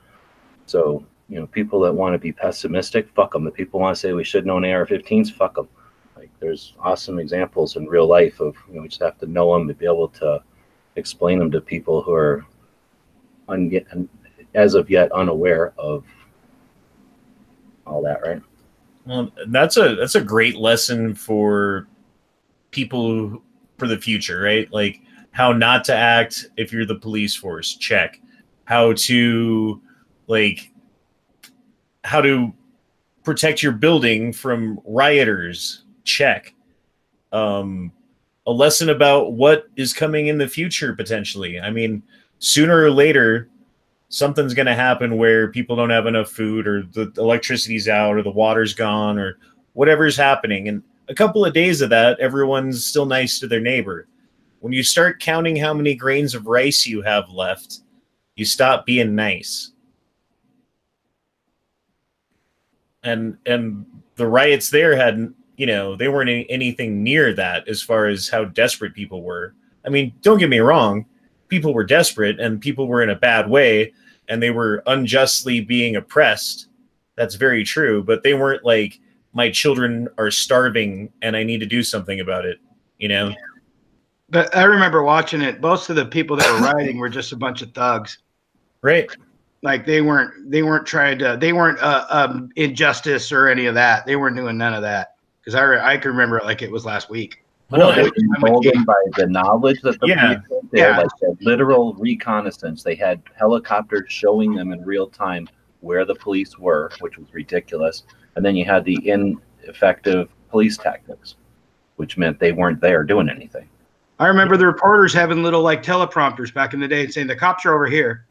So, people that want to be pessimistic, fuck them. The people want to say we should know AR-15s, fuck them. Like, there's awesome examples in real life of, we just have to know them to be able to explain them to people who are as of yet unaware of all that, right? Well, that's a great lesson for people for the future, right? Like how not to act if you're the police force, check. How to protect your building from rioters, check. A lesson about what is coming in the future potentially. I mean, sooner or later, something's going to happen where people don't have enough food, or the electricity's out, or the water's gone, or whatever's happening. And a couple of days of that, everyone's still nice to their neighbor. When you start counting how many grains of rice you have left, you stop being nice. And the riots there hadn't, they weren't anything near that as far as how desperate people were. I mean, don't get me wrong. People were desperate and people were in a bad way and they were unjustly being oppressed. That's very true. But they weren't like, my children are starving and I need to do something about it, But I remember watching it. Most of the people that were rioting were just a bunch of thugs. Right. Like they weren't trying to, they weren't injustice or any of that. They weren't doing none of that. Because I can remember it like it was last week. Well, they were emboldened by the knowledge that the police had there, like the literal reconnaissance. They had helicopters showing them in real time where the police were, which was ridiculous. And then you had the ineffective police tactics, which meant they weren't there doing anything. I remember the reporters having little like teleprompters back in the day and saying the cops are over here.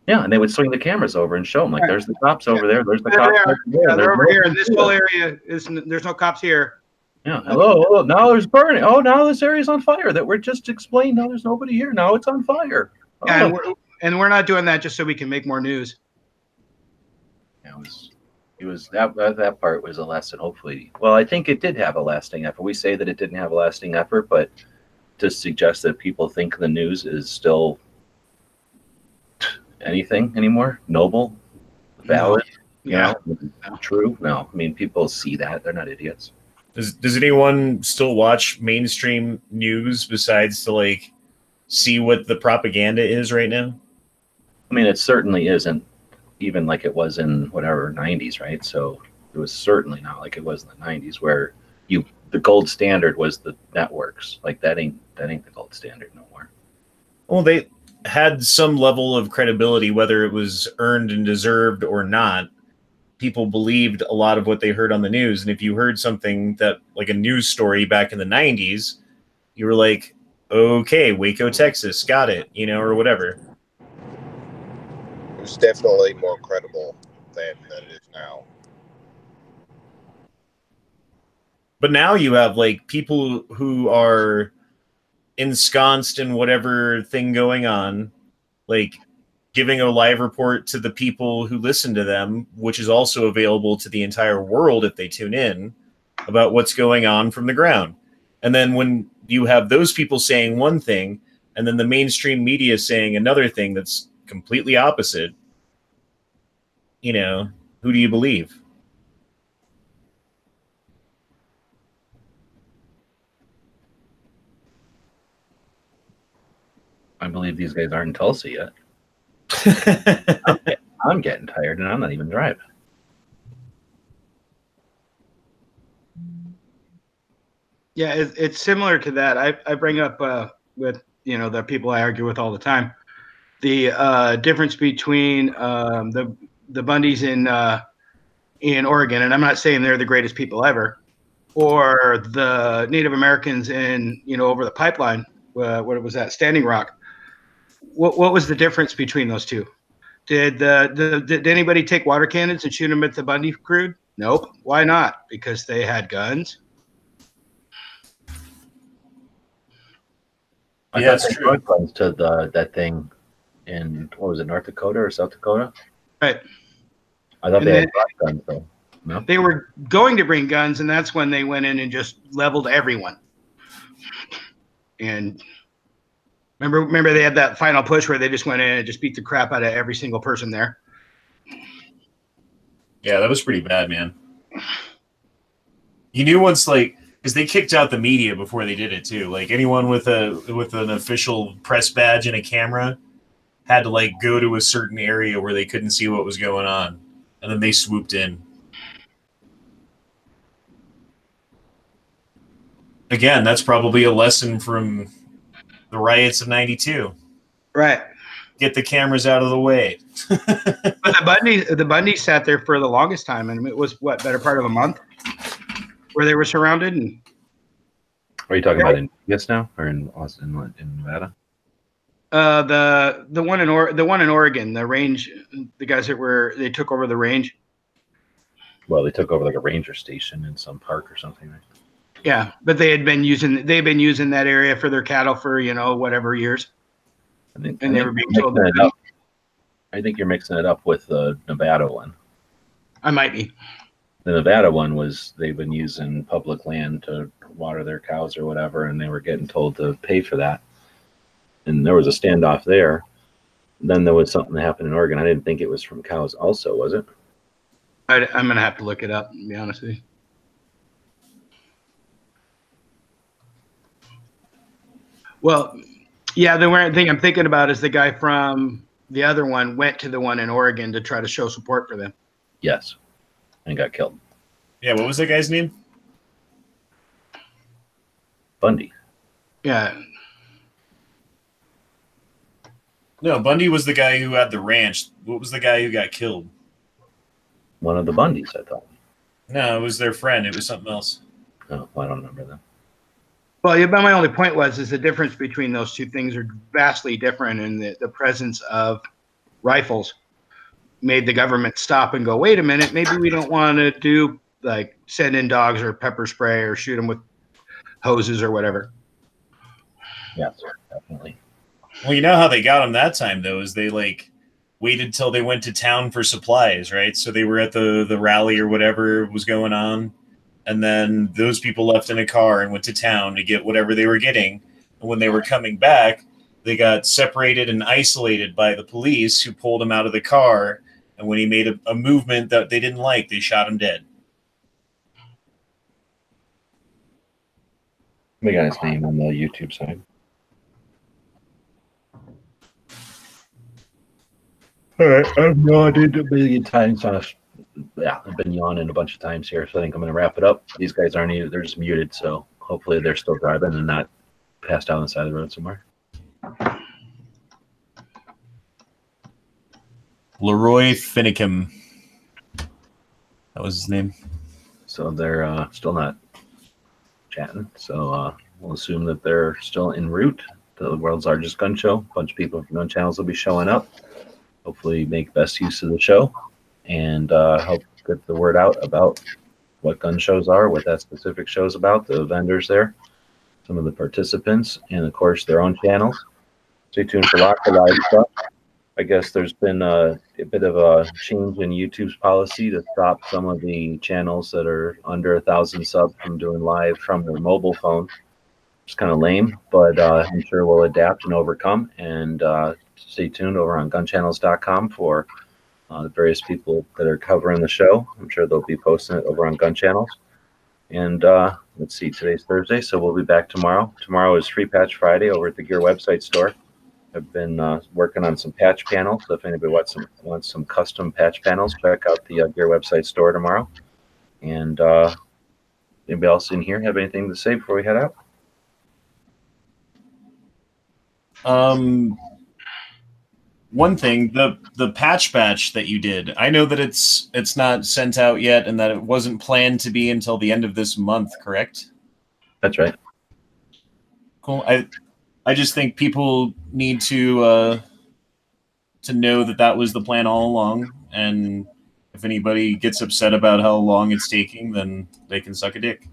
Yeah, and they would swing the cameras over and show them, like, there's the cops over there, there's the cops over there. Yeah, they're over here. In this whole area, there's no cops here. Yeah, hello, now there's burning. Oh, now this area's on fire. That we're just explained. Now there's nobody here. Now it's on fire. Oh. Yeah, and we're not doing that just so we can make more news. Yeah, it was that part was a lesson. Hopefully, well, I think it did have a lasting effort. We say that it didn't have a lasting effort, but to suggest that people think the news is still anything anymore, noble, valid, true. No, I mean, people see that. They're not idiots. Does anyone still watch mainstream news besides to like see what the propaganda is right now? I mean, it certainly isn't even like it was in whatever 90s, right? So it was certainly not like it was in the 90s where the gold standard was the networks. Like that ain't the gold standard no more. Well, they had some level of credibility, whether it was earned and deserved or not. People believed a lot of what they heard on the news. And if you heard something that like a news story back in the 90s, you were like, okay, Waco, Texas, got it, or whatever. It was definitely more credible than it is now. But now you have like people who are ensconced in whatever thing going on, like giving a live report to the people who listen to them, which is also available to the entire world if they tune in, about what's going on from the ground. And then when you have those people saying one thing and then the mainstream media saying another thing that's completely opposite, who do you believe? I believe these guys aren't in Tulsa yet. I'm getting tired and I'm not even driving. Yeah, it's similar to that. I bring up with the people I argue with all the time, the difference between the Bundys in Oregon, and I'm not saying they're the greatest people ever, or the Native Americans in over the pipeline. What was that? Standing Rock. What was the difference between those two? Did anybody take water cannons and shoot them at the Bundy crew? Nope. Why not? Because they had guns. I thought they brought guns to that thing in, what was it, North Dakota or South Dakota? Right. I thought they had brought guns though. No? They were going to bring guns, and that's when they went in and just leveled everyone. And remember they had that final push where they just went in and just beat the crap out of every single person there. Yeah, that was pretty bad, man. You knew once, like, because they kicked out the media before they did it too. Like anyone with an official press badge and a camera had to like go to a certain area where they couldn't see what was going on, and then they swooped in. Again, that's probably a lesson from the riots of '92. Right. Get the cameras out of the way. But the Bundys sat there for the longest time, and it was better part of a month where they were surrounded. And are you talking about in Vegas now, or in Austin, in Nevada? The one in Oregon, the range, the guys they took over the range. Well, they took over like a ranger station in some park or something, right? Yeah, but they've been using that area for their cattle for whatever years. I think you're mixing it up with the Nevada one. I might be. The Nevada one was they've been using public land to water their cows or whatever, and they were getting told to pay for that. And there was a standoff there. Then there was something that happened in Oregon. I didn't think it was from cows also, was it? I'm going to have to look it up, to be honest with you. Well, yeah, the one thing I'm thinking about is the guy from the other one went to the one in Oregon to try to show support for them. Yes, and got killed. Yeah, what was that guy's name? Bundy. Yeah. No, Bundy was the guy who had the ranch. What was the guy who got killed? One of the Bundys, I thought. No, it was their friend. It was something else. Oh, I don't remember them. Well, yeah, but my only point is the difference between those two things are vastly different, and the presence of rifles made the government stop and go, wait a minute, maybe we don't want to do like send in dogs or pepper spray or shoot them with hoses or whatever. Yes, definitely. Well, you know how they got them that time, though, is they like waited till they went to town for supplies, right? So they were at the rally or whatever was going on. And then those people left in a car and went to town to get whatever they were getting. And When they were coming back, they got separated and isolated by the police, who pulled him out of the car. And when he made a movement that they didn't like, they shot him dead. We got his name on the YouTube side. All right, I've nodded a million times. Yeah, I've been yawning a bunch of times here, so I think I'm going to wrap it up. These guys aren't either; they're just muted, so hopefully they're still driving and not passed out on the side of the road somewhere. Leroy Finicum. That was his name. So they're still not chatting. So we'll assume that they're still en route to the world's largest gun show. A bunch of people from gun channels will be showing up. Hopefully make best use of the show and help get the word out about what gun shows are, what that specific show is about, the vendors there, some of the participants, and of course their own channels. Stay tuned for lots of live stuff. I guess there's been a bit of a change in YouTube's policy to stop some of the channels that are under 1,000 subs from doing live from their mobile phone. It's kind of lame, but I'm sure we'll adapt and overcome. And stay tuned over on gunchannels.com for the various people that are covering the show. I'm sure they'll be posting it over on Gun Channels. And let's see, today's Thursday, so we'll be back tomorrow. Tomorrow is Free Patch Friday over at the Gear website store. I've been working on some patch panels. So if anybody wants some custom patch panels, check out the Gear website store tomorrow. And anybody else in here have anything to say before we head out? One thing, the patch batch that you did, I know that it's not sent out yet and that it wasn't planned to be until the end of this month, correct? That's right. Cool. I just think people need to know that that was the plan all along, and if anybody gets upset about how long it's taking, then they can suck a dick.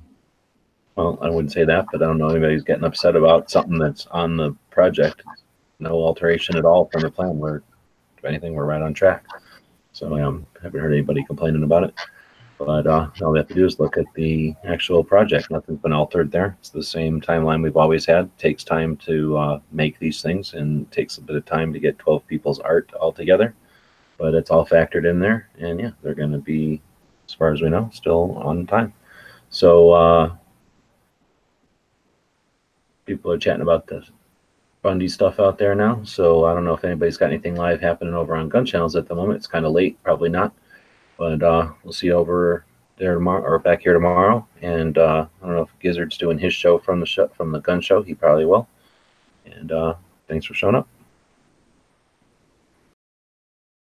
Well, I wouldn't say that, but I don't know anybody's getting upset about something that's on the project. No alteration at all from the plan. If anything, we're right on track. So I haven't heard anybody complaining about it. But all we have to do is look at the actual project. Nothing's been altered there. It's the same timeline we've always had. It takes time to make these things, and it takes a bit of time to get 12 people's art all together. But it's all factored in there. And yeah, they're going to be, as far as we know, still on time. So people are chatting about the Bundy stuff out there now. So I don't know if anybody's got anything live happening over on Gun Channels at the moment. It's kind of late, probably not. But we'll see you over there tomorrow, or back here tomorrow. And I don't know if Gizzard's doing his show from the gun show. He probably will. And thanks for showing up.